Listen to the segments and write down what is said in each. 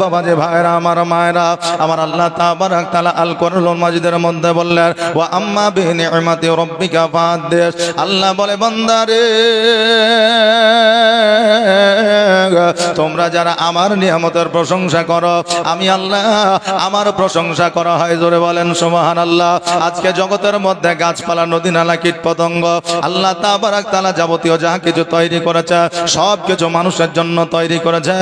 বাবা যে ভাইরা আমার মায়েরা আমার আল্লাহ তাবারাক তাআলা আল কোরআনুল মাজিদের মধ্যে বললেন ওয়া আম্মা বিনি'মাতি রাব্বিকা ফাহাদ্দিস। আল্লাহ বলে বান্দারে তোমরা যারা আমার নিয়ামতের প্রশংসা করো আমি আল্লাহ আমার প্রশংসা করা হয়। জোরে বলেন সুবহানাল্লাহ। আজকে জগতের মধ্যে গাছপালা নদী নালা কীট পতঙ্গ আল্লাহ তাবারাক তাআলা যাবতীয় যা কিছু তৈরি করেছে সব কিছু মানুষের জন্য তৈরি করেছে,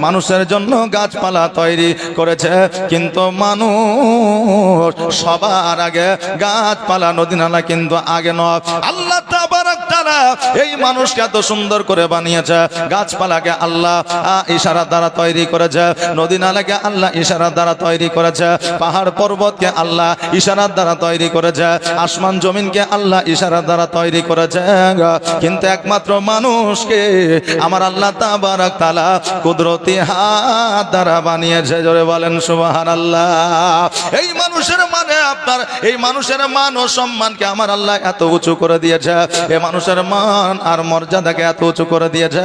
মানুষের জন্য গাছপালা তৈরি করেছে, কিন্তু মানুষ সবার আগে গাছপালা নদী নালা কিন্তু আগে নয়। আল্লাহ তাবারাক তাআলা এই মানুষকে এত সুন্দর করে বানিয়েছে, গাছপালাকে আল্লাহ ইশারা দ্বারা তৈরি করেছে, নদী নালাকে আল্লাহ ইশারা দ্বারা তৈরি করেছে, পাহাড় পর্বতকে আল্লাহ ইশারার দ্বারা তৈরি করেছে, আসমান জমিনকে আল্লাহ ইশারার দ্বারা তৈরি করেছে, কিন্তু একমাত্র মানুষকে আমার আল্লাহ তাবারাক তাআলা কুদরতি হাত দ্বারা বানিয়েছে। জোরে বলেন সুবহানাল্লাহ। এই মানুষের মানে আপনার এই মানুষের মান ও সম্মানকে আমার আল্লাহ এত উঁচু করে দিয়েছে, এই মানুষের মান আর মর্যাদাকে এত উঁচু করে দিয়েছে।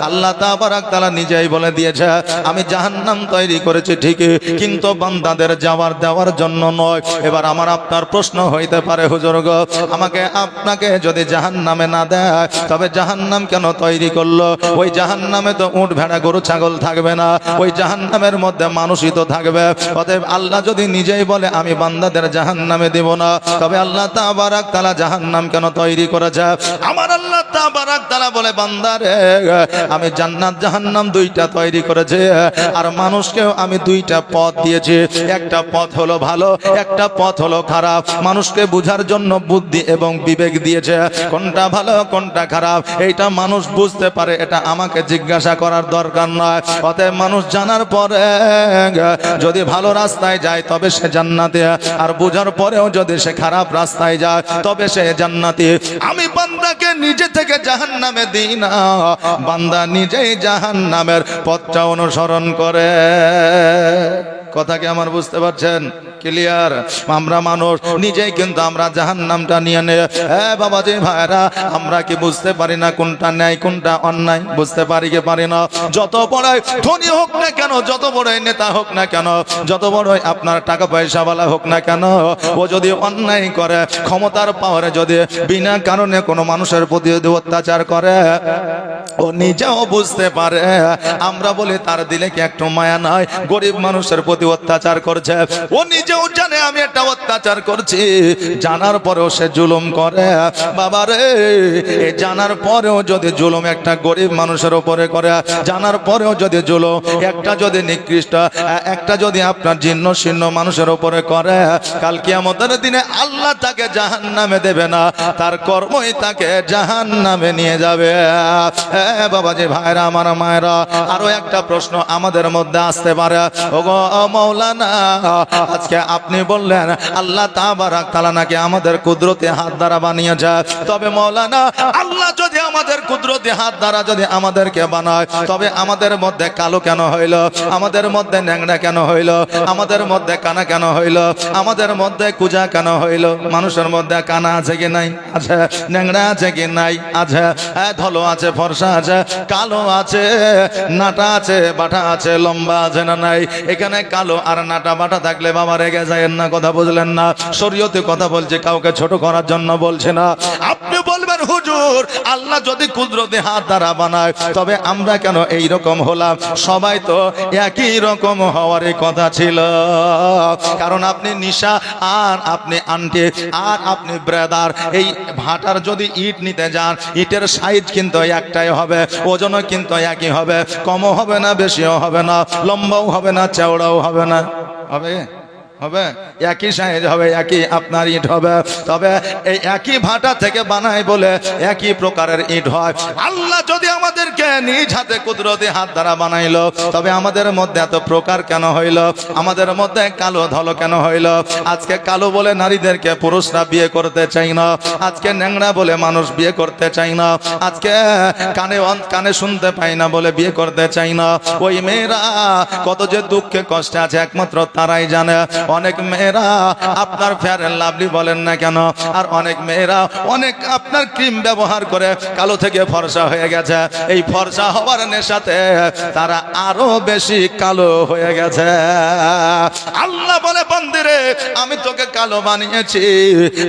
আল্লাহ তাবারাক তাআলা নিজেই বলে দিয়েছে আমি জাহান্নাম তৈরি করেছি ঠিকই, কিন্তু বান্দাদের যাওয়ার দেওয়ার জন্য নয়। এবার আমার আপনার প্রশ্ন হইতে পারে হুজুর গো আমাকে আপনাকে যদি জাহান্নামে না দেয় তবে জাহান্নাম কেন তৈরি করলো? ওই জাহান্নামে তো উট ভেড়া গরু ছাগল থাকবে না, ওই জাহান্নামের মধ্যে মানুষই তো থাকবে। অতএব আল্লাহ যদি নিজেই বলে আমি বান্দাদের জাহান্নামে দেব না, তবে আল্লাহ তাবারাক তাআলা জাহান্নাম কেন তৈরি করেছে? আমার আল্লাহ তাবারাক তাআলা বলে বান্দারে আমি জান্নাত জাহান্নাম দুইটা তৈরি করেছি, আর মানুষকেও আমি দুইটা পথ দিয়েছি। একটা পথ হলো ভালো, একটা পথ হলো খারাপ। মানুষকে বুঝার জন্য বুদ্ধি এবং বিবেক দিয়েছে, কোনটা ভালো কোনটা খারাপ এইটা মানুষ বুঝতে পারে, এটা আমাকে জিজ্ঞাসা করার দরকার নয়। অতএব মানুষ জানার পরে যদি ভালো রাস্তায় যায় তবে সে জান্নাতি, আর বুঝার পরেও যদি সে খারাপ রাস্তায় যায় তবে সে জান্নাতি। আমি বান্দাকে নিজে থেকে জাহান্নামে দিই না, বান্দা নিজেই জাহান্নামের পথটা অনুসরণ করে। কথা কি আমার বুঝতে পারছেন? ক্লিয়ার? আমরা মানুষ নিজেই কিন্তু আমরা জাহান্নামটা নিয়ে নেই। হ্যাঁ বাবা যে ভাইরা আমরা কি বুঝতে পারি না কোনটা ন্যায় কোনটা অন্যায়? বুঝতে পারি কি পারি না? যত বড়ই ধনী হোক না কেন, যত বড়ই নেতা হোক না কেন, যত বড়ই আপনার টাকা পয়সাওয়ালা হোক না কেন, ও যদি অন্যায় করে, ক্ষমতার পাওয়ারে যদি বিনা কারণে কোনো মানুষের প্রতি অত্যাচার করে, ও নিজেও বুঝতে পারে। আমরা বলি তার দিলে কি একটু মায়া নাই? গরিব মানুষের প্রতি অত্যাচার করছে, ও নিজেও জানে আমি একটা অত্যাচার করছি, জানার পরেও সে জুলুম করে। বাবারে জানার পরেও যদি জুলুম একটা গরিব মানুষের উপরে করে, জানার পরেও যদি জুলুম একটা যদি নিকৃষ্ট একটা যদি আপনার জীর্ণ শীর্ণ মানুষের উপরে করে, কাল কিয়ামতের দিনে আল্লাহ তাকে জাহান্নামে দেবে না, তার কর্মই তাকে জাহান্নামে নিয়ে যাবে। বাবা যে ভাইরা আমার মায়েরা আরো একটা প্রশ্ন আমাদের মধ্যে আসতে পারে, ওগো মাওলানা আজকে আপনি বললেন আল্লাহ তাবারাক তাআলা নাকি আমাদের কুদরতি হাত দ্বারা বানিয়েছে, তবে মাওলানা আল্লাহ যদি আমাদের কুদরতি হাত দ্বারা যদি আমাদেরকে বানায় তবে আমাদের মধ্যে কালো কেন হইল? আমাদের মধ্যে ন্যাংরা কেন হইল? আমাদের মধ্যে কানা কেন হইল? আমাদের মধ্যে কুজা কেন হইল? মানুষের মধ্যে কানা আছে কি নাই? আছে। ন্যাংরা আছে কি নাই? আছে। ধলো আছে, ফর্সা আছে, কালো আছে, নাটা আছে, বাটা আছে, লম্বা আছে না নাই? এখানে কালো আর নাটা বাটা থাকলে বাবা রেগে যায় না, কথা বুঝলেন না? শরীয়তে কথা বলছে, কাউকে ছোট করার জন্য বলছে না। আপনি বলবেন হুজুর আল্লাহ যদি কুদরতি হাত দ্বারা বানায় তবে আমরা কেন এই রকম হলাম? সবাই তো একই রকম হওয়ারই কথা ছিল, কারণ আপনি নিশা আর আপনি আন্টি আর আপনি ব্রাদার, এই ভাটার যদি ইট নিতে যান ইটের সাইজ কিন্তু একটাই হবে, ওজনও কিন্তু একই হবে, কমও হবে না বেশিও হবে না, লম্বাও হবে না চওড়াও হবে না। হবে? হবে? একই সাইজ হবে, একই আপনার ইট হবে, তবে এই একই ভাটা থেকে বানায় বলে একই প্রকারের ইট হয়। আল্লাহ যদি আমাদেরকে নিজ হাতে কুদরতি হাত দ্বারা বানাইলো তবে আমাদের মধ্যে এত প্রকার কেন হইল? আমাদের মধ্যে কালো ধলো কেন হইল? আজকে কালো বলে নারীদেরকে পুরুষরা বিয়ে করতে চাই না, আজকে ন্যাংরা বলে মানুষ বিয়ে করতে চাই না, আজকে কানে শুনতে পাই না বলে বিয়ে করতে চাই না। ওই মেয়েরা কত যে দুঃখে কষ্টে আছে একমাত্র তারাই জানে। অনেক মেয়েরা আপনার ফেয়ার এন্ড লাভলি বলেন না কেন, আর অনেক মেয়েরা অনেক আপনার ক্রিম ব্যবহার করে কালো থেকে ফর্সা হয়ে গেছে। এই ফর্সা হওয়ার নেশাতে তারা আরো বেশি কালো হয়ে গেছে। আল্লাহ বলে বান্দিরে আমি তোকে কালো বানিয়েছি,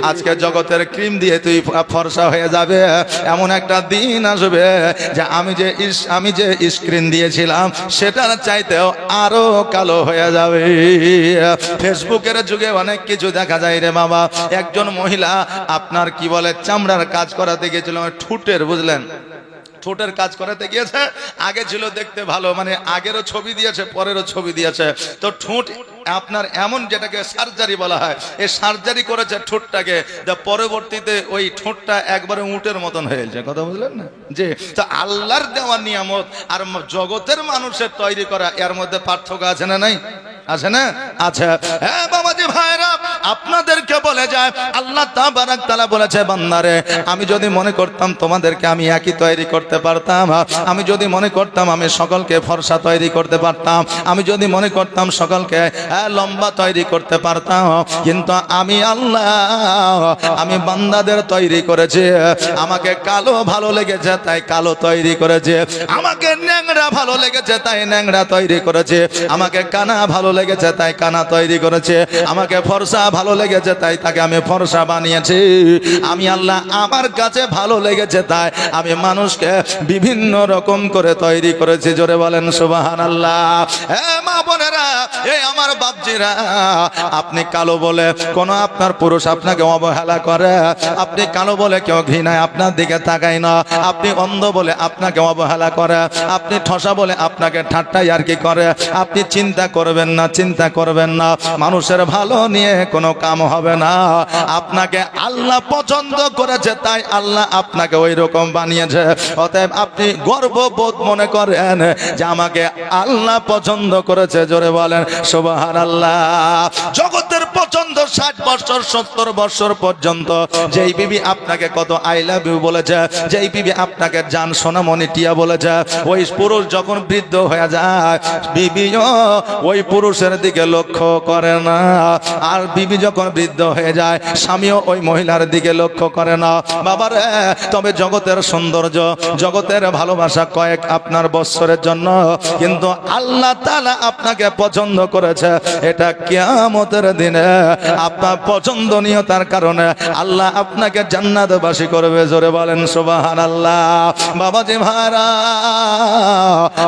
আজকে জগতের ক্রিম দিয়ে তুই ফর্সা হয়ে যাবে। এমন একটা দিন আসবে যে আমি যে স্ক্রিন দিয়েছিলাম সেটার চাইতেও আরো কালো হয়ে যাবে। ফেসবুকের যুগে অনেক কিছু দেখা যায় রে বাবা। একজন মহিলা আপনার কি বলে চামড়ার কাজ করাতে গিয়েছিল, ঠোঁটের, বুঝলেন, ঠোঁটের কাজ করাতে গিয়েছে। আগে ছিল দেখতে ভালো, মানে আগেরও ছবি দিয়েছে পরেরও ছবি দিয়েছে। তো ঠোঁট আপনার এমন, যেটাকে সার্জারি বলা হয়, এই সার্জারি করেছে ঠোঁটটাকে, পরবর্তীতে ওই ঠোঁটটা একবারে উটের মতন হয়েছে। কথা বুঝলেন না? যে তো আল্লাহর দেওয়া নিয়ামত আর জগতের মানুষের তৈরি করা, এর মধ্যে পার্থক্য আছে না নাই? আছে না? আচ্ছা। হ্যাঁ বাবাজি ভাইরা, আপনাদেরকে বলে যায় আল্লাহ তাবারাক তাআলা বলেছে বান্দারে আমি যদি মনে করতাম তোমাদেরকে আমি একই তৈরি করতে পারতাম, আমি যদি মনে করতাম আমি সকলকে ফর্সা তৈরি করতে পারতাম, আমি যদি মনে করতাম সকলকে লম্বা তৈরি করতে পারতাম, কিন্তু আমি আল্লাহ আমি বান্দাদের তৈরি করেছি। আমাকে কালো ভালো লেগেছে তাই কালো তৈরি করেছে, আমাকে ন্যাংরা ভালো লেগেছে তাই ন্যাংরা তৈরি করেছে, আমাকে কানা ভালো লেগেছে তাই কানা তৈরি করেছে, আমাকে ফর্সা ভালো লেগেছে তাই তাকে আমি ফর্সা বানিয়েছি। আমি আল্লাহ আমার কাছে ভালো লেগেছে তাই আমি মানুষকে বিভিন্ন রকম করে তৈরি করেছি। জোরে বলেন সুবহানাল্লাহ। হ্যাঁ মা বোনেরা, এই আমার বাপজিরা, আপনি কালো বলে কোন আপনার পুরুষ আপনাকে অবহেলা করে, আপনি কালো বলে কেউ ঘৃণায় আপনার দিকে তাকায় না, আপনি অন্ধ বলে আপনাকে অবহেলা করে, আপনি ঠসা বলে আপনাকে ঠাট্টা ইয়ার্কি করে, আপনি চিন্তা করবেন না, চিন্তা করবেন না, মানুষের ভালো নিয়ে কোনো কাম হবে না। আপনাকে আল্লাহ পছন্দ করেছে তাই আল্লাহ আপনাকে ওই রকম বানিয়েছে। অতএব আপনি গর্ববোধ মনে করেন যে আমাকে আল্লাহ পছন্দ করেছে। জোরে বলেন সুবহানাল্লাহ। জগতের পছন্দ 60 বছর 70 বছর পর্যন্ত যেই বিবি আপনাকে কত আই লাভ ইউ বলেছে, যেই বিবি আপনাকে জান সোনামণি টিয়া বলেছে, ওই পুরুষ যখন বৃদ্ধ হয়ে যায় বিবিও ওই পুরুষের দিকে লক্ষ্য করে না, আর বিবি যখন বৃদ্ধ হয়ে যায় স্বামীও ওই মহিলার দিকে লক্ষ্য করে না। বাবারে, তবে জগতের সৌন্দর্য জগতের ভালোবাসা কয়েক আপনার বছরের জন্য, কিন্তু আল্লাহ তাআলা আপনাকে পছন্দ করেছে। এটা কিয়ামতের দিনে আপনার পছন্দনীয়তার কারণে আল্লাহ আপনাকে জান্নাতবাসী করবে। জোরে বলেন সুবহানাল্লাহ। বাবাজি ভাইরা,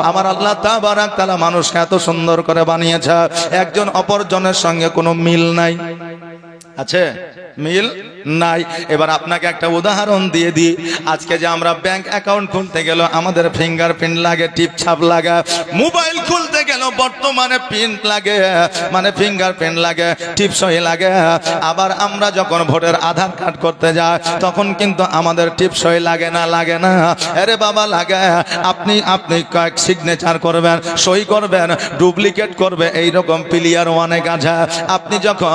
আমার আল্লাহ তাবারাক তাআলা মানুষকে এত সুন্দর করে বানিয়েছে, একজন অপরজনের সঙ্গে কোনো মিল নাই। আছে? মিল নাই। এবার আপনাকে একটা উদাহরণ দিয়ে দিই। আজকে যে আমরা ব্যাংক অ্যাকাউন্ট খুলতে গেল আমাদের ফিঙ্গারপ্রিন্ট লাগে, টিপছাপ লাগে, মোবাইল খুলতে গেল বর্তমানে প্রিন্ট লাগে, মানে ফিঙ্গারপ্রিন্ট লাগে, টিপসই লাগে। আবার আমরা যখন ভোটের আধার কার্ড করতে যাই তখন কিন্তু আমাদের টিপসই লাগে না, লাগে না? আরে বাবা লাগে। আপনি কয়েক সিগনেচার করবেন, সই করবেন, ডুপ্লিকেট করবে, এইরকম প্লেয়ার অনেক আছে। আপনি যখন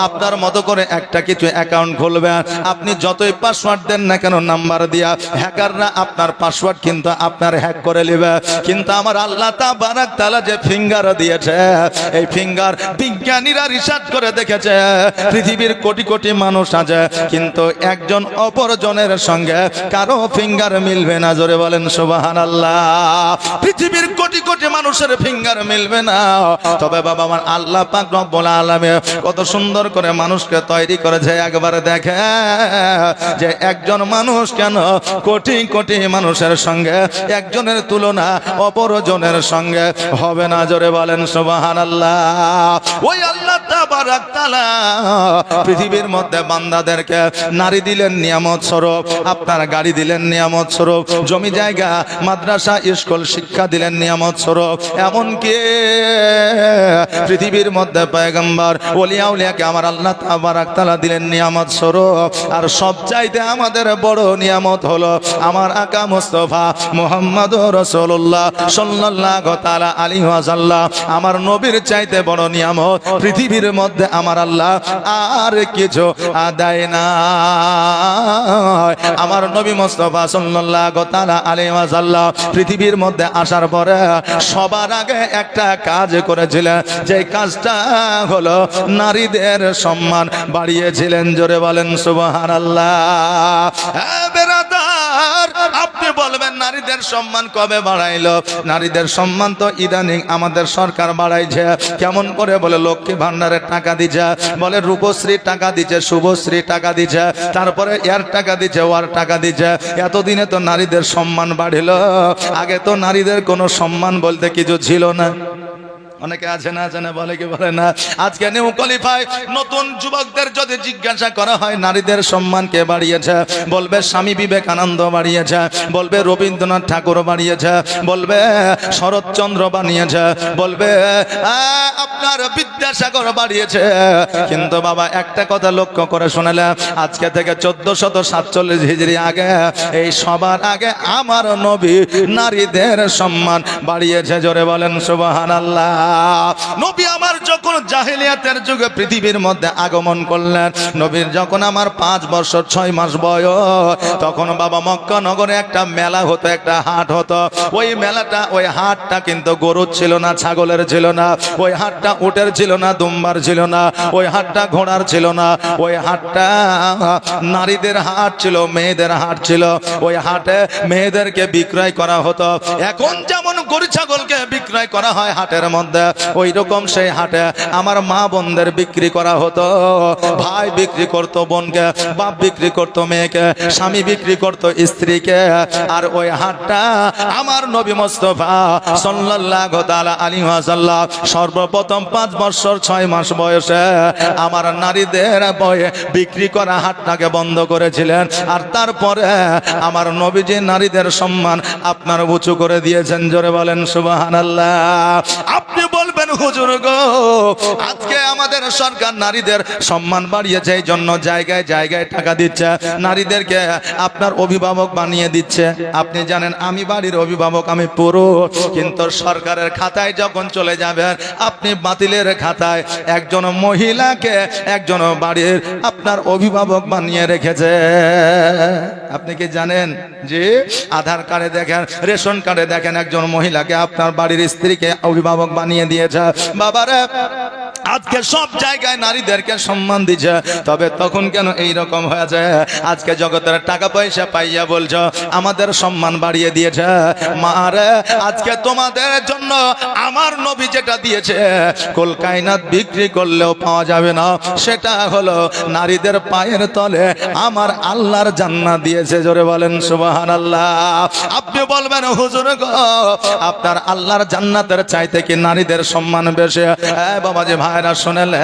আপনার মতো করে একটা কিছু অ্যাকাউন্ট খুলবেন, আপনি যতই পাসওয়ার্ড দেন না কেন নাম্বার দিয়া, হ্যাকাররা আপনার পাসওয়ার্ড কিন্তু আপনার হ্যাক করে নেবে। কিন্তু আমার আল্লাহ তাবারাক তাআলা যে ফিঙ্গার দিয়েছে, এই ফিঙ্গার বিজ্ঞানীরা রিসার্চ করে দেখেছে পৃথিবীর কোটি কোটি মানুষ আছে, কিন্তু একজন অপরজনের সঙ্গে কারো ফিঙ্গার মিলবে না। জোরে বলেন সুবহানাল্লাহ। পৃথিবীর কোটি কোটি মানুষের ফিঙ্গার মিলবে না, তবে বাবা আমার আল্লাহ পাক রব্বুল আলামিন কত সুন্দর করে মানুষকে তৈরি করেছে। একবার দেখে যে একজন মানুষ কেন কোটি কোটি মানুষের সঙ্গে একজনের তুলনা অপরজনের সঙ্গে হবে না। জোরে বলেন সুবহানাল্লাহ। ওই আল্লাহ তাবারাক তাআলা পৃথিবীর মধ্যে বান্দাদেরকে নারী দিলেন নিয়ামত স্বরূপ, আপনার গাড়ি দিলেন নিয়ামত স্বরূপ, জমি জায়গা মাদ্রাসা স্কুল শিক্ষা দিলেন নিয়ামত স্বরূপ। এমনকি পৃথিবীর মধ্যে পয়গম্বর ওলিয়া উলিয়াকে আমার আল্লাহ তাবারাক তাআলা দিলেন নিয়ামত স্বরূপ। আর সবচাইতে আমাদের বড় নিয়ামত হলো আমার আকা মুস্তাফা মুহাম্মদুর রাসূলুল্লাহ সাল্লাল্লাহু তাআলা আলাইহি ওয়াসাল্লাম। আমার নবীর চাইতে বড় নিয়ামত পৃথিবীর মধ্যে আমার আল্লাহ আর কিছু দেয় না। আমার নবী মুস্তাফা সাল্লাল্লাহু তাআলা আলাইহি ওয়াসাল্লাম পৃথিবীর মধ্যে আসার পরে সবার আগে একটা কাজ করেছিলেন, যে কাজটা হলো নারীদের সম্মান বাড়িয়েছিলেন। জোরে বলেন সুবহানাল্লাহ। বেরাদার, আপনি বলবেন নারীদের সম্মান কবে বাড়াইলো? নারীদের সম্মান তো ইদানিং আমাদের সরকার বাড়াইছে। কেমন করে? বলে লক্ষ্মী ভান্ডারের টাকা দিচ্ছে, বলে রূপশ্রী টাকা দিচ্ছে, শুভশ্রী টাকা দিচ্ছে, তারপরে এর টাকা দিচ্ছে, ওর টাকা দিচ্ছে। এতদিনে তো নারীদের সম্মান বাড়িল। আগে তো নারীদের কোনো সম্মান বলতে কিছু ছিল না। অনেকে আছে না, আছে না, বলে কি বলে না? আজকে নিউ কোয়ালিফাই নতুন যুবকদের যদি জিজ্ঞাসা করা হয় নারীদের সম্মান কে বাড়িয়েছে, বলবে স্বামী বিবেকানন্দ বাড়িয়েছে, বলবে রবীন্দ্রনাথ ঠাকুর বাড়িয়েছে, বলবে শরৎচন্দ্র বানিয়েছে, বলবে আপনার বিদ্যাসাগর বাড়িয়েছে। কিন্তু বাবা একটা কথা লক্ষ্য করে শোনালে, আজকে থেকে 1447 হিজরি আগে এই সবার আগে আমার নবী নারীদের সম্মান বাড়িয়েছে। জোরে বলেন সুবহানাল্লাহ। নবী আমার যখন জাহেলিয়াতের যুগে পৃথিবীর মধ্যে আগমন করলেন, নবীর যখন আমার 5 বছর 6 মাস বয়স, তখন বাবা মক্কা নগরে একটা মেলা হতো, একটা হাট হতো। ওই মেলাটা, ওই হাটটা কিন্তু গরুর ছিল না, ছাগলের ছিল না, ওই হাটটা উটের ছিল না, দুম্বার ছিল না, ওই হাটটা ঘোড়ার ছিল না, ওই হাটটা নারীদের হাট ছিল, মেয়েদের হাট ছিল। ওই হাটে মেয়েদেরকে বিক্রয় করা হতো। এখন যেমন গরু ছাগলকে বিক্রয় করা হয় হাটের মধ্যে, ওই রকম সেই হাটে আমার মা বোনদের বিক্রি করা হতো। ভাই বিক্রি করতো বোনকে, বাপ বিক্রি করতো মেয়েকে, স্বামী বিক্রি করতো স্ত্রীকে। আর ওই হাটটা আমার নবী মুস্তাফা সাল্লাল্লাহু তাআলা আলাইহি ওয়াসাল্লাম সর্বপ্রথম 5 বছর 6 মাস বয়সে আমার নারীদের বয়ে বিক্রি করা হাটটাকে বন্ধ করেছিলেন। আর তারপরে আমার নবীজি নারীদের সম্মান আপনার উঁচু করে দিয়েছেন। জোরে বলেন সুবহানাল্লাহ। আপনি বলবেন হুজুর গো, আজকে আমাদের সরকার নারীদের সম্মান বাড়িয়েছে, এই জন্য জায়গায় জায়গায় টাকা দিচ্ছে, নারীদেরকে আপনার অভিভাবক বানিয়ে দিচ্ছে। আপনি জানেন আমি বাড়ির অভিভাবক, আমি পুরুষ, কিন্তু সরকারের খাতায় যখন চলে যাবেন আপনি বাতিলের খাতায় একজন মহিলাকে একজন বাড়ির আপনার অভিভাবক বানিয়ে রেখেছে। আপনি কি জানেন যে আধার কার্ডে দেখেন, রেশন কার্ডে দেখেন একজন মহিলাকে আপনার বাড়ির স্ত্রীকে অভিভাবক বানিয়ে দিয়েছে। বাবারে, আজকে সব জায়গায় নারীদেরকে সম্মান দিচ্ছে, তবে তখন কেন এই রকম হয়েছে? আজকে জগতের টাকা পয়সা পাইয়া বলছো আমাদের সম্মান বাড়িয়ে দিয়েছে। মারে, আজকে তোমাদের জন্য আমার নবী যেটা দিয়েছে কুল কায়নাত বিক্রি করলেও পাওয়া যাবে না, সেটা হলো নারীদের পায়ের তলে আমার আল্লাহর জান্নাত দিয়েছে। জোরে বলেন সুবহানাল্লাহ। আপনি বলবেন হুজুর গো, আপনার আল্লাহর জান্নাতের চাইতে কি নারীদের সম্মান বেশি? বাবাজি ভাইরা শুনেলে,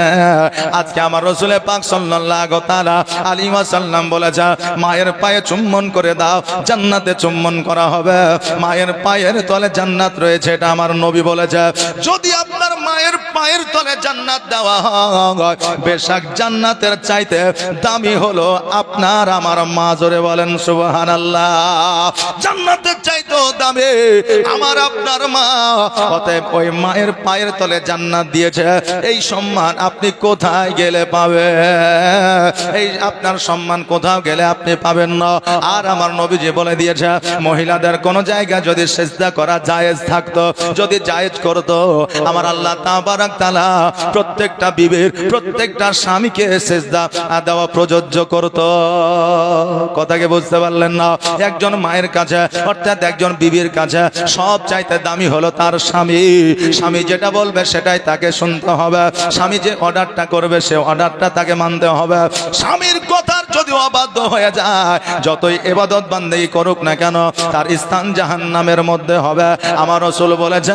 আজকে আমার রাসূল পাক সাল্লাল্লাহু তাআলা আলাইহি ওয়াসাল্লাম বলেছে মায়ের পায়ে চুম্বন করে দাও, জান্নাতে চুম্বন করা হবে। মায়ের পায়ের তলে জান্নাত রয়েছে, এটা আমার নবী বলেছে। যদি আপনার মায়ের পায়ের তলে জান্নাত দেওয়া হয়, বেশক জান্নাতের চাইতে দামি হলো আপনার আমার মা। জোরে বলেন সুবহানাল্লাহ। জান্নাতের চাইতেও দামি আমার আপনার মা। অতএব ওই মায়ের পায়ের তলে জান্নাত দিয়েছে, এই সম্মান আপনি কোথায় গেলে পাবে? এই আপনার সম্মান কোথাও গেলে আপনি পাবেন না। আর আমার নবীজি বলে দিয়েছে মহিলাদের কোন জায়গায় যদি সিজদা করা জায়েজ থাকতো, যদি জায়েজ করতো, আমার আল্লাহ তাবারক তাআলা প্রত্যেকটা বিবির, প্রত্যেকটা স্বামীকে সিজদা দেওয়া প্রযোজ্য করতো। কথাকে বুঝতে পারলেন না? একজন মায়ের কাছে অর্থাৎ একজন বিবির কাছে সব চাইতে দামি হলো তার স্বামী। স্বামী যেটা বলবে সেটাই তাকে শুনতে হবে, স্বামী যে অর্ডারটা করবে সে অর্ডারটা তাকে মানতে হবে। স্বামীর কথার যদি অবাধ্য হয়ে যায়, যতই ইবাদত বান্দেগি করুক না কেন, তার স্থান জাহান্নামের মধ্যে হবে। আমার রাসূল বলেছে,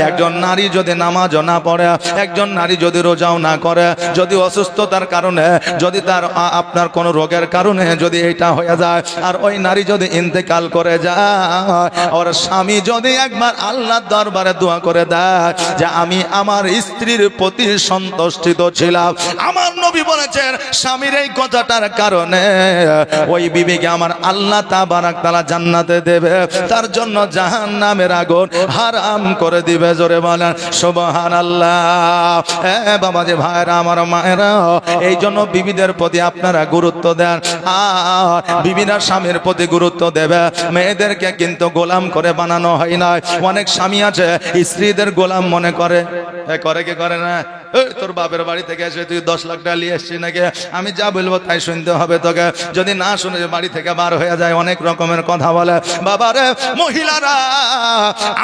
একজন নারী যদি নামাজও না পড়ে, একজন নারী যদি রোজাও না করে, যদি অসুস্থতার কারণে, যদি তার আপনার কোনো রোগের কারণে যদি এটা হয়ে যায়, আর ওই নারী যদি ইন্তেকাল করে যায়, ওর স্বামী যদি একবার আল্লাহর দরবারে দোয়া করে দেয় যে আমি আমার স্ত্রীর প্রতি সন্তুষ্ট ছিলাম, আমার নবী বলেছেন স্বামীর এই কথাটার কারণে ওই বিবিকে আমার আল্লাহ তাবারক তাআলা জান্নাতে দেবে, তার জন্য জাহান্নামের আগুন হারাম করে দিবে। জোরে বলেন সুবহানাল্লাহ। বাবা যে ভাইরা, আমার মায়েরা, এই জন্য বিবিদের প্রতি আপনারা গুরুত্ব দেন, আর বিবিরা স্বামীর প্রতি গুরুত্ব দেবে। মেয়েদেরকে কিন্তু গোলাম করে বানানো হয় না। অনেক স্বামী আছে স্ত্রীদের গোলাম মনে করে, করে কি করে না? তোর বাপের বাড়ি থেকে এসে তুই 10 লাখ টাকা নিয়ে এসছিস নাকি, আমি যা বলবো তাই শুনতে হবে তোকে। যদি না শুনে বাড়ি থেকে বার হয়ে যায়, অনেক রকমের কথা বলে। বাবারে, মহিলারা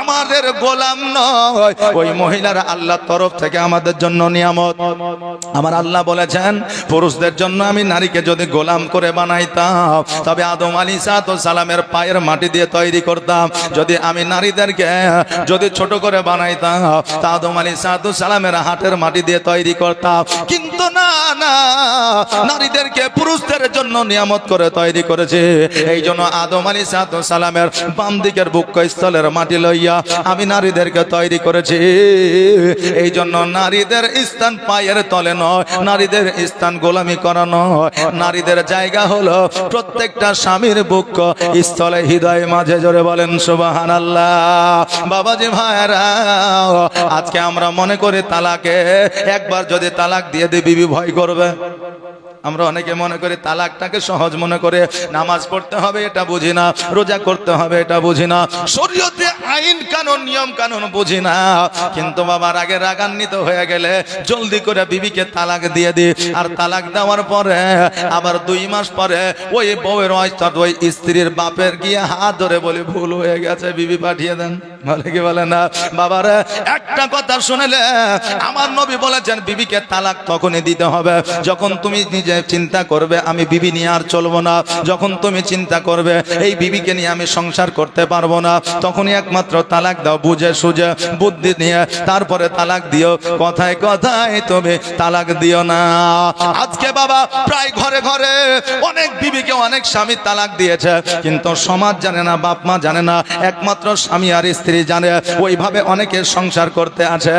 আমাদের গোলাম নয়, ওই মহিলারা আল্লাহর তরফ থেকে আমাদের জন্য নিয়ামত। আমার আল্লাহ বলেছেন পুরুষদের জন্য আমি নারীকে যদি গোলাম করে বানাইতাম, তবে আদম আলাইহিস সালামের পায়ের মাটি দিয়ে তৈরি করতাম। যদি আমি নারীদেরকে যদি ছোট করে বানাইতাম, তা আদম আলাইহিস সালামের হাতের মাটি দিয়ে তৈরি করতাম। কিন্তু না না, নারীদেরকে পুরুষদের জন্য নিয়ামত করে তৈরি করেছে। এই জন্য আদম আলাইহিস সালামের বাম দিকের বক্ষস্থলের মাটি লইয়া আমি নারীদেরকে তৈরি করেছি। এই জন্য নারীদের স্থান পায়ের তলে নয়, নারীদের স্থান গোলামি করা নয়। নারীদের জায়গা হলো প্রত্যেকটা স্বামীর বুক স্থলে, হৃদয় মাঝে। জোরে বলেন সুবহানাল্লাহ। বাবাজি ভাইরা, আজকে আমরা মনে করি তালাকে একবার যদি তালাক দিয়ে দিই বিবি ভয় করবে। আমরা অনেকে মনে করি তালাকটাকে সহজ মনে করে, নামাজ পড়তে হবে এটা বুঝি না, রোজা করতে হবে এটা বুঝি না, শরীয়তে আইন কানুন নিয়ম কানুন বুঝি না। কিন্তু বাবা রাগে রাগান্বিত হয়ে গেলে জলদি করে বিবিকে তালাক দিয়ে দি। আর তালাক দেওয়ার পরে আবার 2 মাস পরে ওই বউয়ের অর্থাৎ ওই স্ত্রীর বাপের গিয়ে হাত ধরে বলে ভুল হয়ে গেছে, বিবি পাঠিয়ে দেন। বলে কি বলে না? বাবারে, একটা কথা শুনলে আমার নবী বলেছেন বিবিকে তালাক তখনই দিতে হবে যখন তুমি নিজে চিন্তা করবে আমি বিবি নিয়ে আর চলবো না। যখন তুমি চিন্তা করবে এই বিবিকে নিয়ে আমি সংসার করতে পারবো না, তখনই একমাত্র তালাক দাও। বুঝে সুঝে বুদ্ধি নিয়ে তারপরে তালাক দিও। কথায় কথায় তুমি তালাক দিও না। আজকে বাবা প্রায় ঘরে ঘরে অনেক বিবিকে অনেক স্বামী তালাক দিয়েছে, কিন্তু সমাজ জানে না, বাপ মা জানে না, একমাত্র স্বামী আর স্ত্রী জানে। ওইভাবে অনেকে সংসার করতে আছে,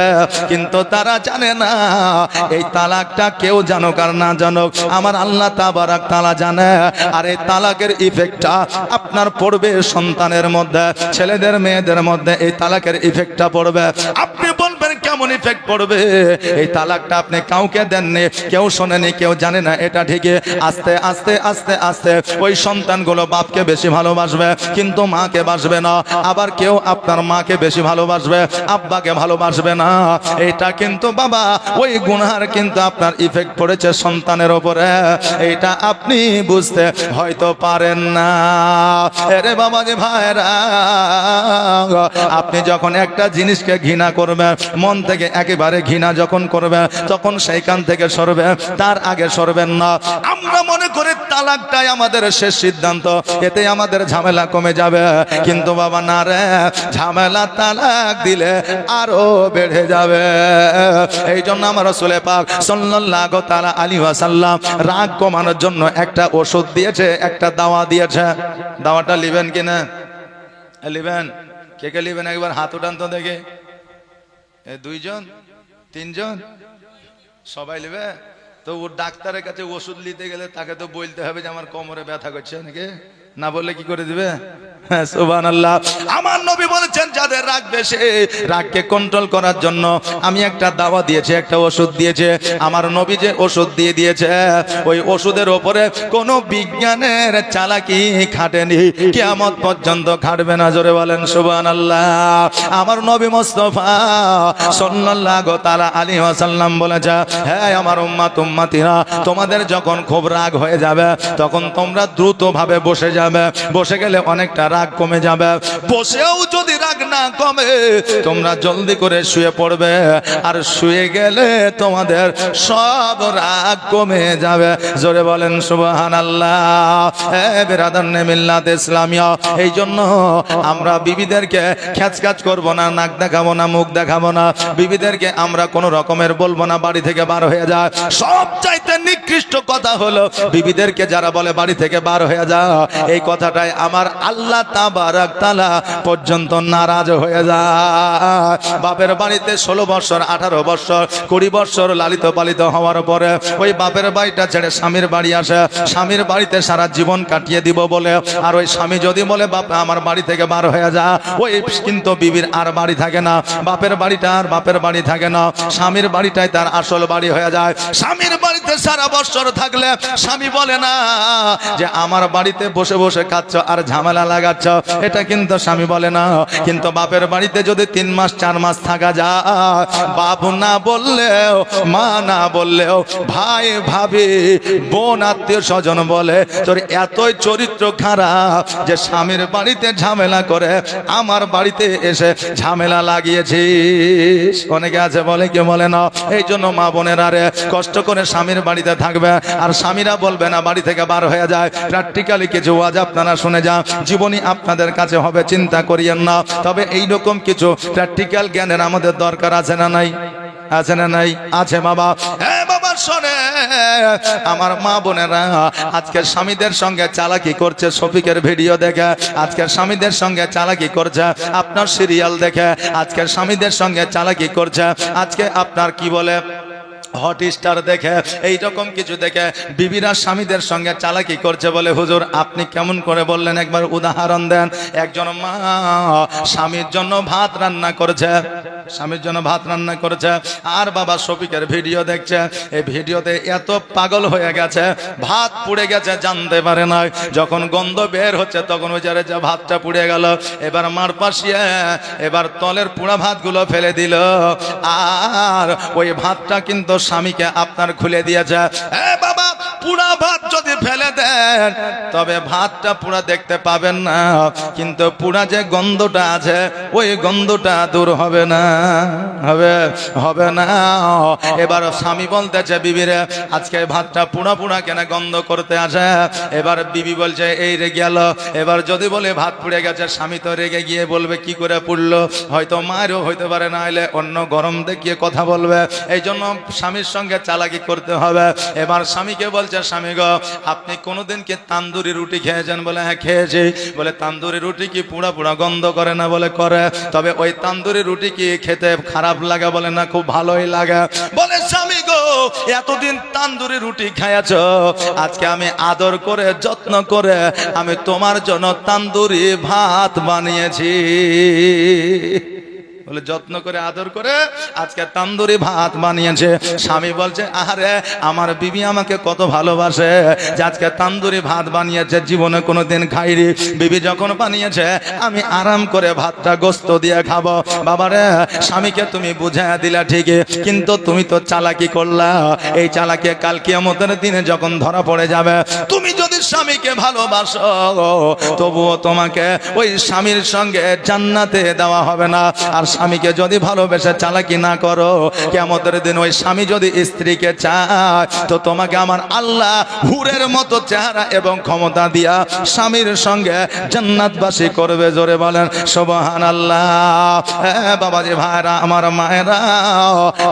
কিন্তু তারা জানে না এই তালাকটা কেউ জানুক আর না জানুক, আমার আল্লাহ তাবারক তাআলা জানে। আর এই তালাকের ইফেক্টটা আপনার পড়বে সন্তানের মধ্যে, ছেলেদের মেয়েদের মধ্যে এই তালাকের ইফেক্টটা পড়বে। আপনি বলবেন কেমন ইফেক্ট পড়বে? এই তালাকটা আপনি কাউকে দেননি, কেউ শোনেনি, কেউ জানে না, এটা ঠিকই। আস্তে আস্তে আস্তে আস্তে ওই সন্তানগুলো বাপকে বেশি ভালোবাসবে কিন্তু মাকে বাসবে না। আবার কেউ আপনার মাকে বেশি ভালোবাসবে, আব্বাকে ভালোবাসবে না। এটা কিন্তু বাবা ওই গুনার কিন্তু আপনার ইফেক্ট পড়েছে সন্তানের উপরে। এটা আপনি বুঝতে হয়তো পারেন না। আরে বাবা যে ভাইরা, আপনি যখন একটা জিনিসকে ঘৃণা করবে, মন থেকে একেবারে ঘৃণা যখন করবে, তখন সেইখান থেকে সরবে, তার আগে সরবেন না। আমরা মনে করি তালাকটাই আমাদের শেষ সিদ্ধান্ত, এতে আমাদের ঝামেলা কমে যাবে। কিন্তু বাবা না রে, ঝামেলা তালাক দিলে আরো বেড়ে যাবে। এই জন্য আমার রাসূল পাক সাল্লাল্লাহু তাআলা আলাইহি ওয়াসাল্লাম রাগ কমানোর জন্য একটা ওষুধ দিয়েছে, একটা দাওয়া দিয়েছে। দাওয়াটা নেবেন কিনা? নেবেন? কে কে নেবেন? একবার হাত উঠান তো দেখে। 2 জন 3 জন সবাই নেবে তো? ও ডাক্তারের কাছে ওষুধ নিতে গেলে তাকে তো বলতে হবে যে আমার কোমরে ব্যথা করছে নাকি, না বললে কি করে দিবে? সুবহানাল্লাহ। আমার নবী বলেছেন যাদের রাগ বেশি, রাগকে কন্ট্রোল করার জন্য আমি একটা দাওয়া দিয়েছি, একটা ওষুধ দিয়েছে। আমার নবী যে ওষুধ দিয়ে দিয়েছে, ওই ওষুধের উপরে কোনো বিজ্ঞানের চালাকি খাটেনি, কিয়ামত পর্যন্ত খাটবে না। জোরে বলেন সুবহানাল্লাহ। আমার নবী মুস্তাফা সাল্লাল্লাহু তাআলা আলাইহি ওয়াসাল্লাম বলেছে, হ্যাঁ আমার উম্মতিরা, তোমাদের যখন খুব রাগ হয়ে যাবে তখন তোমরা দ্রুত ভাবে বসে যাবে। বসে গেলে অনেকটা রাগ কমে যাবে। বসেও যদি রাগ না কমে তোমরা জলদি করে শুয়ে পড়বে, আর শুয়ে গেলে তোমাদের সব রাগ কমে যাবে। জোরে বলেন সুবহানাল্লাহ। বেরাদান মিল্লাত ইসলামিয়া, এই জন্য আমরা বিবিদেরকে খ্যাচখ্যাচ করব না, নাক দেখাবো না, মুখ দেখাবো না। বিবিদেরকে আমরা কোনো রকমের বলবো না বাড়ি থেকে বার হয়ে যায়। সব চাইতে নিকৃষ্ট কথা হলো বিবিদেরকে যারা বলে বাড়ি থেকে বার হয়ে যা, এই কথাটাই আমার আল্লাহ তাবারাক তাআলা পর্যন্ত নারাজ হয়ে যায়। বাপের বাড়িতে 16 বছর, 18 বছর, 20 বছর লালিত পালিত হওয়ার পরে ওই বাপের বাড়িটা ছেড়ে স্বামীর বাড়ি আসে, স্বামীর বাড়িতে সারা জীবন কাটিয়ে দিব বলে। আর ওই স্বামী যদি বলে বাপ আমার বাড়ি থেকে বার হয়ে যা, ওই কিন্তু বিবির আর বাড়ি থাকে না, বাপের বাড়িটা আর বাপের বাড়ি থাকে না, স্বামীর বাড়িটাই তার আসল বাড়ি হয়ে যায়। স্বামীর বাড়িতে সারা বছর থাকলে স্বামী বলে না যে আমার বাড়িতে বসে বসে খাচ্ছ আর ঝামেলা লাগাচ্ছ, এটা কিন্তু স্বামী বলে না। কিন্তু বাপের বাড়িতে যদি 3 মাস 4 মাস থাকা যায়, বাবু না বললেও, মা না বললেও, ভাই ভাবি বোন আত্মীয় স্বজন বলে তোর এতই চরিত্র খারাপ যে স্বামীর বাড়িতে ঝামেলা করে আমার বাড়িতে এসে ঝামেলা লাগিয়েছিস। অনেকে আছে বলে, কেউ বলে না। এই জন্য মা বোনেরা রে কষ্ট করে স্বামীর বাড়িতে থাকবে, আর স্বামীরা বলবে না বাড়ি থেকে বার হয়ে যায়। প্র্যাকটিক্যালি কিছু ওয়াজ আপনারা শুনে যান, জীবনী আপনাদের কাছে হবে, চিন্তা করিয়েন না। তবে এইরকম কিছু প্র্যাকটিক্যাল জ্ঞানের আমাদের দরকার আছে না নাই? আছে না নাই? আছে বাবা। হ্যাঁ বাবা শোনে, আমার মা বোনেরা আজকের স্বামীদের সঙ্গে চালাকি করছে, শফিকের ভিডিও দেখে আজকের স্বামীদের সঙ্গে চালাকি করছে, আপনার সিরিয়াল দেখে আজকের স্বামীদের সঙ্গে চালাকি করছে, আজকে আপনার কি বলে হট স্টার দেখে, এইরকম কিছু দেখে বিবিরা স্বামীদের সঙ্গে চালাকি করছে। বলে হুজুর আপনি কেমন করে বললেন, একবার উদাহরণ দেন। একজন মা স্বামীর জন্য ভাত রান্না করেছে, স্বামীর জন্য ভাত রান্না করেছে, আর বাবা শফিকের ভিডিও দেখছে। এই ভিডিওতে এত পাগল হয়ে গেছে, ভাত পুড়ে গেছে জানতে পারে না। যখন গন্ধ বের হচ্ছে তখন ওইজারে যে ভাতটা পুড়ে গেল, এবার মার পাশিয়ে এবার তলের পুড়া ভাতগুলো ফেলে দিল, আর ওই ভাতটা কিন্তু স্বামীকে আপনার খুলে দিয়েছে। বাবা পুরা ভাত যদি ফেলে দেন তবে ভাতটা পুরা দেখতে পাবেন না, কিন্তু পুরা যে গন্ধটা আছে ওই গন্ধটা দূর হবে না, হবে না। এবার স্বামী বলতেছে বিবিরে আজকে ভাতটা পুরা পুরা কেন গন্ধ করতে আসে। এবার বিবি বলছে এই রে গেল। এবার যদি বলে ভাত পুড়ে গেছে, স্বামী তো রেগে গিয়ে বলবে কি করে পুড়লো, হয়তো মারও হইতে পারে, না হলে অন্য গরম দেখিয়ে কথা বলবে। এই জন্য স্বামীর সঙ্গে চালাকি করতে হবে। এবার স্বামীকে বলছে স্বামী গো আপনি কোনোদিন কি তান্দুরি রুটি খেয়েছেন? বলে হ্যাঁ খেয়েছি। বলে তান্দুরি রুটি কি পুরা পুরা গন্ধ করে না? বলে করে। তবে ওই তান্দুরি রুটি কি খেতে খারাপ লাগে? বলে না খুব ভালোই লাগে। বলে স্বামী গো এতদিন তান্দুরি রুটি খাইয়াছ, আজকে আমি আদর করে যত্ন করে আমি তোমার জন্য তান্দুরি ভাত বানিয়েছি। বলে যত্ন করে আদর করে আজকে তান্দুরি ভাত বানিয়েছে। স্বামী বলছে আরে আমার বিবি আমাকে কত ভালোবাসে যে আজকে তান্দুরি ভাত বানিয়েছে, জীবনে কোনোদিন খাইনি। বিবি যখন বানিয়েছে আমি আরাম করে ভাতটা গোস্ত দিয়ে খাবো। বাবারে স্বামীকে তুমি বুঝাইয়া দিলা ঠিকই, কিন্তু তুমি তো চালাকি করলা। এই চালাকি কাল কিয়ামতের দিনে যখন ধরা পড়ে যাবে, তুমি যদি স্বামীকে ভালোবাসো তবুও তোমাকে ওই স্বামীর সঙ্গে জান্নাতে দেওয়া হবে না। আর স্বামীকে যদি ভালোবেসে চালাকি না করো, কিয়ামতের দিন ওই স্বামী যদি স্ত্রীকে চায় তো তোমাকে আমার আল্লাহ হুরের মতো চেহারা এবং ক্ষমতা দিয়া স্বামীর সঙ্গে জান্নাতবাসী করবে। জোরে বলেন সুবহানাল্লাহ। বাবাজি ভাইরা আমার মায়েরা,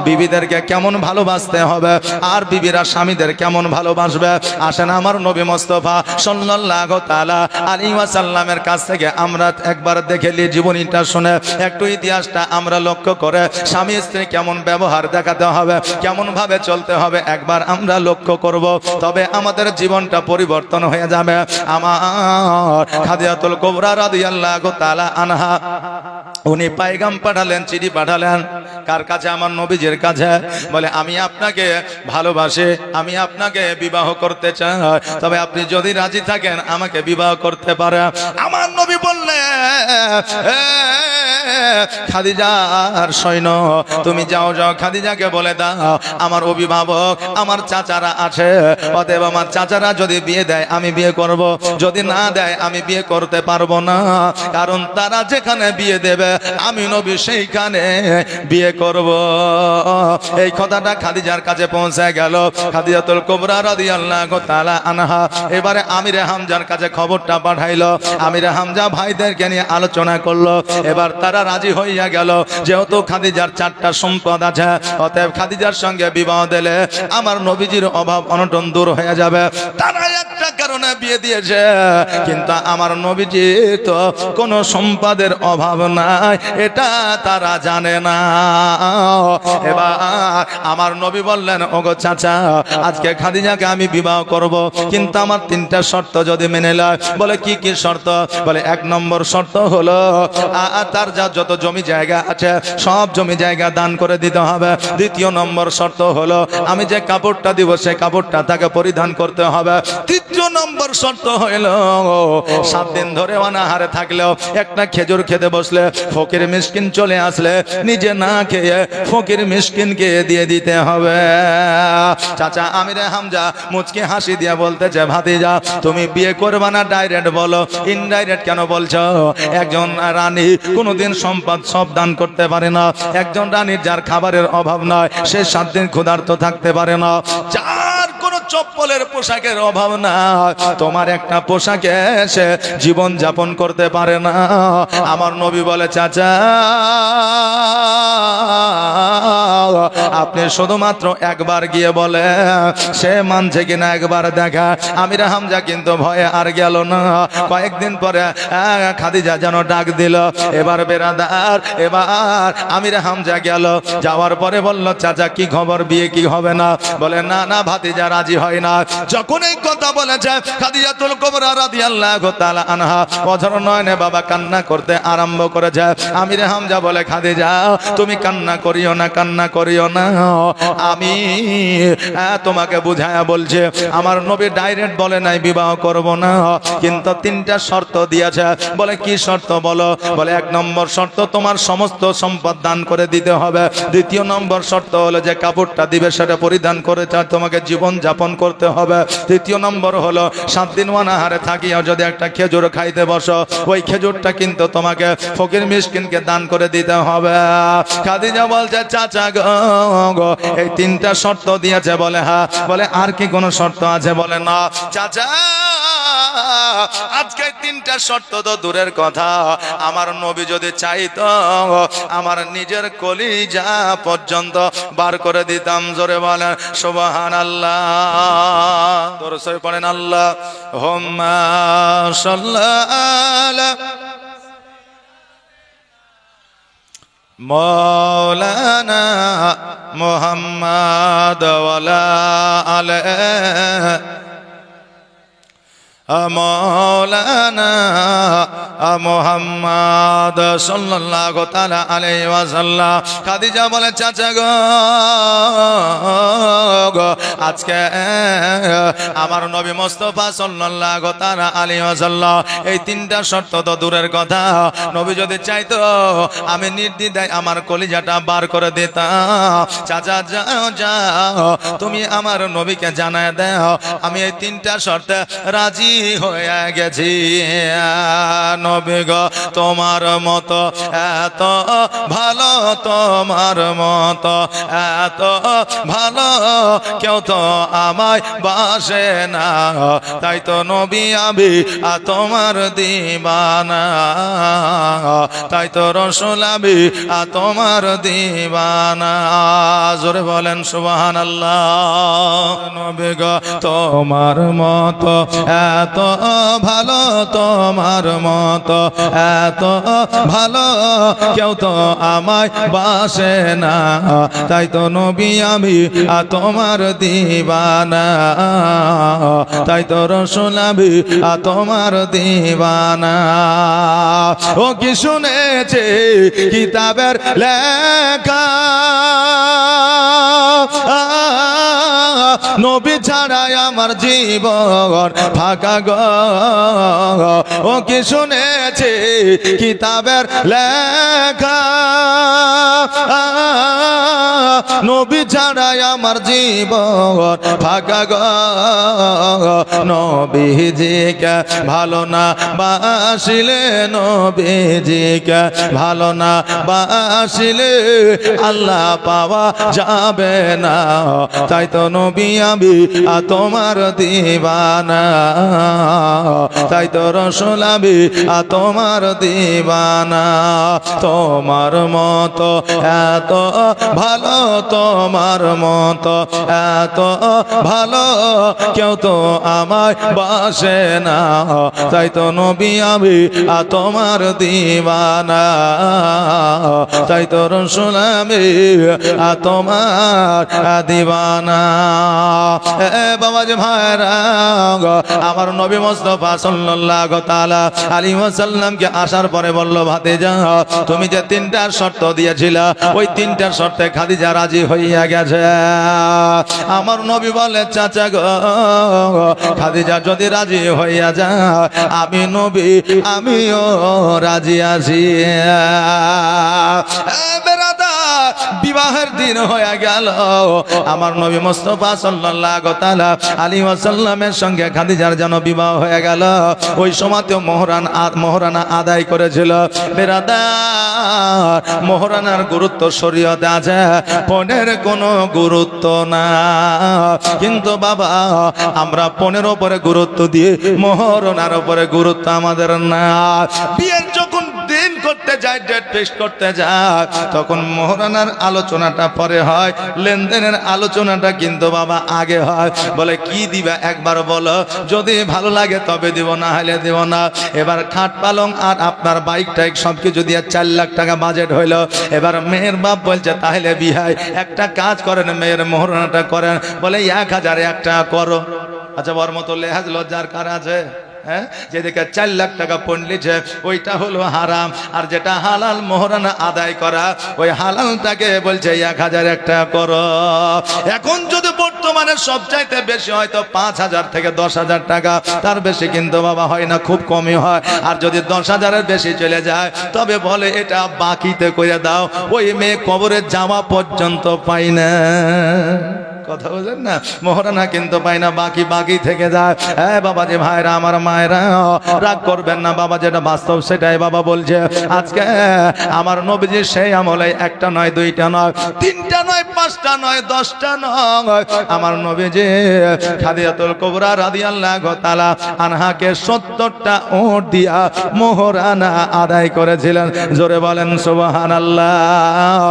বিবিদেরকে কেমন ভালোবাসতে হবে আর বিবিরা স্বামীদের কেমন ভালোবাসবে, আসেন আমার নবী মুস্তাফা সাল্লাল্লাহু তাআলা আলাইহি ওয়াসাল্লামের কাছ থেকে আমরা একবার দেখে নিই জীবনীটা শুনে, একটু ইতিহাসটা আমরা লক্ষ্য করে স্বামী স্ত্রী কেমন ব্যবহার দেখাতে হবে, কেমন ভাবে চলতে হবে একবার আমরা লক্ষ্য করব। তবে আমাদের জীবনটা পরিবর্তন হয়ে যাবে। আমার খাদিজাতুল কুবরা রাদিয়াল্লাহু তাআলা আনহা উনি পায়গাম পাঠালেন, চিঠি পাঠালেন কার কাছে? আমার নবীজির কাছে। বলে আমি আপনাকে ভালোবাসি, আমি আপনাকে বিবাহ করতে চাই, তবে আপনি যদি রাজি থাকেন আমাকে বিবাহ করতে পারে। আমার নবী বললেন, খাদিজার সৈন্য, তুমি যাও যাও খাদিজাকে বলে দাও আমার অভিভাবক আমার চাচারা আছে, অতএব আমার চাচারা যদি বিয়ে দেয় আমি বিয়ে করব, যদি না দেয় আমি বিয়ে করতে পারবো না, কারণ তারা যেখানে বিয়ে দেবে আমি নবী সেইখানে বিয়ে করব। এই কথাটা খাদিজার কাছে পৌঁছে গেল। খাদিজাতুল কুবরা রাদিয়াল্লাহু তাআলা আনহা এবারে আমিরে হামজার কাছে খবরটা পাঠাইলো। আমিরে হামজা ভাইদেরকে নিয়ে আলোচনা করলো। এবার তারা রাজি হইয়া গেল, যেহেতু খাদিজার 4টা সম্পদ আছে, অতএব খাদিজার সঙ্গে বিবাহ দিলে আমার নবীজির অভাব অনটন দূর হয়ে যাবে। তারা একটা কারণে বিয়ে দিয়েছে, কিন্তু আমার নবীজি তো কোনো সম্পদের অভাব নাই, এটা তারা জানে না। এবার আমার নবী বললেন, ওগো চাচা, আজকে খাদিজাকে আমি বিবাহ করব, কিন্তু আমার 3টা শর্ত যদি মেনে লয়। বলে কি কি শর্ত? বলে 1 নম্বর শর্ত হলো তার যত জমি জায়গা আছে সব জমি জায়গা দান করে দিতে হবে। 2য় নম্বর শর্ত হলো আমি যে কাপড়টা দিব সেই কাপড়টা তাকে পরিধান করতে হবে। 3য় নম্বর শর্ত হলো 7 দিন ধরে অনাহারে থাকলেও একটা খেজুর খেতে বসলে ফকির মিসকিন চলে আসলে নিজে না খেয়ে ফকির মিসকিনকে দিয়ে দিতে হবে। চাচা আমিরে হামজা মুচকি হাসি দিয়ে বলতেছে, ভাতিজা তুমি বিয়ে করবে না ডাইরেক্ট বলো, ইনডাইরেক্ট কেন বলছো? একজন রানী কোনোদিন সম্পদ সব দান করতে পারে না। একজন রানীর যার খাবারের অভাব নয় সে 7 দিন ক্ষুধার্ত থাকতে পারে না। যার কোনো চপ্পলের পোশাকের অভাব না, তোমার একটা পোশাকে সে জীবন যাপন করতে পারে না। আমার নবী বলে, চাচা আপনি শুধুমাত্র একবার গিয়ে বলে সে মানছে কিনা একবার দেখা। আমিরে হামজা কিন্তু ভয়ে আর গেল না। কয়েকদিন পরে খাদিজা যেন ডাক দিল, এবার বেরাদার, এবার আমিরে হামজা গেল। যাওয়ার পরে বলল, চাচা কি খবর, বিয়ে কি হবে না? বলে না না ভাতিজা রাজি হয় না। যখন এই কথা বলেছে খাদিজাতুল কুবরা রাদিয়াল্লাহু তাআলা আনহা অঝর নয়নে বাবা কান্না করতে আরম্ভ করেছে। আমিরে হামজা বলে, খাদিজা তুমি কান্না করিও না, কান্না করিও না, আমি তোমাকে বুঝায়া বলছে আমার নবী ডাইরেক্ট বলে নাই বিবাহ করব না, কিন্তু 3টা শর্ত দিয়েছে। বলে কি শর্ত বলো? বলে 1 নম্বর শর্ত তোমার সমস্ত সম্পদ দান করে দিতে হবে। 2য় নম্বর শর্ত হলো যে কাপড়টা দিবে সেটা পরিধান করে তোমাকে জীবন যাপন করতে হবে। 3য় নম্বর হলো 7 দিন অনাহারে থাকিয়া যদি একটা খেজুর খাইতে বসো ওই খেজুরটা কিন্তু তোমাকে ফকির মিসকিনকে দান করে দিতে হবে। খাদিজা বলছে, চাচা গো এই 3টা শর্ত দিয়েছে। বলে হ্যাঁ। বলে আর কি কোনো শর্ত আছে? বলে না। চাচা আজকে 3টা শর্ত তো দূরের কথা, আমার নবী যদি চাইতো আমার নিজের কলিজা পর্যন্ত বার করে দিতাম। জোরে বলেন সুবহানাল্লাহ। দরুদ পড়েন আল্লাহুম্মা সাল্লি মৌলানা মুহাম্মদ ওয়ালা আলিহি মৌলানা মুহাম্মদ সাল্লাল্লাহু তাআলা আলাইহি ওয়াসাল্লাম। খাদিজা বলে, চাচা গো আজকে আমার নবী মুস্তাফা সাল্লাল্লাহু তাআলা আলাইহি ওয়াসাল্লাম এই 3টা শর্ত তো দূরের কথা, নবী যদি চাইতো আমি নির্দ্বিধায় আমার কলিজাটা বার করে দিতাম। চাচা যাও যাও তুমি আমার নবীকে জানায় দাও আমি এই 3টা শর্তে রাজি হয়ে গেছি। নবী গো তোমার মতো এত ভালো, তোমার মতো এত ভালো কেউ তো আমায় বাসে না, তাই তো নবী আমি তোমার দিবানা, তাই তো রাসূল আমি তোমার দিবানা। জোরে বলেন সুবহানাল্লাহ। নবী গো তোমার মতো এত ভালো, তোমার মতো এত ভালো কেউ তো আমায় বাসে না, তাই তো নবী আমি তোমার দিবানা, তাই তো রাসূল আমি তোমার দিবানা। ও কি শুনেছে কিতাবের লেখা নবী ছাড়াই আমার জীবন ফাঁকা গো। ও কি শুনেছি কিতাবের লেখা, নবী ছাড়াই আমার জীবন ফাঁকা গো। নবীজিকে ভালো না বাসিলে, নবীজিকে ভালো না বাসিলে আল্লাহ পাওয়া যাবে না। তাই তো নবী আমি তোমার দিবানা, তাই তো রসুল আমি তোমার দিবানা। তোমার মতো এত ভালো, তোমার মতো এত ভালো কেউ তো আমায় বাসে না। তাই তো নবী আমি তোমার দিবানা, তাই তো রসুল আমি তোমার দিবানা। বাবাজি ভাইরা, আমার নবী মুস্তাফা সাল্লাল্লাহু তাআলা আলাইহি ওয়াসাল্লামকে আসার পরে বলল, ভাতিজা তুমি যে তিনটা শর্ত দিয়েছিলা ওই তিনটা শর্তে খাদিজা রাজি হইয়া গেছে। আমার নবী বলে, চাচা গো খাদিজা যদি রাজি হইয়া যায় আমি নবী আমিও রাজি আছি। বিবাহের দিন হয়ে গেল, আমার নবী মুস্তাফা সাল্লাল্লাহু তাআলা আলাইহি ওয়াসাল্লামের সঙ্গে খাদিজার যেন বিবাহ হয়ে গেল। ওই সময়তে মোহরানা আদায় করেছিল। বেরাদার, মোহরানার গুরুত্ব শরীয়তে আছে, পণের কোনো গুরুত্ব না। কিন্তু বাবা আমরা পণের উপরে গুরুত্ব দিয়ে মোহরানার উপরে গুরুত্ব আমাদের না। বিয়ের যখন দিন করতে যায়, ডেট ফিক্স করতে যায়, তখন মোহরানার আলোচনাটা পরে হয়, লেনদেনের আলোচনাটা কিন্তু বাবা আগে হয়। বলে কি দিবা একবার বলো, যদি ভালো লাগে তবে দিব, না হলে দিব না। এবার খাট পালং আর আপনার বাইক টাইক সবকিছু দিয়ে 4 লাখ টাকা বাজেট হইল। এবার মেয়ের বাপ বলছে তাহলে বিহাই একটা কাজ করেন, মেয়ের মোহরানাটা করেন। বলে 1000 একটা করো। আচ্ছা ওর মতো লেহাজ লজ্জার কার আছে? হ্যাঁ, যেদিকে 4 লাখ টাকা পড়লিছে ওইটা হলো হারাম, আর যেটা হালাল মোহরানা আদায় করা ওই হালালটাকে বলছে 1000 একটা করো। এখন যদি বর্তমানে সবচাইতে বেশি হয়তো 5000 থেকে 10,000 টাকা, তার বেশি কিন্তু বাবা হয় না, খুব কমই হয়। আর যদি 10,000-এর বেশি চলে যায় তবে বলে এটা বাকিতে করে দাও, ওই মেয়ে কবরে যাওয়া পর্যন্ত পাই না। কথা বলেন না, মোহরানা কিন্তু পাই না, বাকি বাকি থেকে যায়। হ্যাঁ বাবাজি ভাইরা, আমার মায়েরা রাগ করবেন না, বাবা যেটা বাস্তব সেটাই বাবা বলছে। আজকে আমার নবীজি সেই আমলে একটা নয়, দুইটা নয়, তিনটা নয়, 5টা নয়, 10টা নয়, আমার নবীজি খাদিজাতুল কুবরা রাদিয়াল্লাহু তাআলা আনহাকে 70টা উট দিয়া মোহরানা আদায় করেছিলেন। জোরে বলেন সুবহানাল্লাহ।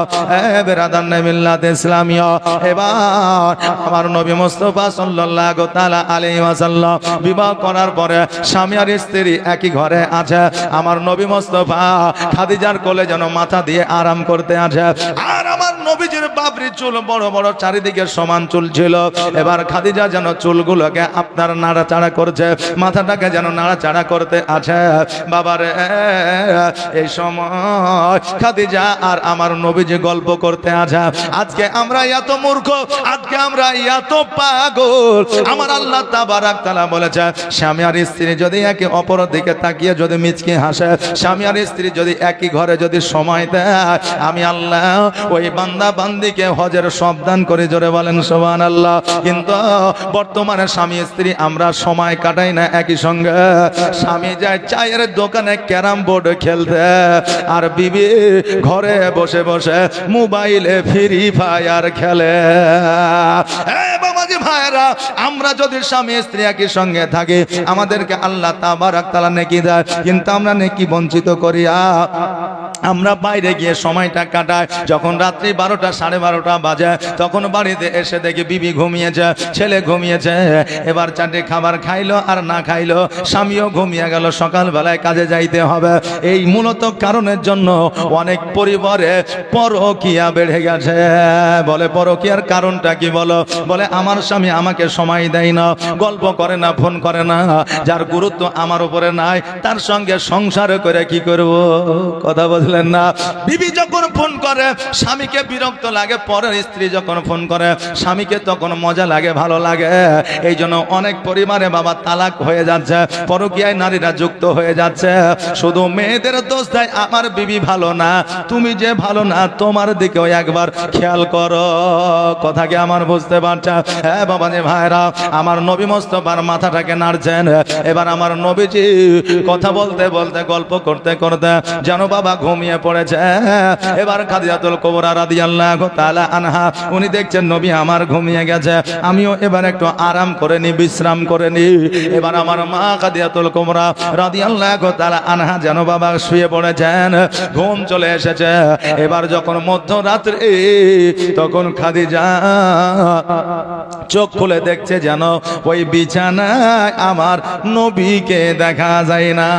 বেরাদান মিল্লাত ইসলামিয়া, এবার আমার নবী মুস্তাফা সাল্লাল্লাহু তাআলা আলাইহি ওয়াসাল্লাম বিবাহ করার পরে স্বামী আর স্ত্রী একই ঘরে আছে। আমার নবী মুস্তাফা খাদিজার কোলে যেন মাথা দিয়ে আরাম করতে আছে। আর আমার নবীজির বাবরি চুল বড় বড়, চারিদিকে সমান চুল ছিল। এবার খাদিজা যেন চুলগুলোকে আপনার নাড়াচাড়া করছে, মাথাটাকে যেন নাড়াচাড়া করতে আছে। বাবারে, এই সময় খাদিজা আর আমার নবীজি গল্প করতে আছে। আজকে আমরা এত মূর্খ, আজকে আমরা এত পাগল। আমার আল্লাহ তাবারাক তাআলা বলেছে, স্বামী আর স্ত্রী যদি একে অপরের দিকে তাকিয়ে যদি মিচকে হাসে, স্বামী আর স্ত্রী যদি একই ঘরে যদি সময় দেয়, আমি আল্লাহ ওই বান্দা বান্দিকে হজের সব দান করে। জোরে বলেন সুবহানাল্লাহ। কিন্তু বর্তমানে স্বামী স্ত্রী আমরা সময় কাটাই না একই সঙ্গে। স্বামী যায় চায়ের দোকানে ক্যারাম বোর্ড খেলতে, আর বিবি ঘরে বসে বসে মোবাইলে ফ্রি ফায়ার খেলে। বাবাজি ভাইরা, আমরা যদি স্বামী স্ত্রী একই সঙ্গে থাকি আমাদেরকে আল্লাহ তাবারাক তাআলা নেকি দেয়, কিন্তু আমরা নেকি বঞ্চিত করি। আমরা বাইরে গিয়ে সময়টা কাটাই। যখন রাত্রি 12টা 12:30 বাজে তখন বাড়িতে এসে দেখি বিবি ঘুমিয়েছে, ছেলে ঘুমিয়েছে। এবার 4টে খাবার খাইলো আর না খাইলো, স্বামীও ঘুমিয়ে গেল, সকালবেলায় কাজে যাইতে হবে। এই মূলত কারণের জন্য অনেক পরিবারে পরকীয়া বেড়ে গেছে। বলে পরকীয়ার কারণটা কি বলো? বলে আমার স্বামী আমাকে সময় দেয় না, গল্প করে না, ফোন করে না, যার গুরুত্ব আমার উপরে নাই, তার সঙ্গে সংসার করে কি করব? কথা বল। বললেন না। বিবি যখন ফোন করে স্বামীকে বিরক্ত লাগে, পরের স্ত্রী যখন ফোন করে স্বামীকে তখন মজা লাগে, ভালো লাগে। এই জন্য অনেক পরিবারে বাবা তালাক হয়ে যাচ্ছে, পরকীয়ায় নারীরা যুক্ত হয়ে যাচ্ছে। শুধু মেয়েদের দোষ দেয়, আমার বিবি ভালো না, তুমি যে ভালো না, তোমার দিকেও একবার খেয়াল করো। কথা কি আমার বুঝতে পারছে? হ্যাঁ বাবা যে ভাইরা, আমার নবী মোস্তফার মাথাটাকে নাড়ছেন। এবার আমার নবীজি কথা বলতে বলতে, গল্প করতে করতে যেন বাবা ঘুমিয়ে পড়েছে। এবার খাদিজাতুল কুবরা রাদিয়াল্লাহু তাআলা আনহা উনি দেখছেন নবী আমার ঘুমিয়ে গেছে, আমিও এবার একটু আরাম করে নি, বিশ্রাম করে নি। এবার আমার মা খাদিজাতুল কুবরা রাদিয়াল্লাহু তাআলা আনহা যেন বাবা শুয়ে পড়েছেন, ঘুম চলে এসেছে। এবার যখন মধ্যরাত্রে, তখন খাদিজা চোখ খুলে দেখছে যেন ওই বিছানায় আমার নবীকে দেখা যায় না।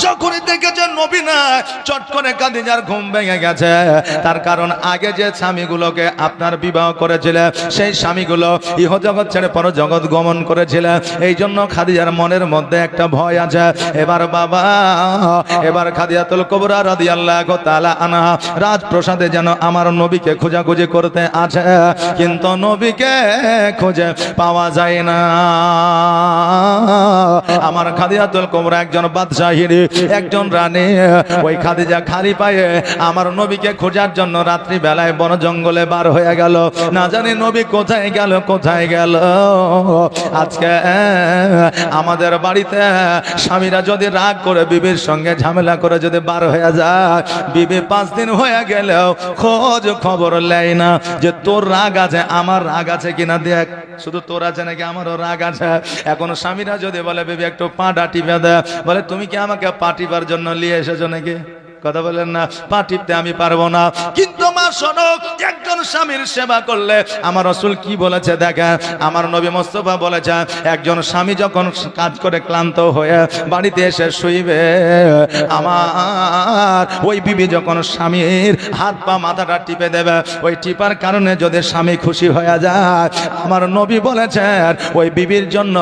যখনই দেখেছে নবী না, চট করে খাদিজার ঘুম ভেঙে গেছে। তার কারণ আগে যে স্বামীগুলোকে আপনার বিবাহ করেছিল, সেই স্বামীগুলো ইহজগৎ ছেড়ে পরজগৎ গমন করেছিল। এই জন্য খাদিজার মনের মধ্যে একটা ভয় আছে। এবার বাবা, এবার খাদিজাতুল কুবরা রাদিয়াল্লাহু তাআলা আনহা রাজপ্রাসাদে যেন আমার নবীকে খোঁজাখুঁজি করতে আছে, কিন্তু নবীকে খুঁজে পাওয়া যায় না। আমার খাদিজাতুল কুবরা একজন বাদশাহীর একজন রানী, ওই খাদিজা খালি পায়ে আমার নবীকে খোঁজার জন্য রাত্রি বেলায় বন জঙ্গলে বার হয়ে গেল। না জানি নবী কোথায় গেল, কোথায় গেল। আজকে আমাদের বাড়িতে স্বামীরা যদি রাগ করে বিবির সঙ্গে ঝামেলা করে যদি বার হয়ে যায়, বিবি 5 দিন হয়ে গেলেও খোঁজ খবর নেয় না যে তোর রাগ আছে, আমার রাগ আছে কিনা দেখ, শুধু তোর আছে নাকি আমারও রাগ আছে। এখন স্বামীরা যদি বলে বিবি একটু পাটা টিপে দেয়, বলে তুমি কি আমাকে পা টিপার জন্য নিয়ে এসেছো নাকি? কথা বলেন না, পা টিপতে আমি পারবো না। কিন্তু মা শোনো, একজন স্বামীর সেবা করলে আমার রাসূল কি বলেছে দেখেন, আমার নবী মুস্তাফা বলেছে, একজন স্বামী যখন কাজ করে ক্লান্ত হয়ে বাড়িতে এসে শুইবে, আমার ওই বিবি যখন স্বামীর হাত পা মাথাটা টিপে দেবে, ওই টিপার কারণে যদি স্বামী খুশি হয়ে যায়, আমার নবী বলেছেন ওই বিবির জন্য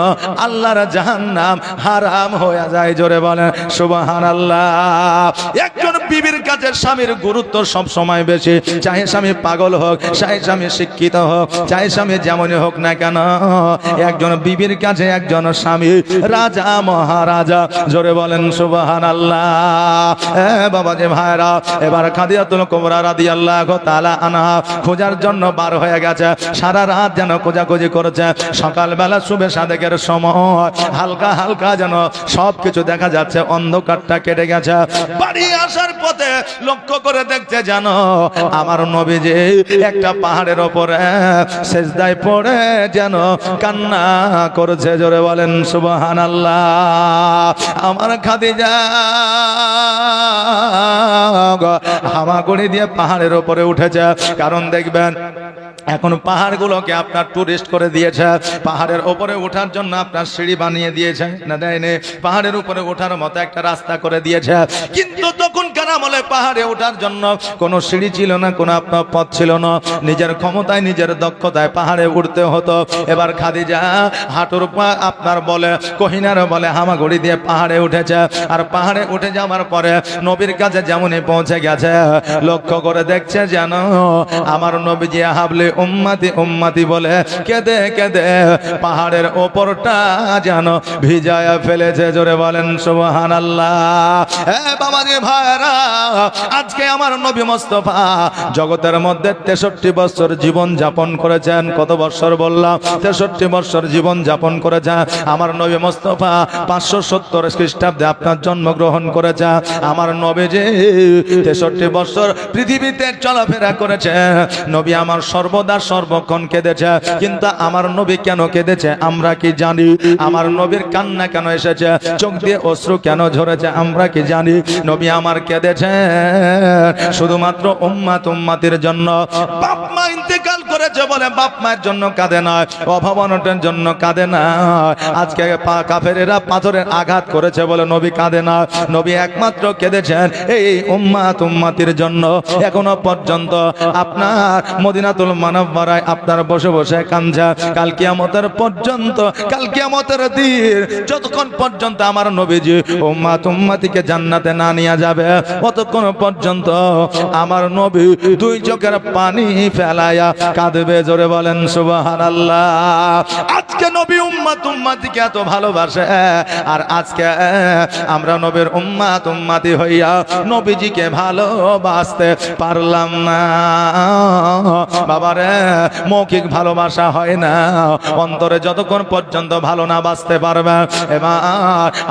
আল্লাহর জাহান্নাম হারাম হয়ে যায়। জোরে বলেন সুবহানাল্লাহ। একজন বিবির কাছে স্বামীর গুরুত্ব সব সময় বেশি, চাহে স্বামী পাগল হোক, চাহে স্বামী শিক্ষিত হোক, চাহে স্বামী যেমনই হোক না কেন, একজন বিবির কাছে একজন স্বামী রাজা মহারাজা। জোরে বলেন সুবহানাল্লাহ। বাবা যে ভাইরা, এবার খাদিজাতুল কুবরা রাদিয়াল্লাহু তাআলা আনহা খোঁজার জন্য বার হয়ে গেছে। সারা রাত যেন খোঁজাখুঁজি করেছে। সকালবেলা শুভে সাদেকের সময় হালকা হালকা যেন সবকিছু দেখা যাচ্ছে, অন্ধকারটা কেটে গেছে। বাড়ি আসার পথে লক্ষ্য করে দেখতে জানো আমার নবীজি একটা পাহাড়ের ওপরে সেজদায় পড়ে যেন কান্না করেছে। জোরে বলেন সুবহানাল্লাহ। আমার খাদিজা হামাগুড়ি দিয়ে পাহাড়ের ওপরে উঠেছে। কারণ দেখবেন এখন পাহাড়গুলোকে আপনার টুরিস্ট করে দিয়েছে, পাহাড়ের উপরে ওঠার জন্য আপনার সিঁড়ি বানিয়ে দিয়েছে না, দেয়নি? পাহাড়ের উপরে ওঠার মতো একটা রাস্তা করে দিয়েছে। কিন্তু তখনকার আমলে পাহাড়ে ওঠার জন্য কোনো সিঁড়ি ছিল না, কোনো আপনার পথ ছিল না। নিজের ক্ষমতায়, নিজের দক্ষতায় পাহাড়ে উঠতে হতো। এবার খাদিজা হাঁটুর পা আপনার বলে, কহিনার বলে হামাগুড়ি দিয়ে পাহাড়ে উঠেছে। আর পাহাড়ে উঠে যাওয়ার পরে নবীর কাছে যেমনই পৌঁছে গেছে, লক্ষ্য করে দেখছে যেন আমার নবীজি হাবলে উম্মতি উম্মতি বলে কেঁদে কেঁদে পাহাড়ের ওপরটা যেন ভিজায় ফেলেছে। জোরে বলেন সুবহানাল্লাহ। বাবাজি ভাইরা, আজকে আমার নবী মুস্তাফা জগতের মধ্যে 63 বছর জীবন যাপন করেছেন। কত বছর বললাম? 63 বছর জীবন যাপন করেছেন আমার নবী মুস্তাফা। 570 খ্রিস্টাব্দে আপনার জন্মগ্রহণ করেছে। আমার নবীজি 63 বছর পৃথিবীতে চলাফেরা করেছে। নবী আমার সর্বদা সর্বক্ষণ কেঁদেছে। কিন্তু আমার নবী কেন কেঁদেছে আমরা কি জানি? আমার নবীর কান্না কেন এসেছে, চোখ দিয়ে অশ্রু কেন ঝরেছে আমরা কি জানি? নবী আমার কেঁদেছে শুধুমাত্র উম্মাত উম্মাতের জন্য। বাপ মা ইন্তেকাল করেছে বলে বাপ মায়ের জন্য কাঁদে না, অভাব অনটনের জন্য কাঁদে না। আজকে কাফেরেরা পাথরের আঘাত করেছে বলে নবী কাঁদে না। নবী একমাত্র কেঁদেছেন এই উম্মাত উম্মাতির জন্য। এখনো পর্যন্ত আপনার মদিনাতুল মুনাওয়ারায় আপনার বসে বসে কাঁদছে। কাল কিয়ামতের পর্যন্ত, কাল কিয়ামতের দিন যতক্ষণ পর্যন্ত আমার নবীজি উম্মাত উম্মাতিকে জান্নাতে না নিয়ে যাবে, ততক্ষণ পর্যন্ত আমার নবী দুই চোখের পানি ফেলায়া কাঁদবে। জোরে বলেন সুবহানাল্লাহ। আজকে নবী উম্মাত উম্মাতিকে এত ভালোবাসে, আর আজকে আমরা নবীর উম্মাত উম্মাতি হইয়া নবীজিকে ভালোবাসতে পারলাম না। বাবারে, মৌখিক ভালোবাসা হয় না, অন্তরে যতক্ষণ পর্যন্ত ভালো না বাসতে পারবে। এবার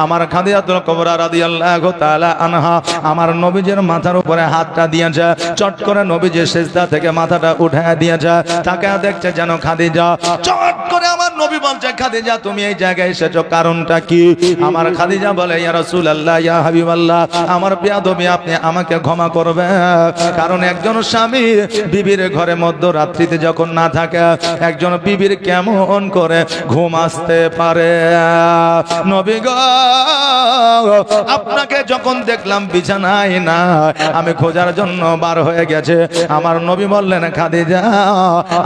আমার খাদিজাতুল কুবরা রাদিয়াল্লাহু তাআলা আনহা আমার নবীজির মাথার উপরে হাতটা দিয়েছে, চট করে নবীজির সিজদা থেকে মাথাটা উঠায় দিয়েছে। তাকে দেখছে যেন খাদিজা, চট করে আমার নবী বলছে, খাদিজা তুমি এই জায়গায় এসেছো কারণটা কি? আমার খাদিজা বলে, ইয়া রাসূলুল্লাহ, ইয়া হাবিবাল্লাহ, আমার বিয়াদবি আপনি আমাকে ক্ষমা করবেন। কারণ একজন স্বামী বিবির ঘরে মধ্যরাত্রিতে যখন না থাকে, একজন বিবির কেমন করে ঘুম আসতে পারে? নবী গো, আপনাকে যখন দেখলাম বিছানায় না, আমি খোঁজার জন্য বার হয়ে গেছে। আমার নবী বললেন, খাদিজা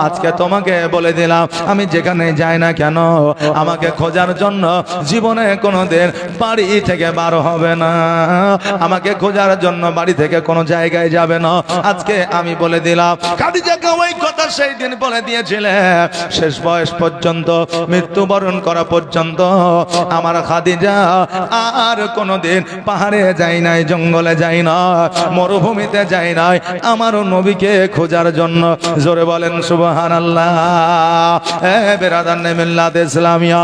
আজকে তোমাকে বলে দিলাম, আমি যেখানে যাই না কেন, আমাকে খোঁজার জন্য জীবনে কোনোদিন বাড়ি থেকে বার হবে না। আমাকে খোঁজার জন্য বাড়ি থেকে কোনো জায়গায় যাবে না। আজকে আমি বলে দিলাম। খাদিজাকে ওই কথা সেই দিন বলে দিয়েছিলে। শেষ বয়স পর্যন্ত, মৃত্যুবরণ করা পর্যন্ত আমার খাদিজা আর কোনোদিন পাহাড়ে যাই নাই, জঙ্গলে যাই না, মরুভূমিতে যাই নাই আমার নবীকে খোঁজার জন্য। জোরে বলেন সুবহানাল্লাহ। বেরাদান মিল্লাত ইসলামিয়া,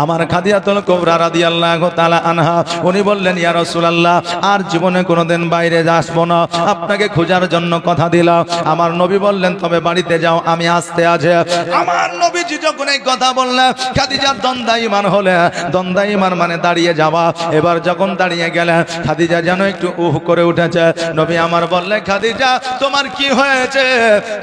আমার খাদিজাতুল কুবরা রাদিয়াল্লাহু তাআলা আনহা উনি বললেন, ইয়া রাসূলুল্লাহ, আর জীবনে কোনোদিন বাইরে আসবো না, আপনাকে খোঁজার জন্য কথা দিলাম। আমার নবী বললেন, তবে বাড়িতে যাও, আমি আসতে আছে। আমার নবীজি যখন এই কথা বললেন, খাদিজা দ্বন্দ্বায়মান হলে, দ্বন্দ্বায়মান মানে দাঁড়িয়ে যাওয়া। এবার যখন দাঁড়িয়ে গেলেন, খাদিজা যেন একটু উহ করে উঠেছে। নবী আমার বললেন, খাদিজা তোমার কি হয়েছে?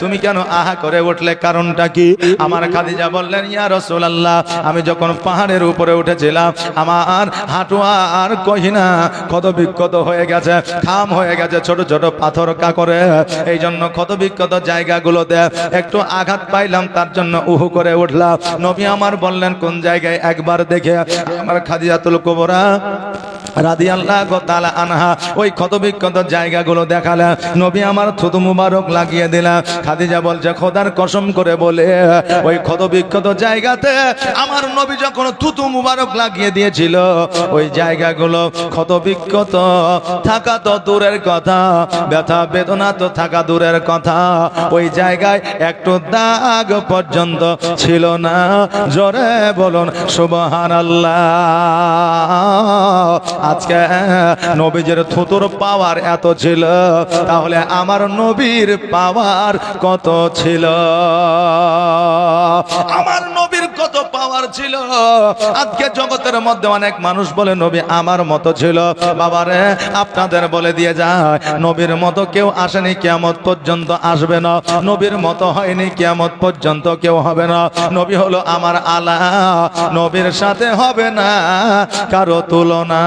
তুমি কেন আহা করে উঠলে, কারণটা কি? আমার খাদিজা বললেন, ইয়া রাসূলুল্লাহ, আমি যখন পাহাড়ের উপরে উঠেছিলাম, আমার হাঁটু আর কহিনা ক্ষত বিক্ষত হয়ে গেছে, খাম হয়ে গেছে, ছোট ছোট পাথর কাকরে, এই জন্য ক্ষত বিক্ষত জায়গাগুলোতে একটু আঘাত পাইলাম, তার জন্য উহু করে উঠলাম। নবী আমার বললেন, কোন জায়গায়? একবার দেখে আমার খাদিজাতুল কুবরা রাদিয়াল্লাহু তাআলা আনহা ওই ক্ষতবিক্ষত জায়গাগুলো দেখালেন। নবী আমার থুতু মুবারক লাগিয়ে দিলেন। খাদিজা বলছে, খোদার কসম করে বলে, ওই ক্ষতবিক্ষত জায়গাতে আমার নবী যখন থুতু মুবারক লাগিয়ে দিয়েছিল, ওই জায়গাগুলো ক্ষতবিক্ষত থাকা তো দূরের কথা, ব্যথা বেদনা তো থাকা দূরের কথা, ওই জায়গায় একটু দাগ পর্যন্ত ছিল না। জোরে বলুন সুবহানাল্লাহ। আজকে নবীজির থুতুর পাওয়ার এত ছিল, তাহলে আমার নবীর পাওয়ার কত ছিল? আমার নবীর কত পাওয়ার ছিল? আজকে জগতের মধ্যে অনেক মানুষ বলে নবী আমার মতো ছিল। বাবারে, আপনাদের বলে দিয়ে যায়, নবীর মতো কেউ আসেনি, কিয়ামত পর্যন্ত আসবে না। নবীর মতো হয়নি, কিয়ামত পর্যন্ত কেউ হবে না। নবী হলো আমার আলা, নবীর সাথে হবে না কারো তুলনা।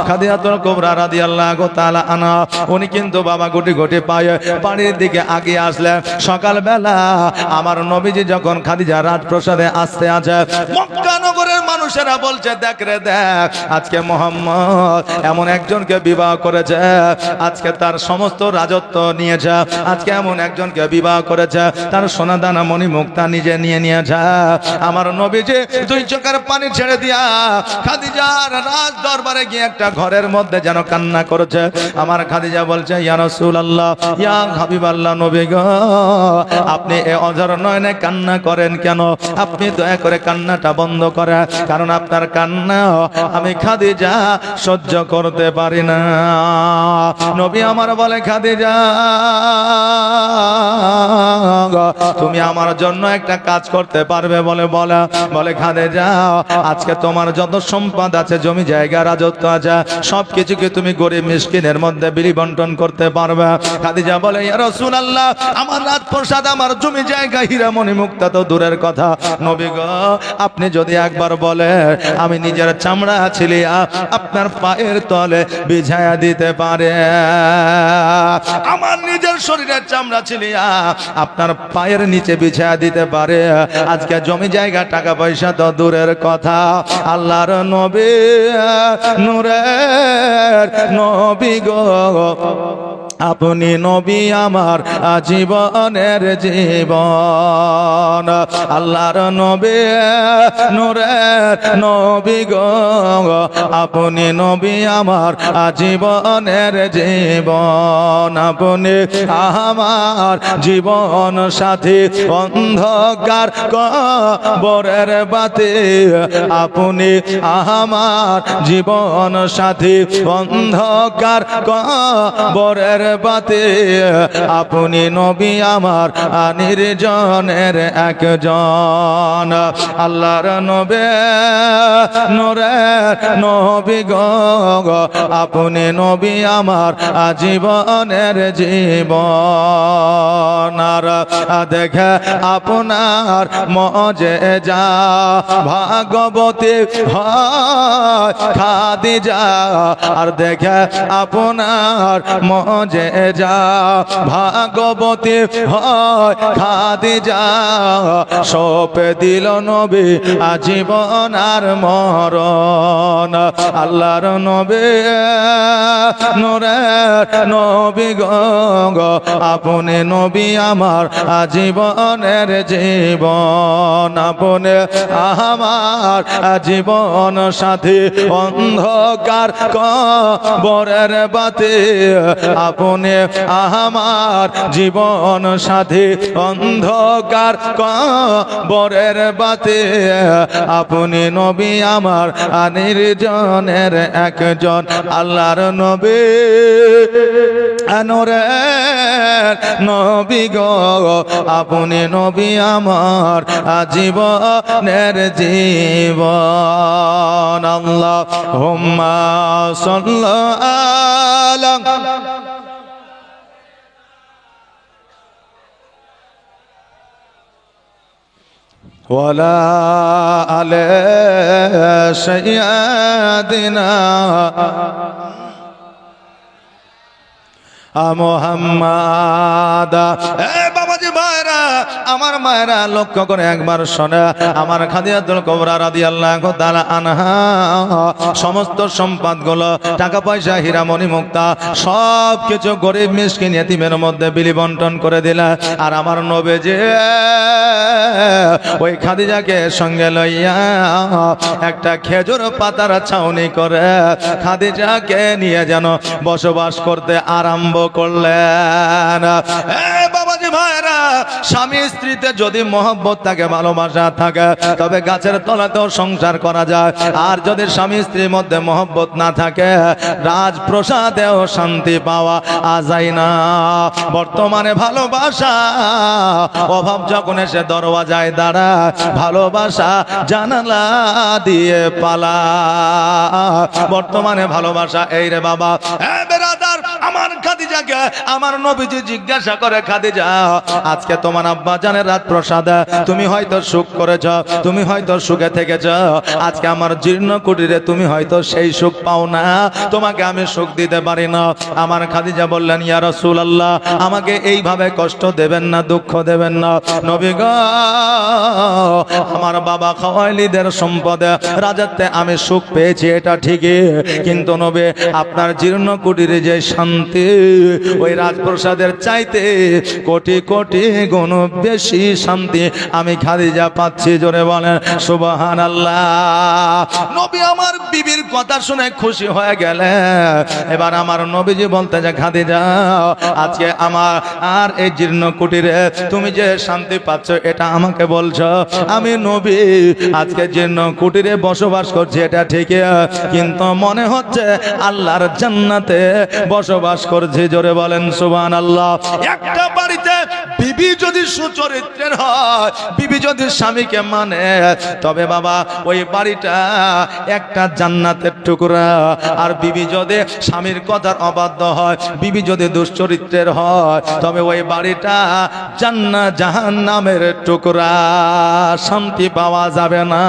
খাদিজাতুল কুবরা রাদিয়াল্লাহু তাআলা আনহা উনি কিন্তু বাবা গুটি গুটি পায়ে বাড়ির দিকে আগিয়ে আসলেন। সকালবেলা আমার নবীজি যখন খাদিজা রাজপ্রাসাদে আসতে আছে, মক্কা নগরের মানুষেরা বলছে, দেখ রে দেখ, আজকে মুহাম্মদ এমন একজনকে বিবাহ করেছে, আজকে তার সমস্ত রাজত্ব নিয়েছে, আজকে এমন একজনকে বিবাহ করেছে, তার সোনা দানা মণি মুক্তা নিজে নিয়ে নিয়েছে। আমার নবীজি দুই চোখের পানি ছেড়ে দিয়া খাদিজার রাজ দরবারে গিয়ে একটা ঘরের মধ্যে যেন কান্না করেছে। আমার খাদিজা বলছে, ইয়া রাসূলুল্লাহ, ইয়া হাবিবাল্লাহ, নবী গো, আপনি এ অঝর নয়নে কান্না করেন কেন? আপনি দয়া করে কান্নাটা বন্ধ করেন, কারণ কারণ আপনার কান্না আমি খাদিজা সহ্য করতে পারি না। নবী আমার বলে, খাদিজা তুমি আমার জন্য একটা কাজ করতে পারবে? বলে খাদিজা, আজকে তোমার যত সম্পদ আছে, জমি জায়গা রাজত্ব আছে, সবকিছুকে তুমি গরিব মিসকিনের মধ্যে বিলি বন্টন করতে পারবে। খাদিজা বলে, ইয়া রাসূলুল্লাহ, আমার রাজপ্রাসাদ, আমার জমি জায়গা, হীরামণি মুক্তা তো দূরের কথা, নবী গো আপনি যদি একবার বলে আমি নিজের চামড়া ছিলিয়া আপনার পায়ের তলে বিছায়া দিতে পারে, আমার নিজের শরীরের চামড়া ছিলিয়া আপনার পায়ের নিচে বিছায়া দিতে পারে, আজকে জমি জায়গা টাকা পয়সা তো দূরের কথা, আল্লাহর নবী নূরের নবী গো আপনি নবী আমার জীবনের জীবন, আল্লাহর নবী নূরের নবী গো আপনি নবী আমার জীবনের জীবন, আপনি আমার জীবন সাথী, অন্ধকার কবরের বাতি, আপনি আমার জীবন সাথী, অন্ধকার কবরের বাতি, আপনি নবী আমার নির্জনের একজন, আল্লাহর নবী নূরের নবী গো আপনি নবী আমার জীবনের জীবন, আর দেখে আপনার মজেজা ভাগবতী হয় খাদিজা, আর দেখে আপনার মজেজা ভাগবতী হয় খাদিজা, সপে দিল নবী আজীবন আর মরণ, আল্লাহর নবী নূরের নবী গো আপনি নবী আমার জীবনের জীবন, আপনি আমার জীবন সাথী, অন্ধকার কবরের বাতি, আপনি আমার জীবন সাথী, অন্ধকার কবরের বাতি, আপনি নবী আমার নির্জনের একজন, আল্লাহর নবী নূরের নবী গো আপনি নবী আমার জীবনের জীবন, আল্লাহুম্মা সাল্লি আলা ওয়ালা আলে সাইয়্যিদিনা মুহাম্মাদ। বাবাজি ভাইরা, আমার মায়েরা লক্ষ্য করে একবার শোনা, আমার খাদিজাতুল কুবরা রাদিয়াল্লাহু তাআলা আনহা সমস্ত সম্পদগুলো, টাকা পয়সা, হীরামণি মুক্তা, সব কিছু গরিব মিসকিন ইতিমের মধ্যে বিলি বন্টন করে দিলা, আর আমার নবীজি ওই খাদিজাকে সঙ্গে লইয়া একটা খেজুর পাতার ছাউনি করে খাদিজাকে নিয়ে যেন বসবাস করতে আরম্ভ করলেন। বাবাজি ভাইরা, স্বামী স্ত্রীতে যদি মহব্বত থাকে, ভালোবাসা থাকে, তবে গাছের তলাতেও সংসার করা যায়, আর যদি স্বামী স্ত্রীর মধ্যে মহব্বত না থাকে, রাজপ্রাসাদেও শান্তি পাওয়া যায় না। বর্তমানে ভালোবাসা অভাব যখন এসে দরওয়াজায় দাঁড়ায়, ভালোবাসা জানালা দিয়ে পালা। বর্তমানে ভালোবাসা এই রে বাবা। বেরাদার, আমার খাদিজাকে আমার নবীজি জিজ্ঞাসা করে, খাদিজা আজকে তোমার আব্বা জানের রাজপ্রাসাদে তুমি হয়তো সুখ করেছ, তুমি হয়তো সুখে থেকেছ, আজকে আমার জীর্ণ কুটিরে তুমি হয়তো সেই সুখ পাও না, তোমাকে আমি সুখ দিতে পারি না। আমার খাদিজা বললেন, ইয়া রাসূলুল্লাহ, আমাকে এইভাবে কষ্ট দেবেন না, দুঃখ দেবেন না নবী গো, আমার বাবা খাওয়াইলিদের সম্পদে রাজত্বে আমি সুখ পেয়েছি, এটা ঠিকই, কিন্তু নবী আপনার জীর্ণ কুটিরে যে শান্তি, ওই রাজপ্রাসাদের চাইতে কোটি কোটি গুণ বেশি শান্তি আমি খাদিজা পাচ্ছি। জোরে বলেন সুবহানাল্লাহ। নবী আমার বিবির কথা শুনে খুশি হয়ে গেলে এবার আমার নবীজি বলতে যে খাদিজা আজকে আমার আর এই জীর্ণ কুটিরে তুমি যে শান্তি পাচ্ছ এটা আমাকে বলছো। আমি নবী আজকে জীর্ণ কুটিরে বসবাস করছি এটা ঠিক, কিন্তু মনে হচ্ছে আল্লাহর জান্নাতে বসবাস করছি। জোরে বলেন সুবহানাল্লাহ। একটা বাড়িতে বিবি যদি সুচরিত্রের হয়, বিবি যদি স্বামীকে মানে, তবে বাবা ওই বাড়িটা একটা জান্নাতের টুকরা। আর বিবি যদি স্বামীর কথার অবাধ্য হয়, বিবি যদি দুশ্চরিত্রের হয়, তবে ওই বাড়িটা জাহান্নামের টুকরা। শান্তি পাওয়া যাবে না।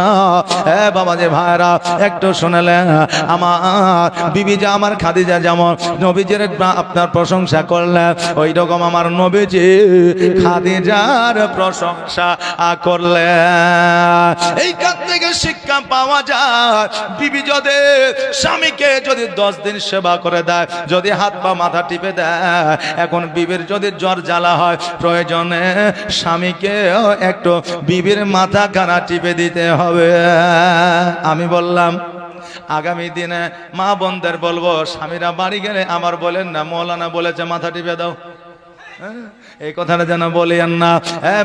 বাবা যে ভাইরা একটু শুনলেন, আমার বিবি যে আমার খাদিজা যেমন নবীজির আপনার প্রশংসা করলেন, ওই রকম আমার নবীজি খাদিজার প্রশংসা করলেন। এইখান থেকে শিক্ষা পাওয়া যায়, বিবি যদি স্বামীকে যদি 10 দিন সেবা করে দেয়, যদি হাত পা মাথা টিপে দেয়, এখন বিবির যদি জ্বর জ্বালা হয়, প্রয়োজনে স্বামীকে একটু বিবির মাথা খানা টিপে দিতে হবে। আমি বললাম আগামী দিনে মা বোনদের বলবো, স্বামীরা বাড়ি গেলে আমার বলেন না মৌলানা বলেছে মাথা টিপে দাও, এই কথাটা যেন বলেন না।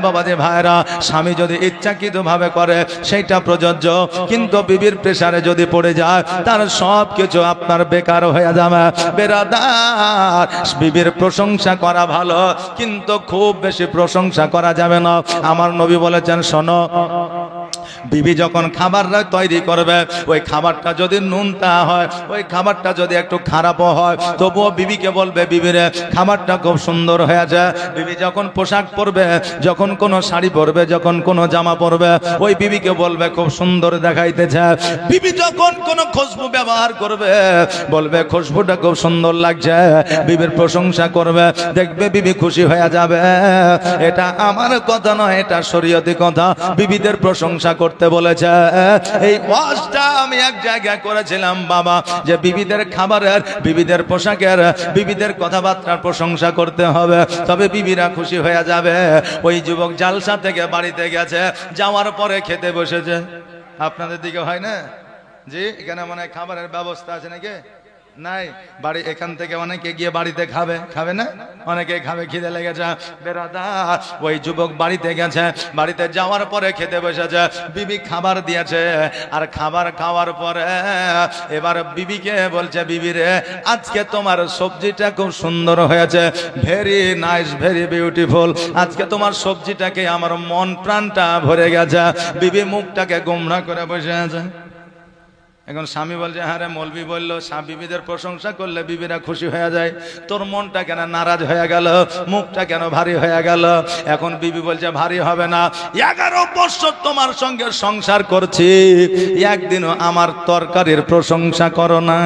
বাবা যে ভাইরা, স্বামী যদি ইচ্ছাকৃত ভাবে করে সেইটা প্রযোজ্য, কিন্তু বিবির প্রেসারে যদি পড়ে যায় তার সব কিছু আপনার বেকার হয়ে যাবে। বেরাদার, বিবির প্রশংসা করা ভালো, কিন্তু খুব বেশি প্রশংসা করা যাবে না। আমার নবী বলেছেন শোনো, বিবি যখন খাবার তৈরি করবে, ওই খাবারটা যদি নুনটা হয়, ওই খাবারটা যদি একটু খারাপও হয়, তবুও বিবিকে বলবে বিবিরে খাবারটা খুব সুন্দর হয়েছে। বিবি যখন পোশাক পরবে, যখন কোনো শাড়ি পরবে, যখন কোনো জামা পরবে, ওই বিবিকে বলবে খুব সুন্দর দেখাইতেছে। বিবি যখন কোনো খুশবু ব্যবহার করবে, বলবে খুশবুটা খুব সুন্দর লাগছে, বিবির প্রশংসা করবে, দেখবে বিবি খুশি হয়ে যাবে। এটা আমার কথা নয়, এটা শরীয়তি কথা। বিবিদের প্রশংসা করতে বলেছে। এই ওয়াজটা আমি এক জায়গায় করেছিলাম বাবা, যে বিবিদের খাবারের, বিবিদের পোশাকের, বিবিদের কথাবার্তার প্রশংসা করতে হবে, তবে বিবিরা খুশি হয়ে যাবে। ওই যুবক জালসা থেকে বাড়িতে গেছে, যাওয়ার পরে খেতে বসেছে। আপনাদের দিকে হয় না? জি, এখানে মানে খাবারের ব্যবস্থা আছে নাকি? নাই। বাড়ি এখান থেকে অনেকে গিয়ে বাড়িতে খাবে না, অনেকে খাবে, খিদে লেগেছে। বেরাদার, ওই যুবক বাড়িতে গেছে, বাড়িতে যাওয়ার পরে খেতে বসেছে, বিবি খাবার দিয়েছে। আর খাবার খাওয়ার পরে এবার বিবিকে বলছে, বিবি রে আজকে তোমার সবজিটা খুব সুন্দর হয়েছে, ভেরি নাইস, ভেরি বিউটিফুল। আজকে তোমার সবজিটাকে আমার মন প্রাণটা ভরে গেছে। বিবি মুখটাকে গোমরা করে বসে আছে। এখন স্বামী বলছে, হ্যাঁ রে মৌলবি বললো বিবিদের প্রশংসা করলে বিবিরা খুশি হয়ে যায়, তোর মনটা কেন নারাজ হয়ে গেল, মুখটা কেন ভারী হয়ে গেল? এখন বিবি বলছে ভারী হবে না, 11 বছর তোমার সঙ্গে সংসার করছি, একদিনও আমার তরকারির প্রশংসা করো না।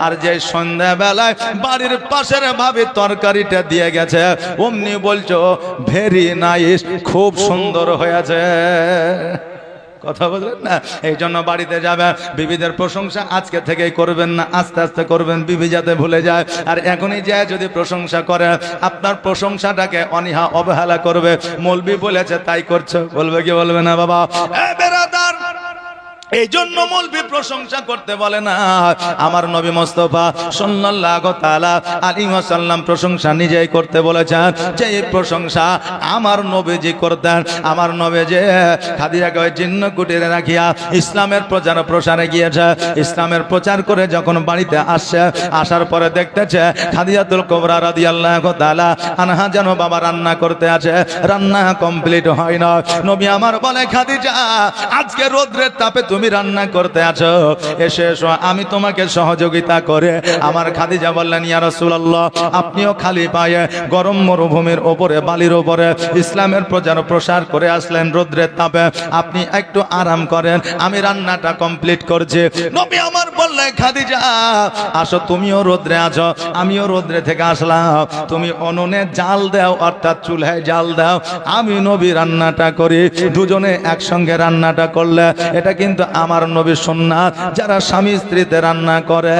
আর যে সন্ধ্যাবেলায় বাড়ির পাশের ভাবে তরকারিটা দিয়ে গেছে, অমনি বলছো ভেরি নাইস, খুব সুন্দর হয়েছে। কথা বললেন না? এই জন্য বাড়িতে যাবে, বিবিদের প্রশংসা আজকে থেকেই করবেন না, আস্তে আস্তে করবেন, বিবি যাতে ভুলে যায়। আর এখনই যায় যদি প্রশংসা করে, আপনার প্রশংসাটাকে অনীহা অবহেলা করবে। মৌলবি বলেছে তাই করছো, বলবে কি বলবে না বাবা? বেরাদার, এই জন্য মৌলবি প্রশংসা করতে বলে না। আমার নবী মুস্তাফা সাল্লাল্লাহু তাআলা আলাইহি ওয়াসাল্লাম প্রশংসা নিজেই করতে বলেছেন, যে এই প্রশংসা আমার নবীজি করতেন। আমার নবীজি খাদিজাকে ওই জিন্ন কুটিরে রাখিয়া ইসলামের প্রচার প্রসারে গিয়েছে। ইসলামের প্রচার করে যখন বাড়িতে আসছে, আসার পরে দেখতেছে খাদিজাতুল কুবরা রাদিয়াল্লাহু তাআলা আনহা যেন বাবা রান্না করতে আছে, রান্না কমপ্লিট হয় না। নবী আমার বলে, খাদিজা আজকে রোদ্রের তাপে তুমি রান্না করতে আছো, এসে এসো আমি তোমাকে সহযোগিতা করে। আমার খাদিজা বললেন, ইয়া রাসূলুল্লাহ, আপনিও খালি পায়ে গরম মরুভূমির উপরে, বালির উপরে ইসলামের প্রচার প্রসার করে আসলেন রোদ্রের তাপে, আপনি একটু আরাম করেন, আমি রান্নাটা কমপ্লিট করছি। নবী আমার বললেন, খাদিজা আসো, তুমিও রোদ্রে আছো, আমিও রোদ্রে থেকে আসলাম, তুমি উনুনে জাল দাও, অর্থাৎ চুলায় জাল দাও, আমি নবী রান্নাটা করি। দুজনে একসঙ্গে রান্নাটা করলে এটা কিন্তু আমার নবী সুন্নাত যারা স্বামী স্ত্রীতে রান্না করে,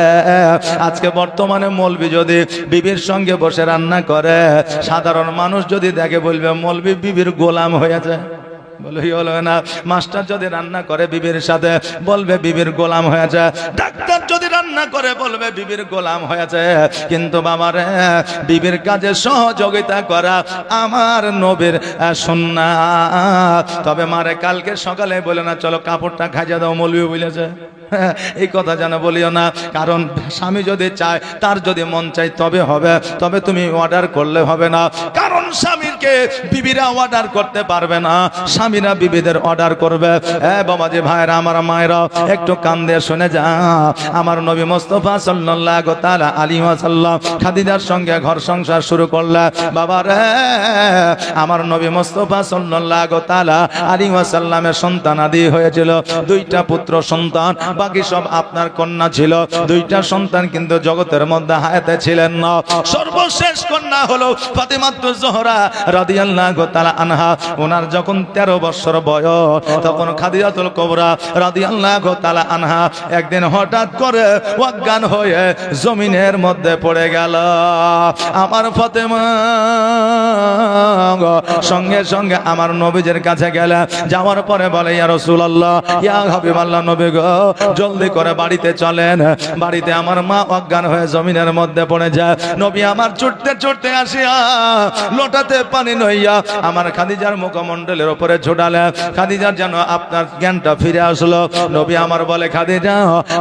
আজকে বর্তমানে মৌলবি যদি বিবির সঙ্গে বসে রান্না করে, সাধারণ মানুষ যদি দেখে বলবে মৌলবি বিবির গোলাম হয়েছে। বলে না, মাস্টার যদি রান্না করে বিবির সাথে বলবে বিবির গোলাম হয়েছে, ডাক্তার যদি রান্না করে বলবে বিবির গোলাম হয়েছে। কিন্তু বাবারে, বিবির কাজে সহযোগিতা করা আমার নবীর সুন্নাত। তবে মারে কালকে সকালে বলে না চলো কাপড়টা খাইয়ে দাও, মৌলবি বলেছে। এই কথা যেন বলিও না, কারণ স্বামী যদি চায়, তার যদি মন চায় তবে হবে, তবে তুমি অর্ডার করলে হবে না। কারণ স্বামীকে বিবিরা অর্ডার করতে পারবে না, স্বামীরা বিবিদের অর্ডার করবে। বাবাজি ভাইরা, আমার মায়েরা একটু কান দিয়ে শুনে যা। আমার নবী মুস্তাফা সাল্লাল্লাহু তাআলা আলাইহি ওয়াসাল্লাম খাদিজার সঙ্গে ঘর সংসার শুরু করলে। বাবারে, আমার নবী মুস্তাফা সাল্লাল্লাহু তাআলা আলাইহি ওয়াসাল্লামের সন্তান আদি হয়েছিল দুইটা পুত্র সন্তান, বাকি সব আপনার কন্যা ছিল। দুইটা সন্তান কিন্তু জগতের মধ্যে হায়াতে ছিলেন না। সর্বশেষ কন্যা হলো ফাতিমাতুজ জোহরা রাদিয়াল্লাহু তাআলা আনহা। ওনার যখন 13 বছর বয়স, তখন খাদিজাতুল কুবরা রাদিয়াল্লাহু তাআলা আনহা একদিন হঠাৎ করে অজ্ঞান হয়ে জমিনের মধ্যে পড়ে গেল। আমার ফাতেমা সঙ্গে সঙ্গে আমার নবীজির কাছে গেলে, যাওয়ার পরে বলে ইয়া রাসূলুল্লাহ, ইয়া হাবিবাল্লাহ, নবী গো জলদি করে বাড়িতে চলেন। বাড়িতে আমার মা অজ্ঞান হয়ে জমিনের মধ্যে পড়ে যায়। নবী আমার ছুটতে ছুটতে আসিয়া লোটাতে পানি নইয়া আমার খাদিজার মুখমণ্ডলের উপরে ছোটালে। খাদিজার যেন আপনার জ্ঞানটা ফিরে আসলো। নবী আমার বলে, খাদিজা,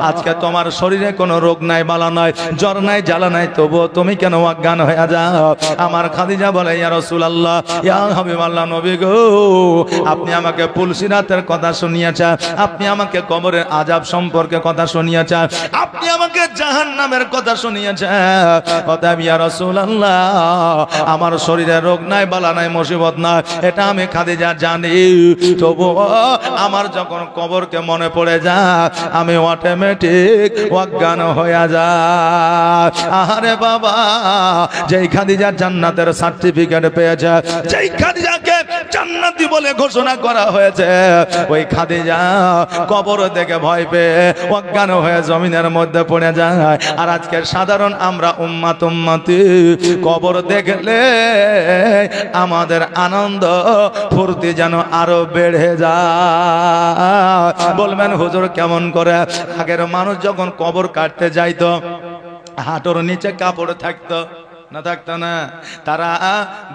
আজকে তোমার শরীরে কোনো রোগ নাই, বালা নাই, জ্বর নাই, জ্বালা নাই, তবুও তুমি কেন অজ্ঞান হয়ে যাও? আমার খাদিজা বলে, ইয়া রাসূলুল্লাহ, ইয়া হাবিবাল্লাহ, নবী গো, আপনি আমাকে পুলসিরাতের কথা শুনিয়েছেন, আপনি আমাকে কবরের আযাব সম্পর্কে কথা শুনিয়েছেন, আপনি আমাকে জাহান্নামের কথা শুনিয়েছেন। অতএব ইয়া রাসূলুল্লাহ, আমার শরীরে রোগ নাই, বালা নাই, মুসিবত নাই, এটা আমি খাদিজা জানি। তবু আমার যখন কবরকে মনে পড়ে যায়, আমি অটোমেটিক অজ্ঞান হয়ে যায়। আরে বাবা, যেই খাদিজা জান্নাতের সার্টিফিকেট পেয়েছে, যেই খাদিজাকে জান্নাতি বলে ঘোষণা করা হয়েছে, ওই খাদিজা কবর দেখে ভয় পেয়ে অজ্ঞান হয়ে জমিনের মধ্যে পড়ে যায়। আর আজকে সাধারণ আমরা উম্মতি কবর দেখলে আমাদের আনন্দ ফুর্তি যেন আরো বেড়ে যায়। বলবেন হুজুর কেমন করে? আগের মানুষ যখন কবর কাটতে যাইতো, হাঁটুর নিচে কাপড় থাকতো না, থাকতো না? তারা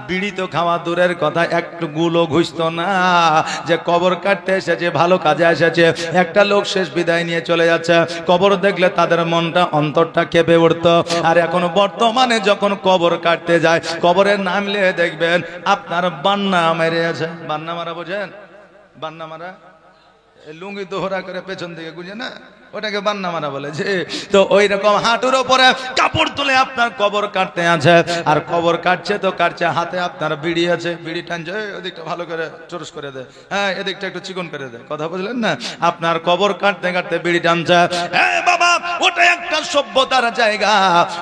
বিড়ি তো খাওয়া দূরের কথা, একটু গুলো ঘুষতো না যে কবর কাটতে এসেছে, ভালো কাজে এসেছে। একটা লোক শেষ বিদায় নিয়ে চলে যাচ্ছে, কবর দেখলে তাদের মনটা, অন্তরটা কেঁপে উঠতো। আর এখন বর্তমানে যখন কবর কাটতে যায়, কবরের নামলে দেখবেন আপনার বান্না মেরে আছে। বান্না মারা বোঝেন? বান্না মারা লুঙ্গি দোহরা করে পেছন দিকে গুঁজে না, ওটাকে বান্না মারা বলে। যে তো ওই রকম হাঁটুর উপরে কাপড় তুলে আপনার কবর কাটতে আছে। আর কবর কাটছে তো কাটছে, হাতে আপনার বিড়ি আছে, বিড়ি টানছে, ওদিকটা ভালো করে চরস করে দে, হ্যাঁ এদিকটা একটু চিকন করে দে, কথা বুঝলেন না? আপনার কবর কাটতে কাটতে বিড়ি টানছে। বাবা, ওটা একটা সভ্যতার জায়গা,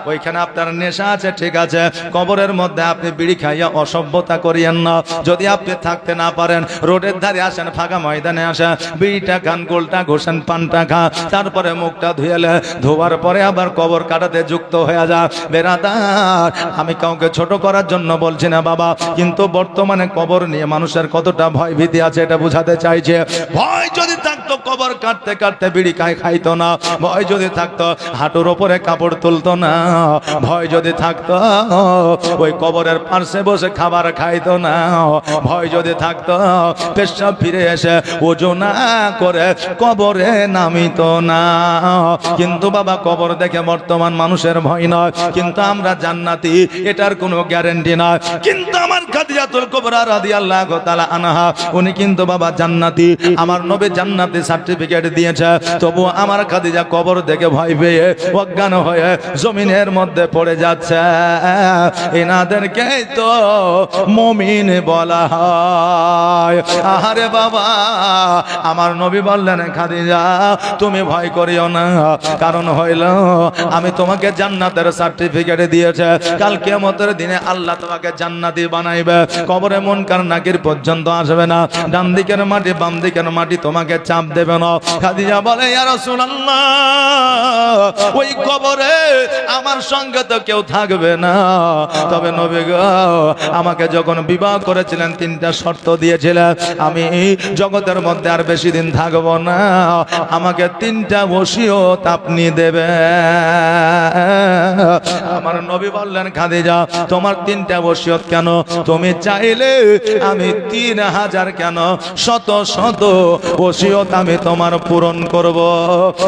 ওইখানে আপনার নেশা আছে, ঠিক আছে। কবরের মধ্যে আপনি বিড়ি খাইয়া অসভ্যতা করিয়েন না। যদি আপনি থাকতে না পারেন, রোডের ধারে আসেন, ফাঁকা ময়দানে আসেন, বিড়িটা খান, গোলটা ঘোষেন, পানটা খান, তারপরে মুখটা ধুয়েলে, ধোয়ার পরে আবার কবর কাটাতে যুক্ত হয়ে যা। বেরাদার, আমি কাউকে ছোট করার জন্য বলছি না বাবা, কিন্তু বর্তমানে কবর নিয়ে মানুষের কতটা ভয় ভীতি আছে এটা বুঝাতে চাইছে। ভয় যদি থাকতো কবর কাটতে কাটতে বিড়ি খাইতো না, ভয় যদি থাকতো হাঁটুর ওপরে কাপড় তুলতো না, ভয় যদি থাকতো ওই কবরের পাশে বসে খাবার খাইতো না, ভয় যদি থাকতো পেশাব ফিরে এসে ওযু না করে কবরে নামিতো না। কিন্তু বাবা, কবর দেখে বর্তমান মানুষের ভয় নয়, কিন্তু আমরা জান্নাতি এটার কোনো গ্যারান্টি নয়। কিন্তু আমার খাদিজাতুল কুবরা রাদিয়াল্লাহু তাআলা আনহা, উনি কিন্তু বাবা জান্নাতি, আমার নবী জান্নাতি সার্টিফিকেট দিয়েছে। তবু আমার খাদিজা কবর দেখে ভয় পেয়ে অজ্ঞান হয়ে জমিনের মধ্যে পড়ে যাচ্ছে। এনাদেরকে তো মুমিন বলা হয়। আরে বাবা, আমার নবী বললেন, খাদিজা তুমি ভয় করিও না, কারণ হইল আমি তোমাকে জান্নাতের সার্টিফিকেট দিয়েছে। কাল কিয়ামতের দিনে আল্লাহ তোমাকে জান্নাতি বানাইবে। কবরে মুনকার নাকির পর্যন্ত আসবে না, ডান দিকের মাটি বাম দিকের মাটি তোমাকে চাপ দেবে না। খাদিজা বলে ইয়া রাসূলুল্লাহ, ওই কবরে আমার সঙ্গে তো কেউ থাকবে না, তবে নবী গো আমাকে যখন বিবাহ করেছিলেন তিনটা শর্ত দিয়েছিলেন, আমি জগতের মধ্যে আর বেশি দিন থাকবো না, আমাকে তিনটা ওসিয়ত আপনি দেবে। আমার নবী বললেন খাদিজা তোমার তিনটা ওসিয়ত কেন? তুমি চাইলে আমি 3000 কেন শত শত ওসিয়ত আমি তোমার পূরণ করব,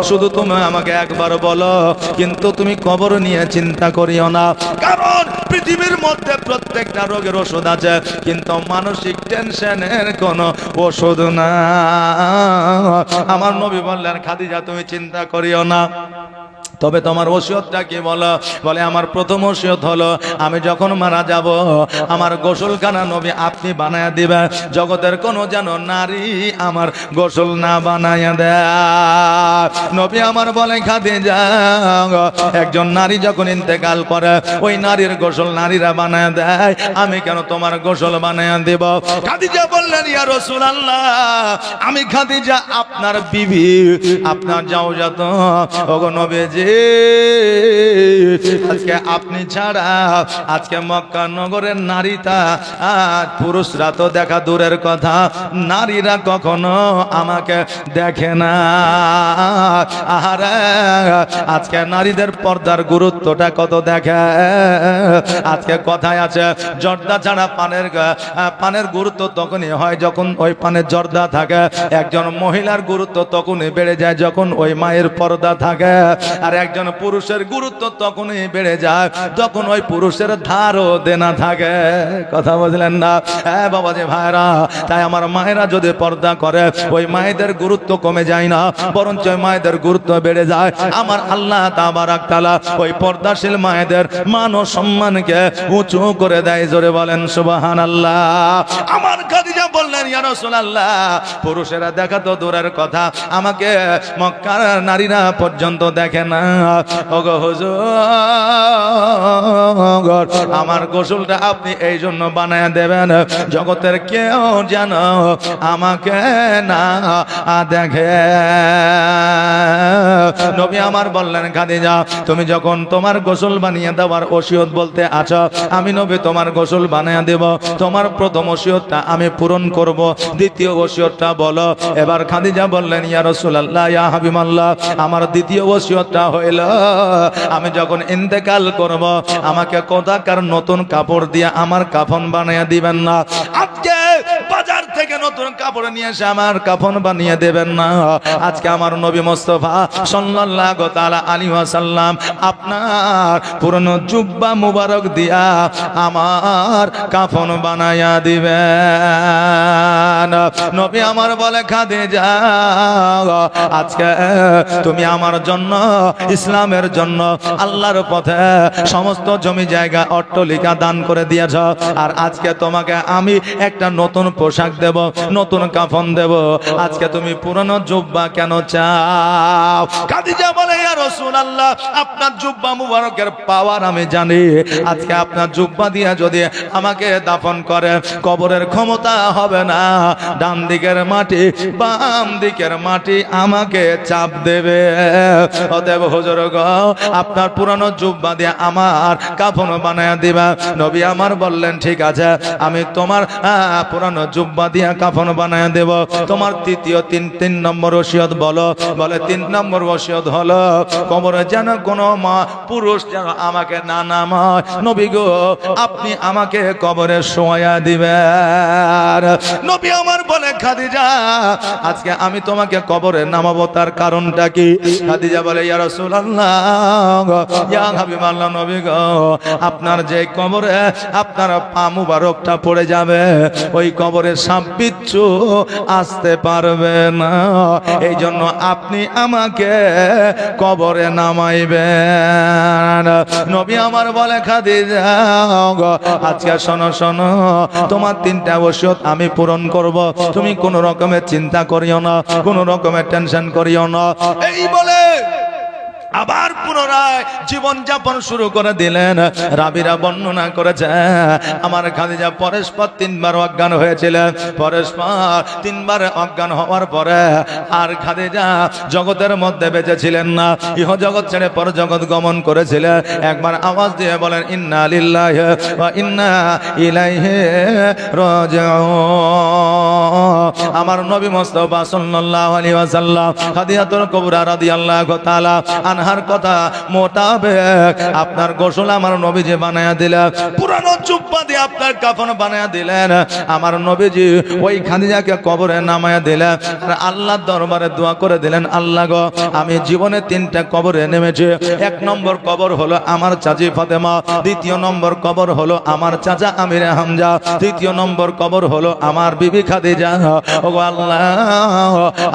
শুধু তুমি আমাকে একবার বলো। কিন্তু তুমি কবর নিয়ে চিন্তা করিও না, কারণ পৃথিবীর মধ্যে প্রত্যেকটা রোগের ওষুধ আছে, কিন্তু মানসিক টেনশনের কোনো ওষুধ না। আমার নবী বললেন খাদিজা তুমি চিন্তা করিও না, তবে তোমার ওসিয়তটা কি বলো? বলে আমার প্রথম ওসিয়ত হলো আমি যখন মারা যাব আমার গোসলখানা নবী আপনি বানায়া দিবেন, জগতের কোনো যেন নারী আমার গোসল না বানায়া দেয়। নবী আমার বলে খাদিজা একজন নারী যখন ইন্তেকাল করে ওই নারীর গোসল নারীরা বানায়া দেয়, আমি কেন তোমার গোসল বানায়া দেব? খাদিজা বললেন ইয়া রাসূলুল্লাহ, আমি খাদিজা আপনার বিবি, আপনার জাওজাত। ওগো নবীজি আজকে আপনি ছাড়া আজকে মক্কা নগরের নারীটা পুরুষরা তো দেখা দূরের কথা, নারীরা কখনো আমাকে দেখে না। আহারে আজকে নারীদের পর্দার গুরুত্বটা কত দেখে। আজকে কথায় আছে জর্দা ছাড়া পানের গুরুত্ব তখনই হয় যখন ওই পানের জর্দা থাকে। একজন মহিলার গুরুত্ব তখনই বেড়ে যায় যখন ওই মায়ের পর্দা থাকে। আর একজন পুরুষের গুরুত্ব তখনই বেড়ে যায় যখন ওই পুরুষের ধারও দেনা থাকে। কথা বুঝলেন না? হ্যাঁ বাবাজি ভাইরা, তাই আমার মায়েরা যদি পর্দা করে ওই মায়েদের গুরুত্ব কমে যায় না, বরঞ্চ ওই মায়েদের গুরুত্ব বেড়ে যায়। আমার আল্লাহ তাবারাক তাআলা ওই পর্দাশীল মায়েদের মান ও সম্মানকে উঁচু করে দেয়। জোরে বলেন সুবহানাল্লাহ। আমার খাদিজা বললেন ইয়া রাসূলুল্লাহ, পুরুষেরা দেখা তো দূরের কথা, আমাকে মক্কার নারীরা পর্যন্ত দেখে না। ওগো হুজুর আমার গোসলটা আপনি এই জন্য বানায় দেবেন জগতের কেউ যেন আমাকে না দেখে। নবী আমার বললেন খাদিজা তুমি যখন তোমার গোসল বানিয়ে দেওয়ার ওসিয়ত বলতে আছো, আমি নবী তোমার গোসল বানিয়ে দেব। তোমার প্রথম ওসিয়তটা আমি পূরণ করব, দ্বিতীয় ওসিয়তটা বলো। এবার খাদিজা বললেন ইয়া রাসূলুল্লাহ ইয়া হাবিবাল্লাহ, আমার দ্বিতীয় ওসিয়তটা হইল আমি যখন ইন্তেকাল করব আমাকে কোথাকার নতুন কাপড় দিয়ে আমার কাফন বানিয়ে দিবেন না। আজকে বাজার থেকে নতুন কাপড় নিয়ে এসে আমার কাফন বানিয়ে দেবেন না। আজকে আমার নবী মুস্তাফা সাল্লাল্লাহু তাআলা আলাইহি ওয়াসাল্লাম আপনার পুরনো জুব্বা মুবারক দিয়া আমার কাফন বানায়া দিবেন। নবী আমার বলে খাদিজা আজকে তুমি আমার জন্য ইসলামের জন্য আল্লাহর পথে সমস্ত জমি জায়গা অট্টালিকা দান করে দিয়েছ, আর আজকে তোমাকে আমি একটা নতুন পোশাক দেব, নতুন কাফন দেব। আজকে তুমি পুরনো জুব্বা কেন চাও? খাদিজা বলে ইয়া রাসূলুল্লাহ আপনার জুব্বা মুবারকের পাওয়ার আমি জানি। আজকে আপনার জুব্বা দিয়া যদি আমাকে দাফন করে কবরের ক্ষমতা হবে না, ডান দিকের মাটি বাম দিকের মাটি আমাকে চাপ দেবে। অতএব হুজুর গো আপনার পুরানো জুব্বা দিয়ে আমার কাফন বানায়া দিবা। নবী আমার বললেন ঠিক আছে আমি তোমার পুরানো জুব্বা দিয়ে কাফন বানায়া দেব। তোমার তৃতীয় তিন নম্বর ওসিয়ত বলো। বলে 3 নম্বর ওসিয়ত হলো কবরে যেন কোনো পুরুষ যেন আমাকে না নামায়। নবী গো আপনি আমাকে কবরে শোয়া দিবেন। নবী আমার বলে খাদিজা আজকে আমি তোমাকে কবরে নামাবো, তার কারণটা কি? খাদিজা বলে ইয়া রাসূলুল্লাহ ইয়া হাবিবাল্লাহ নবী গো আপনার যে কবরে আপনার পা মুবারকটা পড়ে যাবে ওই কবরে সাপ বিচ্ছু কিচ্ছু আসতে পারবে না। এই জন্য আপনি আমাকে কবরে নামাইবেন। নবী আমার বলে খাদিজা আজকে শোনো শোনো, তোমার 3টা ওসিয়ত আমি পূরণ করব, তুমি কোনো রকমের চিন্তা করিও না, কোনো রকমের টেনশন করিও না। এই বলে আবার পুনরায় জীবন যাপন শুরু করে দিলেন। রাবিরা বর্ণনা করেছে আমার খাদিজা পরস্পর 3বার অজ্ঞান হয়েছিলেন। পরস্পর 3বার অজ্ঞান হওয়ার পরে আর খাদিজা জগতের মধ্যে বেঁচেছিলেন না, ইহ জগৎ ছেড়ে পর জগৎ গমন করেছিলেন। একবার আওয়াজ দিয়ে বলেন ইন্না লিল্লাহি ওয়া ইন্না ইলাইহি রাজিউন। আমার নবী মুস্তাফা সাল্লাল্লাহু আলাইহি ওয়াসাল্লাম খাদিজাতুল কুবরা রাদিয়াল্লাহু তাআলা আনহার কথা মোতাবেক আপনার গোসল আমার নবীজি বানায়া দিলেন, পুরানো জুব্বা দিয়ে আপনার কাফন বানায়া দিলেন। আমার নবীজি ওই খাদিজাকে কবরে নামায়া দিলেন আর আল্লাহর দরবারে দোয়া করে দিলেন, আল্লাহ গো আমি জীবনে 3টা কবরে নেমেছি। 1 নম্বর কবর হলো আমার চাচি ফাতেমা, 2য় নম্বর কবর হলো আমার চাচা আমির হামজা, 3য় নম্বর কবর হলো আমার বিবি খাদিজা। ওগো আল্লাহ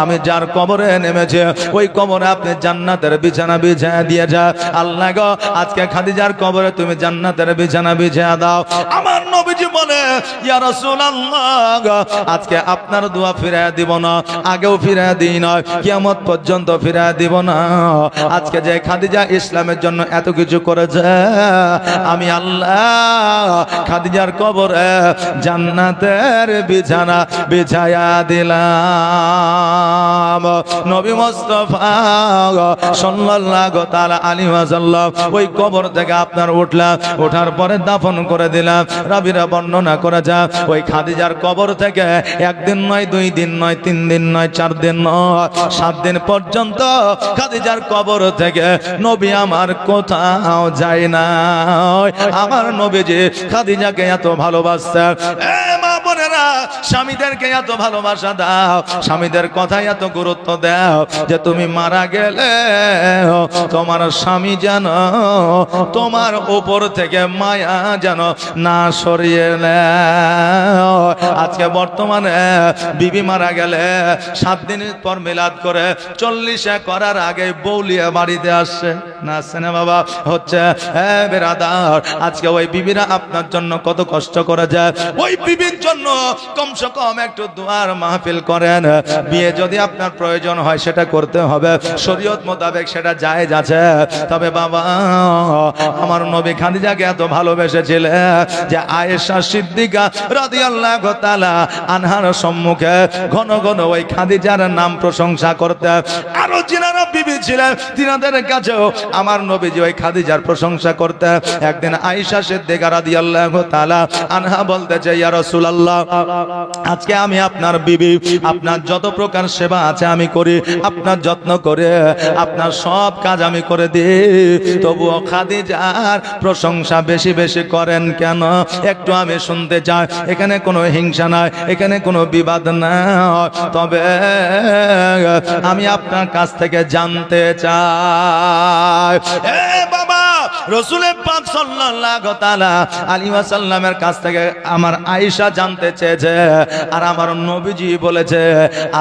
আমি যার কবরে নেমেছি ওই কবরে আপনি জান্নাতের বিছানা বিছায়া দিয়ে যা। আল্লাহ গো আজকে খাদিজার কবরে তুমি জান্নাতের বিছানা বিছায়া দাও। আমার নবীজি বলে ইয়া রাসূলুল্লাহ আজকে আপনার দোয়া ফিরায়া দিব না, আগেও ফিরায়া দিই না, কিয়ামত পর্যন্ত ফিরায়া দিব না। আজকে যে খাদিজা ইসলামের জন্য এত কিছু করেছে, আমি আল্লাহ খাদিজার কবরে জান্নাতের বিছানা বিছায়া দিলাম। নবী মুস্তাফা সাল্লাল্লাহু তাআলা আলাইহি ওয়াসাল্লাম ওই কবর থেকে আপনার উঠলাম, ওঠার পরে দাফন করে দিলাম। রাবিরা বর্ণনা করে যা ওই খাদিজার কবর থেকে 1 দিন নয়, 2 দিন নয়, 3 দিন নয়, 4 দিন নয়, 7 দিন পর্যন্ত খাদিজার কবর থেকে নবী আমার কোথাও যায় না। আমার নবীজি খাদিজাকে এত ভালোবাসতেন। মা বোনেরা স্বামীদেরকে এত ভালোবাসা দাও, স্বামীদের কথায় এত গুরুত্ব দাও যে তুমি মারা গেলে তোমার স্বামী যেন তোমার উপর থেকে মায়া যেন না সরিয়ে নেয়। আজকে বর্তমানে বিবি মারা গেলে 7 দিন পর মিলাদ করে 40 করার আগে বউলিয়া বাড়িতে আসছে না, আসছে না বাবা? হচ্ছে বেরাদার আজকে ওই বিবিরা আপনার জন্য কত কষ্ট করে যায়। ওই বিবির জন্য কমসে কম একটু দুয়ার মাহফিল করেন। বিয়ে যদি আপনার প্রয়োজন হয় সেটা করতে হবে, শরীয়ত মোতাবেক সেটা জায়েজ আছে। তবে বাবা আমার নবী খাদিজাকে এত ভালোবেসেছিলেন যে আয়েশা সিদ্দিকা রাদিয়াল্লাহু তাআলা আনহার সম্মুখে ঘন ঘন ওই খাদিজার নাম প্রশংসা করতেন। আরো যিনারা বিবি ছিলেন তিনাদের কাছেও আমার নবীজি ওই খাদিজার প্রশংসা করতেন। একদিন আয়েশা সিদ্দিকা রাদিয়াল্লাহু তাআলা আনহা বলতেছে ইয়া রাসূলুল্লাহ আজকে আমি আপনার বিবি, আপনার যত প্রকার সেবা আছে আমি করি, আপনার যত্ন করে আপনার সব কাজ আমি করে দিই, তবুও খাদিজার প্রশংসা বেশি বেশি করেন কেন? একটু আমি শুনতে চাই। এখানে কোনো হিংসা নাই, এখানে কোনো বিবাদ না, তবে আমি আপনার কাছ থেকে জানতে চাই। বাবা রাসূল পাক সাল্লাল্লাহু তাআলা আলাইহি ওয়াসাল্লামের কাছ থেকে আমার আয়েশা জানতে চেয়েছে, আর আমার নবীজি বলেছে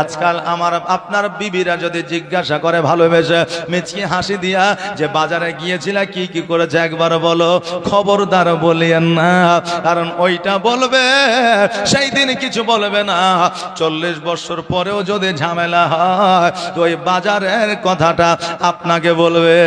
আজকাল আমার আপনার বিবিরা যদি জিজ্ঞাসা করে ভালোবেসে মিচকি হাসি দিয়া যে বাজারে গিয়েছিলা কি কি করেছে একবার বলো, খবরদার বলিয়েন না, কারণ ওইটা বলবে সেই দিন কিছু বলবে না। 40 বছর পরেও যদি ঝামেলা হয় তো ওই বাজারের কথাটা আপনাকে বলবে।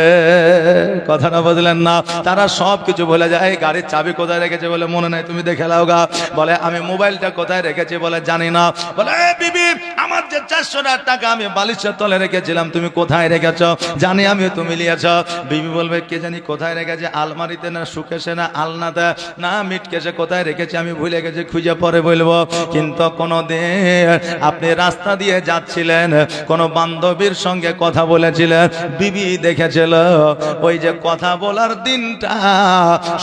কথাটা বুঝলেন না? তারা সব কিছু বলে যায়। এই গাড়ির চাবি কোথায় রেখেছে বলে মনে নাই, তুমি দেখে লাও গা। বলে আমি মোবাইলটা কোথায় রেখেছি বলে জানি না। বলে বিবি আমার যে 400 টাকা আমি বালিশের তলে রেখেছিলাম তুমি কোথায় রেখেছ? জানি আমি, তুমি নিয়েছ। বিবি বলবে কে জানি কোথায় রেখেছে, আলমারিতে না সুকেশে না আলনাতে না মিটকেশে কোথায় রেখেছি আমি ভুলে গেছি, খুঁজে পরে বলবো। কিন্তু কোনোদিন আপনি রাস্তা দিয়ে যাচ্ছিলেন, কোনো বান্ধবীর সঙ্গে কথা বলেছিলেন, বিবি দেখেছিল ওই যে কথা বলার দিনটা,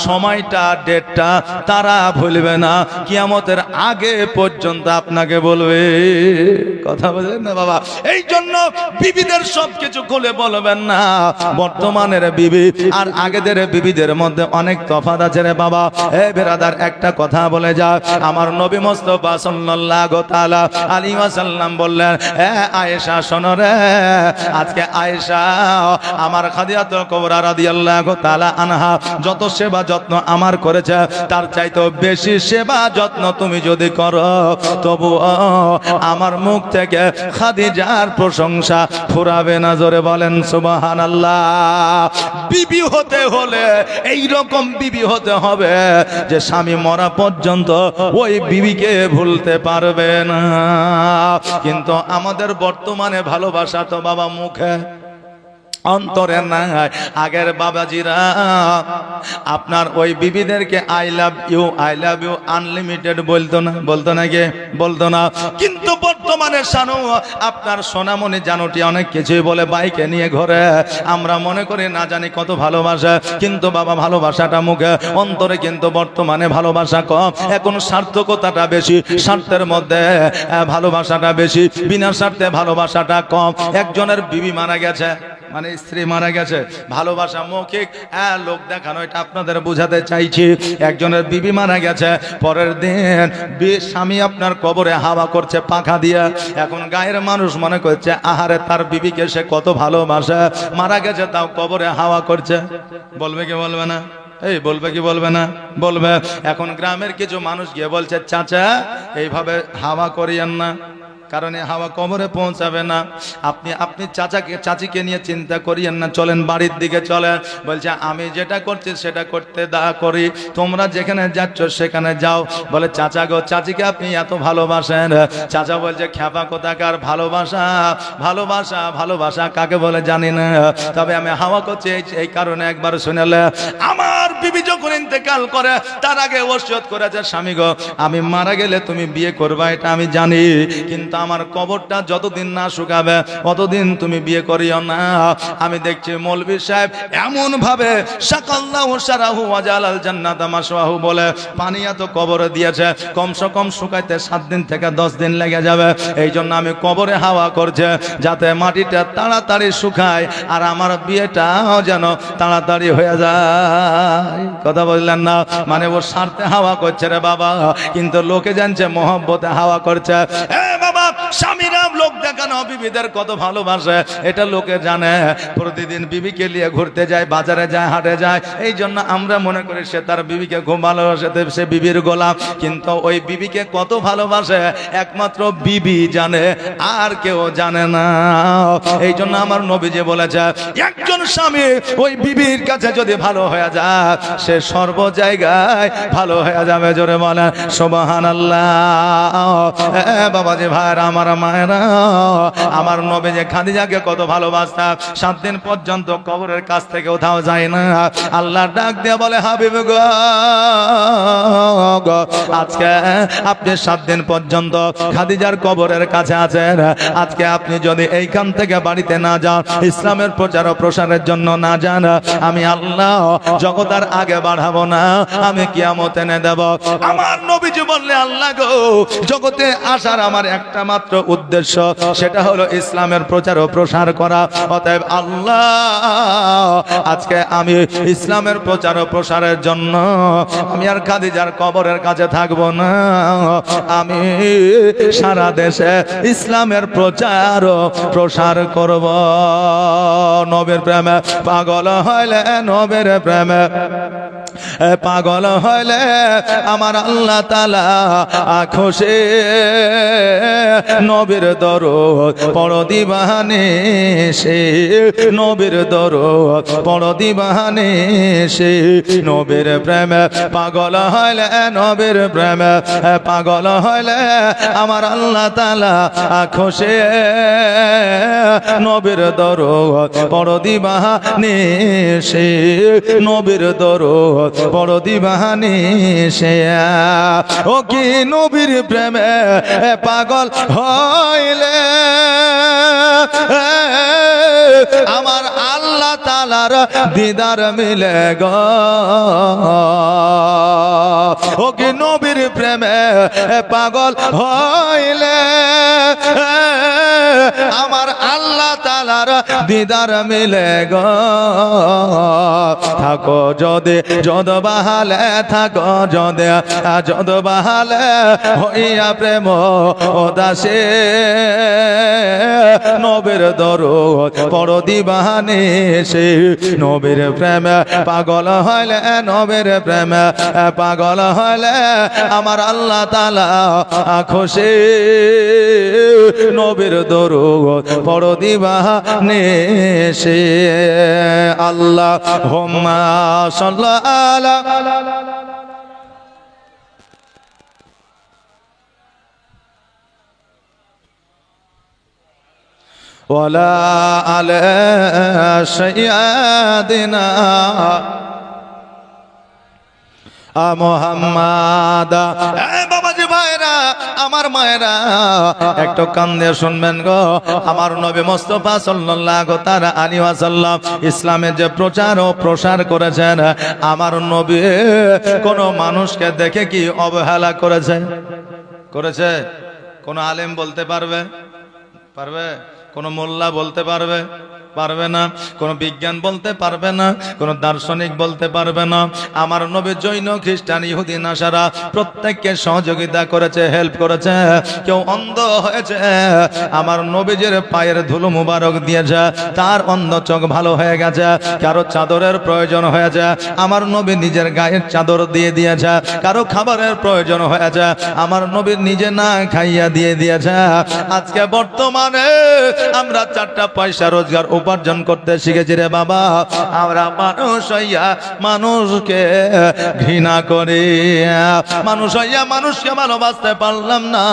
সময়টা, ডেটটা তারা ভুলবে না, কিয়ামতের আগে পর্যন্ত আপনাকে বলবে। কথা বলেন না বাবা। এই জন্য বিবিদের সবকিছু খুলে বলবেন না। বর্তমানের বিবি আর আগেদের বিবিদের মধ্যে অনেক তফাৎ আছে রে বাবা। এ বেরাদার, একটা কথা বলে যা, আমার নবী মুস্তাফা সাল্লাল্লাহু তাআলা আলাইহি ওয়াসাল্লাম বললেন, এ আয়েশা শোনো রে, আজকে আয়েশা আমার খাদিজাতুল কুবরা রাদিয়াল্লাহু তাআলা আনহা যত সেবা যত্ন আমার করেছে, তার চাইতেও বেশি সেবা যত্ন তুমি যদি করো, তবু আমার মুখ থেকে খাদিজার প্রশংসা ফুরাবে না। জোরে বলেন সুবহানাল্লাহ। বিবি হতে হলে এই রকম বিবি হতে হবে যে স্বামী মরা পর্যন্ত ওই বিবিকে ভুলতে পারবে না। কিন্তু আমাদের বর্তমানে ভালোবাসা তো বাবা মুখে, অন্তরে নাই। আগের বাবাজিরা আপনার ওই বিবিদেরকে আই লাভ ইউ আনলিমিটেড বলতো না, বলতো না কে বলতো না। কিন্তু বর্তমানে শানু আপনার সোনামণি জানুটি অনেক কিছুই বলে বাইকে নিয়ে ঘরে, আমরা মনে করি না জানি কত ভালোবাসা, কিন্তু বাবা ভালোবাসাটা মুখে, অন্তরে কিন্তু বর্তমানে ভালোবাসা কম। এখন সার্থকতাটা বেশি, স্বার্থের মধ্যে ভালোবাসাটা বেশি, বিনা স্বার্থে ভালোবাসাটা কম। একজনের বিবি মারা গেছে, মানে স্ত্রী মারা গেছে, ভালোবাসা মৌখিক লোক দেখানো, এটা আপনাদের বোঝাতে চাইছি। একজনের বিবি মারা গেছে, পরের দিন স্বামী আপনার কবরে হাওয়া করছে পাখা দিয়ে। এখন গায়ের মানুষ মনে করছে আহারে তার বিবিকে সে কত ভালোবাসে, মারা গেছে তাও কবরে হাওয়া করছে। বলবে কি বলবে না? এই বলবে কি বলবে না? বলবে। এখন গ্রামের কিছু মানুষ গিয়ে বলছে চাচা এইভাবে হাওয়া করিয়েন না, কারণ হাওয়া কবরে পৌঁছাবে না। আপনি চাচিকে নিয়ে চিন্তা করিয়েন না, চলেন বাড়ির দিকে চলেন। বলছে আমি যেটা করছি সেটা করতে করি, তোমরা যেখানে যাচ্ছ সেখানে যাও। বলে চাচা গো, চাচিকে আপনি এত ভালোবাসেন? চাচা বলছে খ্যাপা কোথাকার ভালোবাসা, ভালোবাসা ভালোবাসা কাকে বলে জানি না, তবে আমি হাওয়া করছি এই কারণে একবার শুনেলে। আমার বিবি যখন ইন্তেকাল করে তার আগে ওসিয়ত করেছে, স্বামী গো আমি মারা গেলে তুমি বিয়ে করবা, এটা আমি জানি, কিন্তু আমার কবরটা যতদিন না শুকাবে অতদিন তুমি বিয়ে করিও না। আমি দেখছি মৌলভী সাহেব এমন ভাবে শাকাল্লাহু শারাহু ওয়া জালাল জান্নাতা মাশওয়াহু বলে পানি এত কবরে দিয়েছে, কমসে কম শুকাইতে 7 দিন থেকে 10 দিন লেগে যাবে। এই জন্য আমি কবরে হাওয়া করছে যাতে মাটিটা তাড়াতাড়ি শুকায় আর আমার বিয়েটাও যেন তাড়াতাড়ি হয়ে যায়। কথা বললেন না? মানে ও স্বার্থে হাওয়া করছে রে বাবা, কিন্তু লোকে জানছে মহব্বতে হাওয়া করছে। বাবা স্বামীরা লোক দেখানো বিবিদের কত ভালোবাসে এটা লোকে জানে। প্রতিদিন বিবিকে নিয়ে ঘুরতে যায়, বাজারে যায়, হাটে যায়। এই জন্য আমরা মনে করি সে তার বিবিকে খুব ভালোবাসে, সে বিবির গোলাম। কিন্তু ওই বিবিকে কত ভালোবাসে একমাত্র বিবি জানে, আর কেউ জানে না। এই জন্য আমার নবীজি বলেছে একজন স্বামী ওই বিবির কাছে যদি ভালো হয়ে যায় সে সর্ব জায়গায় ভালো হয়ে যাবে। জোরে বলেন সুবহানাল্লাহ। বাবাজি ভাইরা, আমার মায়েরা, আমার নবী যে খাদিজাকে কত ভালোবাসতা, 7 দিন পর্যন্ত কবরের কাছ থেকে কোথাও যায় না। আল্লাহ ডাক দিয়ে বলে হাবিব গো, আজকে আপনি 7 দিন পর্যন্ত খাদিজার কবরের কাছে আছেন। আজকে আপনি যদি এইখান থেকে বাড়িতে না যান, ইসলামের প্রচার ও প্রসারের জন্য না যান, আমি আল্লাহ জগৎ আর আগে বাড়াবো না, আমি কিয়ামত এনে দেব। আমার নবীজি বললে আল্লাহ গো, জগতে আসার আমার একটা মাত্র উদ্দেশ্য, সেটা হলো ইসলামের প্রচার ও প্রসার করা। অতএব আল্লাহ আজকে আমি ইসলামের প্রচার ও প্রসারের জন্য আমি আর খাদিজার কবরের কাছে থাকবো না, আমি সারা দেশে ইসলামের প্রচার ও প্রসার করব। নবীর প্রেমে পাগল হইলে, নবীর প্রেমে পাগল হইলে আমার আল্লাহ তাআলা খুশি। নবীর দরুদ পড়ো দিবানে সে, নবীর দরুদ পড়ো দিবানে সে। নবীর প্রেমে পাগল হইলে, নবীর প্রেমে পাগল হইলে আমার আল্লাহ তাআলা খুশি। নবীর দরুদ পড়ো দিবানে সে, নবীর দরুদ পড়ো দিবানে সে। ও কি নবীর প্রেমে পাগল হইলে আমার আল্লাহ তাআলার দিদার মিলে গো ও কি নবীর প্রেমে পাগল হইলে আমার আল্লাহ তাআলার দিদার মিলে গো থাকো যদি যদ বাহালে থাকো যদি যদ বাহালে হইয়া প্রেম দাসে নবীর দরুদ পড়ো দিবানে সে নবীর প্রেমে পাগল হইলে নবীর প্রেমে পাগল হইলে আমার আল্লাহ তাআলা খুশি নবীর দরুদ পড়ো দিবানে সে আল্লাহুম্মা সাল্লি আলা ওয়ালা আলা সাইয়্যিদিনা মুহাম্মাদ। বাবাজি ভাইরা আমার মায়েরা একটু কান দিয়ে শুনবেন গো আমার নবী মুস্তাফা সাল্লাল্লাহু তাআলা আলাইহি ওয়াসাল্লাম ইসলামের যে প্রচার ও প্রসার করেছেন আমার নবী কোন মানুষকে দেখে কি অবহেলা করেছে করেছে কোন আলেম বলতে পারবে পারবে কোন মোল্লা বলতে পারবে পারবে না কোন বিজ্ঞান বলতে পারবে না কোন দার্শনিক বলতে পারবে না আমার নবী জৈন খ্রিস্টান ইহুদি নাসারা প্রত্যেককে সহযোগিতা করেছে হেল্প করেছে কেউ অন্ধ হয়েছে আমার নবীজির পায়ের ধুলো মুবারক দিয়েছে তার অন্ধ চোখ ভালো হয়ে গেছে কারো চাদরের প্রয়োজন হয়েছে আমার নবী নিজের গায়ের চাদর দিয়ে দিয়েছে কারো খাবারের প্রয়োজন হয়েছে আমার নবী নিজে না খাইয়া দিয়ে দিয়েছে আজকে বর্তমানে আমরা 4টা পয়সা রোজগার উপার্জন করতে শিখেছি রে বাবা আমরা মানুষ হইয়া মানুষকে ঘৃণা করি মানুষ হইয়া মানুষকে ভালোবাসতে পারলাম না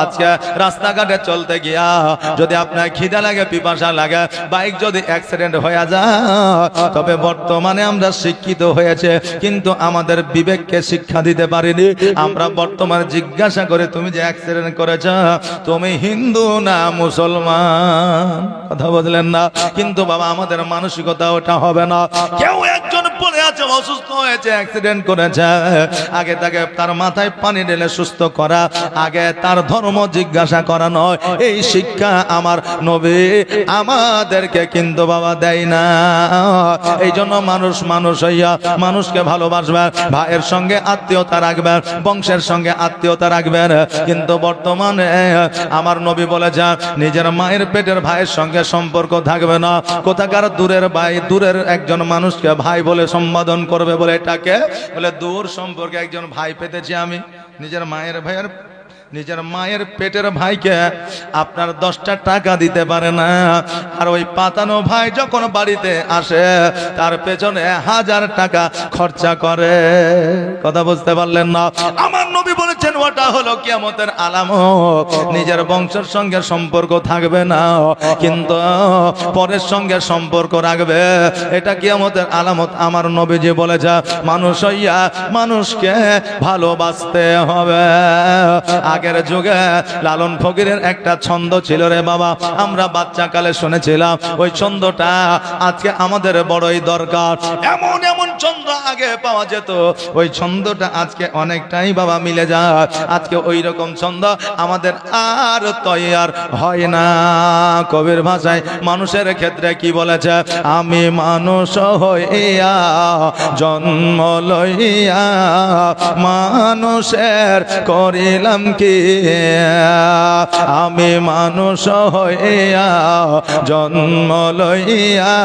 আজকে রাস্তাঘাটে চলতে গিয়া যদি আপনার খিদা লাগে পিপাসা লাগে বাইক যদি অ্যাক্সিডেন্ট হয়ে যায় তবে বর্তমানে আমরা শিক্ষিত হয়েছে কিন্তু আমাদের বিবেককে শিক্ষা দিতে পারিনি আমরা বর্তমানে জিজ্ঞাসা করে তুমি যে অ্যাক্সিডেন্ট করেছ তুমি হিন্দু না মুসলমান কথা বললেন না কিন্তু বাবা আমাদের মানসিকতা ওটা হবে না কেউ একজন পড়ে আছে অসুস্থ হয়েছে অ্যাক্সিডেন্ট করেছে আগে তাকে তার মাথায় পানি ঢেলে সুস্থ করা আগে তার ধর্ম জিজ্ঞাসা করা নয় এই শিক্ষা আমার নবী আমাদেরকে কিন্তু বাবা দেয় না এই জন্য মানুষ মানুষ হইয়া মানুষকে ভালোবাসবে ভাইয়ের সঙ্গে আত্মীয়তা রাখবে বংশের সঙ্গে আত্মীয়তা রাখবেন কিন্তু বর্তমানে আমার নবী বলেছে নিজের মায়ের পেটের ভাইয়ের সঙ্গে সম্পর্ক থাকবে না কোথাকার দূরের ভাই দূরের একজন মানুষকে ভাই বলে সম্বোধন করবে বলে এটাকে বলে দূর সম্পর্কে একজন ভাই পেতেছি আমি নিজের মায়ের পেটের ভাইকে আপনার 10টা টাকা দিতে পারে না আর ওই পাতানো ভাই যখন বাড়িতে আসে তার পেছনে 1000 টাকা খরচা করে কথা বুঝতে পারলেন না আমার নবী বলেছেন ওটা হলো কিয়ামতের আলামত নিজের বংশের সঙ্গে সম্পর্ক থাকবে না কিন্তু পরের সঙ্গে সম্পর্ক রাখবে এটা কিয়ামতের আলামত আমার নবীজি বলেছে মানুষ হইয়া মানুষকে ভালোবাসতে হবে আগের যুগে লালন ফকিরের একটা ছন্দ ছিল রে বাবা আমরা বাচ্চা কালে শুনেছিলাম ওই ছন্দটা আজকে আমাদের বড়ই দরকার এমন এমন ছন্দ আগে পাওয়া যেত ওই ছন্দটা আজকে অনেকটাই বাবা মিলে যায় আজকে ওই রকম ছন্দ আমাদের আর তৈয়ার হয় না কবির ভাষায় মানুষের ক্ষেত্রে কি বলেছে আমি মানুষ হইয়া জন্ম লইয়া মানুষের করিলাম কি আমি মানুষ হইয়া জন্ম লইয়া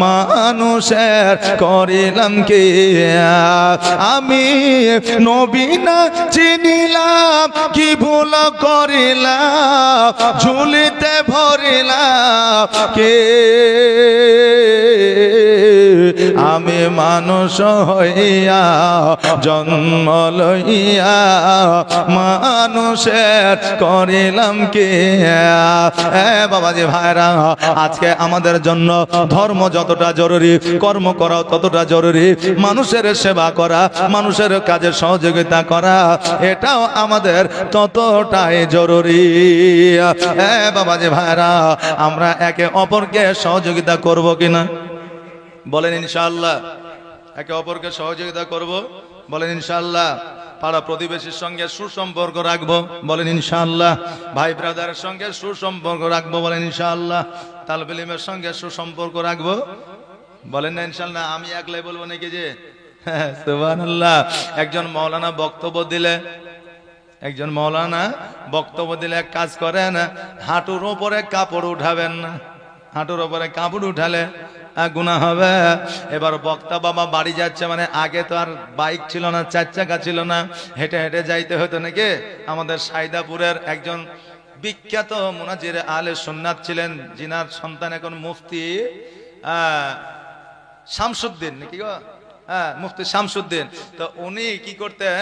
মানুষের করিলাম কি আমি নবী না চিনিলাম কি ভুল করিলাম ঝুলিতে ভরিলাম কে আমি মানুষ হইয়া জন্ম লইয়া মানুষের করিলাম কি বাবাজি ভাইরা আজকে আমাদের জন্য ধর্ম যতটা জরুরি কর্ম করাও ততটা জরুরি, মানুষের সেবা করা, মানুষের কাজে সহযোগিতা করা, এটাও আমাদের ততটাই জরুরি। বাবাজি ভাইরা, আমরা একে অপরকে সহযোগিতা করব কিনা বলেন ইনশাআল্লাহ? একে অপরকে সহযোগিতা করব বলেন ইনশাআল্লাহ? পাড়া প্রতিবেশীর সঙ্গে সুসম্পর্ক রাখবো বলেন ইনশাআল্লাহ? ভাই ব্রাদারের সঙ্গে সুসম্পর্ক রাখবো বলেন ইনশাআল্লাহ? তালেবে ইলমের সঙ্গে সুসম্পর্ক রাখবো বলেন না ইনশাআল্লাহ? আমি একলাই বলবো নাকি? যে সুবহানাল্লাহ। একজন মাওলানা বক্তব্য দিলে এক কাজ করেন, হাঁটুর উপরে কাপড় উঠাবেন না। হাঁটুর উপরে কাপড় উঠালে গুনাহ হবে। এবার বক্তা বাবা বাড়ি যাচ্ছে, মানে আগে তো আর বাইক ছিল না, 4 চাকা ছিল না, হেঁটে হেঁটে যাইতে হতো নাকি? আমাদের সাইদাপুরের একজন বিখ্যাত মুনাজির আলে সুন্নাত ছিলেন, জিনার সন্তান এখন মুফতি শামসুদ্দিন নাকি গো? মুফতি শামসুদ্দিন। তো উনি কি করতেন,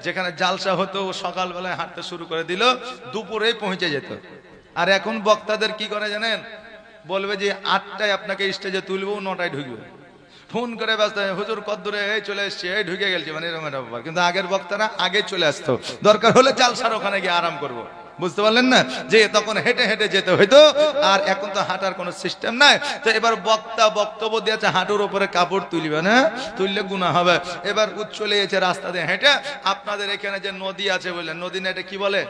যেখানে জালসা হতো সকালবেলায় হাঁটতে শুরু করে দিল, দুপুরেই পৌঁছে যেত। আর এখন বক্তাদের কি করে জানেন? বলবে যে 8টায় আপনাকে স্টেজে তুলবো, 9টায় ঢুকবে। ফোন করে ব্যস্ত, হুজুর কদ্দূরে, এই চলে এসছে, এই ঢুকে গেছে, মানে এরকম একটা ব্যাপার। কিন্তু আগের বক্তারা আগে চলে আসতো, দরকার হলে জালসার ওখানে গিয়ে আরাম করবো। বুঝতে পারলেন না? যে তখন হেঁটে হেঁটে যেতে হইতো, আর এখন তো হাঁটার কোনো সিস্টেম নাই। তো এবার বক্তা বক্তব্য দিয়েছে, হাঁটুর উপরে কাপড় তুলবে না, তুললে গুনাহ হবে। এবার চলে গেছে রাস্তা দিয়ে হেঁটে। আপনাদের এখানে যে নদী আছে বললেন, নদী না, এটা কি বলে?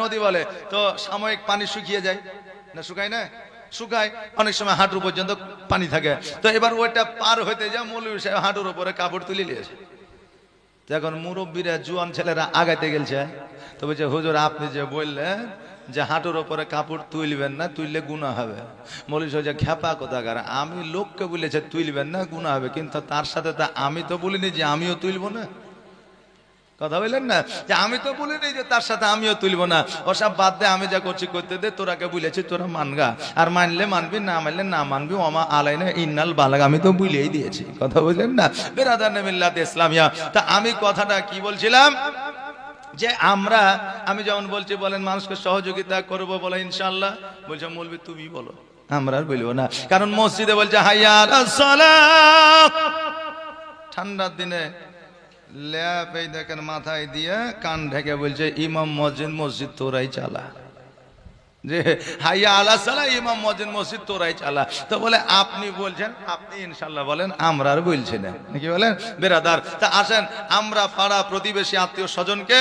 নদী বলে। তো সাময়িক পানি শুকিয়ে যায় না, শুকায় না? শুকায়, অনেক সময় হাঁটুর পর্যন্ত পানি থাকে। তো এবার ওইটা পার হইতে যা মৌলভী সাহেব হাঁটুর উপরে কাপড় তুলে নিয়েছে। এখন মুরব্বীরা, জুয়ান ছেলেরা আগাইতে গেছে, তো বলছে হুজুর আপনি যে বললেন যে হাঁটুর উপরে কাপড় তুলবেন না, তুললে গুনাহ হবে। মৌলভী সাহেব যে খেপা কোথাকার, আমি লোককে বলেছে তুলবেন না, গুনাহ হবে, কিন্তু তার সাথে তা আমি তো বলিনি যে আমিও তুলবো না। কথা বললেন না? যে আমি তো বলিনি যে তার সাথে আমিও তুলবো না। ওসব বাদ দে, আমি যা করছি করতে দে, তোরাকে বলেছি তোরা মানগা, আর মানলে মানবি, না মানলে না মানবি, ওমা আলাইনা ইন্নাল বালাগ, আমি তো বুঝিয়েই দিয়েছি। কথা বললেন না? বেরাদার মিল্লাত ইসলামিয়া। তা আমি কথাটা কি বলছিলাম, যে আমি যেমন বলছি বলেন মানুষকে সহযোগিতা করবো বলে ইনশাআল্লাহ, বলছে মৌলভী তুমি বলো, আমরা আর বলবো না। কারণ মসজিদে বলছে হাইয়া আলাস সালাহ, ঠান্ডার দিনে ল্যাপ এই দেখেন মাথায় দিয়ে কান ঢেকে বলছে ইমাম মসজিদ তোরাই চালা। যে হাইয়া আলাস সালাহ, ইমাম মসজিদ তোরাই চালা। তো বলে আপনি বলছেন, আপনি ইনশাআল্লাহ বলেন, আমরা আর বলছি না নাকি বলেন বেরাদার? তা আসেন, আমরা পাড়া প্রতিবেশী আত্মীয় স্বজনকে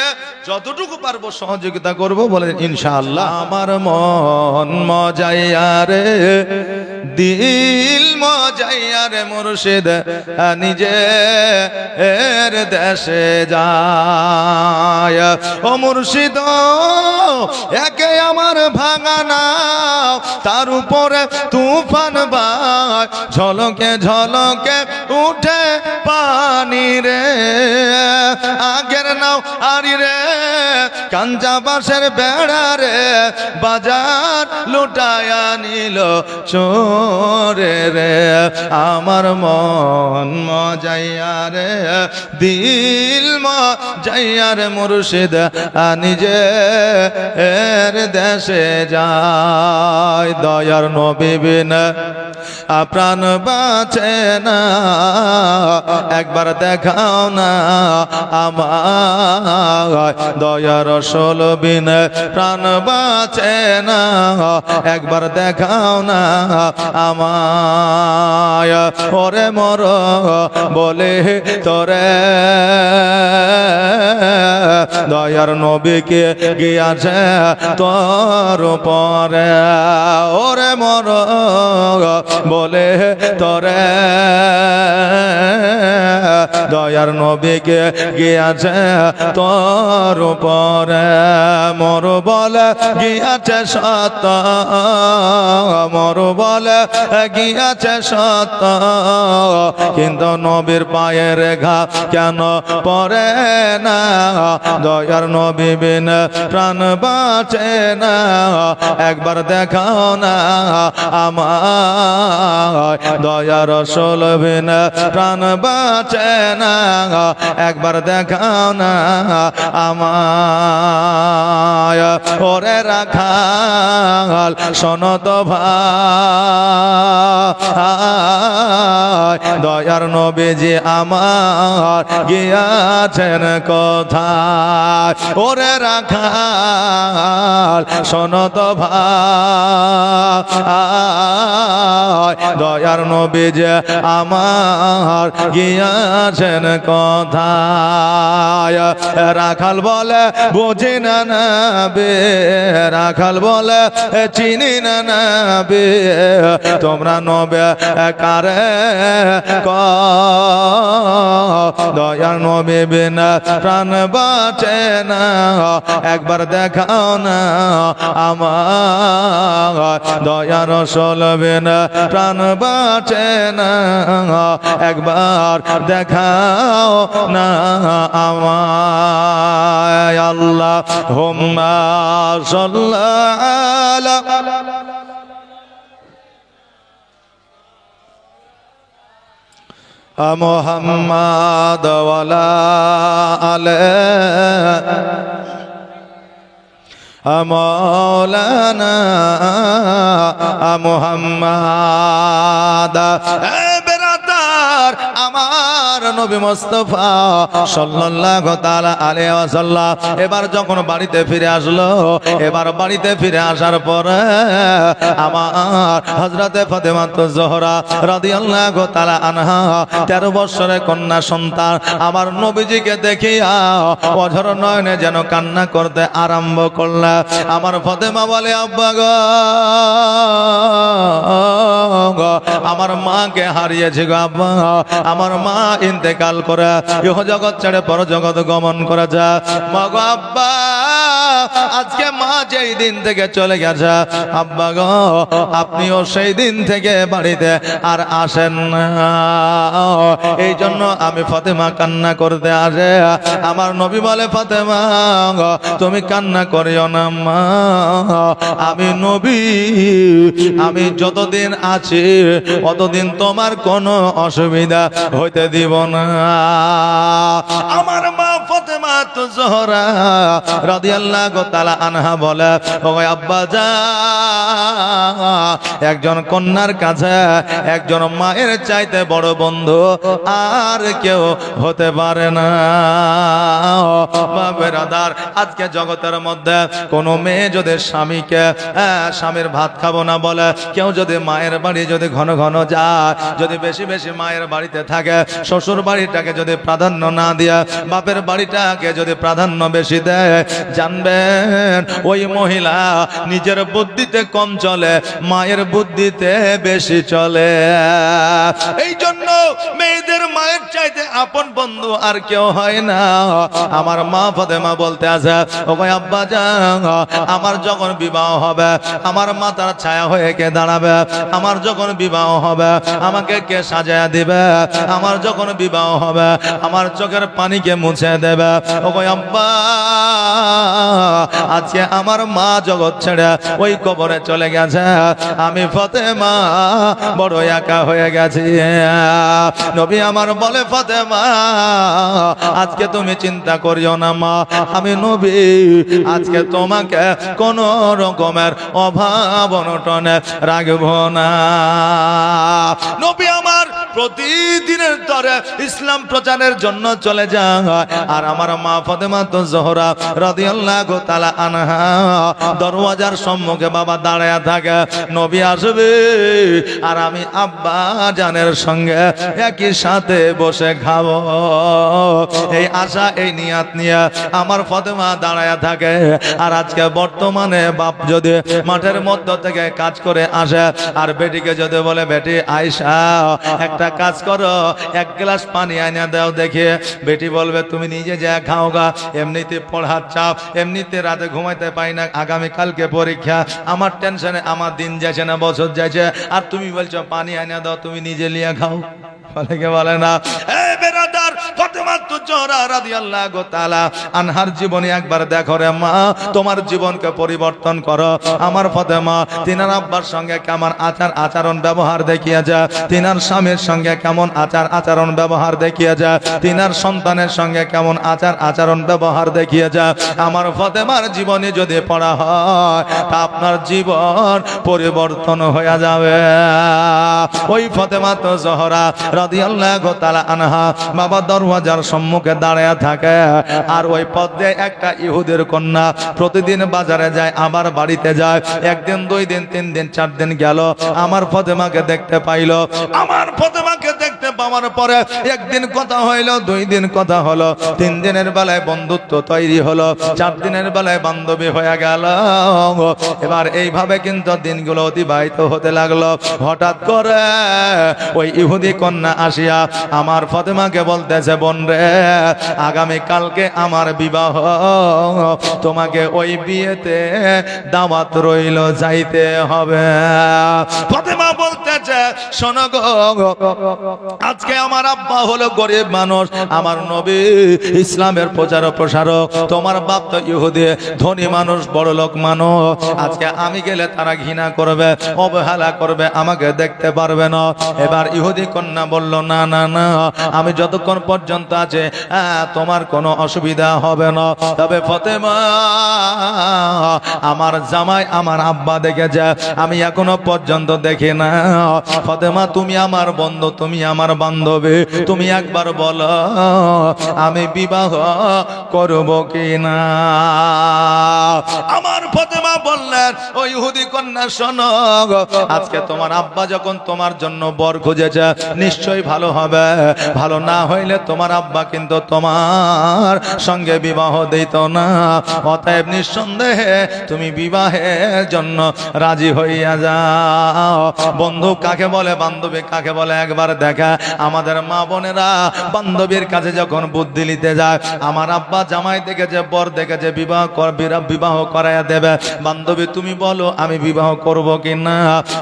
যতটুকু পারবো সহযোগিতা করব বলেন ইনশাআল্লাহ। আমার মন মজাইয়া রে, দিল মজাইয়া রে, মুর্শিদ নিজে এর দেশে যায়। ও মুর্শিদ একে আমার ভাঙা নাও, তার উপরে তুফান বায়, ঝলকে ঝলকে উঠে পানি রে, আগের নাও আরি রে, কাঞ্চা বাঁশের বেড়া রে, বাজার লুটায়া নিল চোরে রে। আমার মন মজাইয়া রে, দিল মজাইয়া রে, মুর্শিদ নিজে এর দেশে যায়। দয়ার নবী বিনা প্রাণ বাঁচে না, একবার দেখাও না আমায়। দয়ার রাসূল বিনা প্রাণ বাঁচে না, একবার দেখাও না আমায়। ওরে মর বলে তোরে দয়ার নবীকে গিয়াছে তোর পরে। ওরে মর বলে তোরে দয়ার নবীকে গিয়াছে তোর পরে। মোর বলে গিয়াছে সত, মোর বলে গিয়াছে সত, কিন্তু নবীর পায়ের ঘা কেন পরে না? দয়ার নবী বিন প্রাণ বাঁচে না, একবার দেখাও না আমায়। দয়ার রাসূল বিন প্রাণ বাঁচে না, একবার দেখাও না আমায়। ওরে রাখাল শোনো তো ভাই, দয়ার নবীজি আমার গিয়াছেন কোথায়? ওরে রাখাল শোনো তো ভাই, দয়ার নবীজি আমার গিয়াছেন কোথায়? রাখাল বলে বুঝি না নবী, রাখাল বলে চিনি না নবী, তোমরা নবী কারে দয়ার নবী বিনা প্রাণ বাঁচে না, একবার দেখাও না আমার দয়ার রাসূল বিনা প্রাণ বাঁচে না, একবার দেখাও না আমায়। আল্লাহুম্মা সাল্লি আলা মুহাম্মাদ ওয়া আলা আলি মাওলানা মুহাম্মাদ। বেরাদার আমার নবী মুস্তাফা সাল্লাল্লাহু তাআলা আলাইহি ওয়াসাল্লাম এবার যখন বাড়িতে ফিরে আসলো, এবার বাড়িতে ফিরে আসার পরে আমার হযরতে ফাতেমা জোহরা রাদিয়াল্লাহু তাআলা আনহা 13 বছরের কন্যা সন্তান আমার নবীজিকে দেখিয়া অঝর নয়নে যেন কান্না করতে আরম্ভ করলেন। আমার ফাতেমা বলে, আব্বা গো, আমার মাকে হারিয়েছি গো আব্বা, আমার মা ইন্তেকাল করে ইহ জগৎ ছেড়ে পর জগৎ গমন করে যা। মা গো আব্বা, আজকে মা যেই দিন থেকে চলে গেছে আব্বা গো, আপনিও সেই দিন থেকে বাড়িতে আর আসেন না, এই জন্য আমি ফাতেমা কান্না করতে আসে। আমার নবী বলে, ফাতেমা তুমি কান্না করিও না মা, আমি নবী, আমি যতদিন আছি অতদিন তোমার কোনো অসুবিধা হইতে দিব না। আমার মা ফাতেমা জোহরা রাদিয়াল্লাহু তাআলা আনহা বলে, ও আব্বা জান, একজন কন্যার কাছে একজন মায়ের চাইতে বড় বন্ধু আর কেউ হতে পারে না। বেরাদার, আজকে জগতের মধ্যে কোনো মেয়ে যদি স্বামীকে স্বামীর ভাত খাবো না বলে, কেউ যদি মায়ের বাড়ি যদি ঘন ঘন যায়, যদি বেশি বেশি মায়ের বাড়িতে থাকে, শ্বশুর বাড়িটাকে যদি প্রাধান্য না দিয়া বাপের বাড়িটাকে যদি প্রাধান্য বেশি দেয়, জানবেন ওই মহিলা নিজের বুদ্ধিতে কম চলে, মায়ের বুদ্ধিতে বেশি চলে। এই জন্য মেয়েদের মায়ের চাইতে আপন বন্ধু আর কেউ হয় না। আমার মা ফাতেমা বলতে আছে, ও ভাই আব্বা জান, আমার যখন বিবাহ হবে আমার মাথার ছায়া হয়ে কে দাঁড়াবে? আমার যখন বিবাহ হবে আমাকে কে সাজায়া দিবে? আমার যখন বিবাহ হবে আমার চোখের পানিকে মুছে দেবে? ও ভাই আব্বা, আজকে আমার মা জগৎ ছেড়ে ওই কবরে চলে গেছে, আমি ফাতেমা বড় একা হয়ে গেছি। নবী আমার বলে, ফাতেমা আজকে তুমি চিন্তা করিও না মা, আমি নবী আজকে তোমাকে কোন রকমের অভাব অনটনে রাখবো না। নবী আমার প্রতিদিনের তরে ইসলাম প্রচারের জন্য চলে যায়, আর আমার মা ফাতেমা জোহরা রাদিয়াল্লাহু তাআলা আনহা দরওয়াজার সম্মুখে বাবা দাঁড়ায়া থাকে, নবী আসবে আর আমি আব্বা জানের সঙ্গে একই সাথে বসে খাবো, এই আশা এই নিয়াত নিয়ে আমার ফাতেমা দাঁড়ায়া থাকে। আর আজকে বর্তমানে বাপ যদি মাঠের মধ্য থেকে কাজ করে আসে আর বেটিকে যদি বলে, বেটি আয়শা একটা কাজ করো, এক গ্লাস পানি আইনা দাও, দেখে বেটি বলবে তুমি নিজে যা খাও গা, এমনিতে পড়ার চাপ, এমনিতে রাতে ঘুমাইতে পাই না, আগামী কালকে পরীক্ষা, আমার টেনশনে আমার দিন যাচ্ছে না বছর যাচ্ছে, আর তুমি বলছো পানি আইনা দাও, তুমি নিজে লিয়ে খাও। বলে না, এ বেরাদার, ফাতেমা জোহরা রাদিয়াল্লাহু তাআলা আনহার জীবনী একবার দেখো রে মা, তোমার জীবনকে পরিবর্তন করো। আমার ফাতেমা তিনার আব্বার সঙ্গে কেমন আচরণ ব্যবহার দেখিয়ে যায়, তিনার স্বামীর সঙ্গে কেমন আচরণ ব্যবহার দেখিয়ে যায়, তিনার সন্তানের সঙ্গে কেমন আচরণ ব্যবহার দেখিয়ে যায়। আমার ফাতেমার জীবনী যদি পড়া হয় তা আপনার জীবন পরিবর্তন হয়ে যাবে। ওই ফাতেমা তো জোহরা রাদিয়াল্লাহু তাআলা আনহা বাবা দরওয়াজার সম্মুখে দাঁড়িয়ে থাকে, আর ওই পথে একটা ইহুদির কন্যা প্রতিদিন বাজারে যায়, আবার বাড়িতে যায়। একদিন, 2 দিন, 3 দিন, 4 দিন গেল, আমার ফাতেমাকে দেখতে পাইল। আমার ফাতেমাকে দেখতে পাওয়ার পরে একদিন কথা হইল, 2 দিন কথা হলো, 3 দিনের বেলায় বন্ধুত্ব তৈরি হলো, 4 দিনের বেলায় বান্ধবী হয়ে গেল। এবার এইভাবে কিন্তু দিনগুলো অতিবাহিত হতে লাগলো। হঠাৎ করে ওই ইহুদি কন্যা আসিয়া আমার ফাতেমাকে বলতেছে, বোন রে, আগামী কালকে আমার বিবাহ, তোমাকে ওই বিয়েতে দাওয়াত রইল, যাইতে হবে। ফাতেমা বলতেছে, শোনো গো, আজকে আমার আব্বা হলো গরিব মানুষ, আমার নবী ইসলামের প্রচার ও প্রসারক, তোমার বাপ তো ইহুদি ধনী মানুষ, বড় লোক মানুষ, আজকে আমি গেলে তারা ঘৃণা করবে, অবহেলা করবে, আমাকে দেখতে পারবে না। এবার ইহুদি কন্যা বলল, না না না, আমি যতক্ষণ পর্যন্ত আছে তোমার কোনো অসুবিধা হবে না। তবে ফাতেমা, আমার জামাই আমার আব্বা দেখেছে, আমি এখনো পর্যন্ত দেখি না। ফাতেমা, তুমি আমার বন্ধু, তুমি আমার বান্ধবী, তুমি একবার বলো আমি বিবাহ করব কি না। আমার ফাতেমা বললেন, ও ইহুদি কন্যা শোনো, আজকে তোমার আব্বা যখন তোমার জন্য বর খুঁজেছে, নিশ্চয়ই ভালো হবে, ভালো না হইলে তোমার আব্বা কিন্তু তোমার সঙ্গে বিবাহ দিত না। অতএব নিঃসন্দেহে তুমি বিবাহের জন্য রাজি হইয়া যাও। বন্ধু কাকে বলে, বান্ধবী কাকে বলে, একবার দেখা। আমাদের মা বোনেরা বান্ধবীর কাছে যখন বুদ্ধি নিতে যায়, আমার আব্বা জামাই দেখেছে, বর দেখেছে, বিবাহ করাইয়া দেবে, বান্ধবী তুমি বলো আমি বিবাহ করব কি না।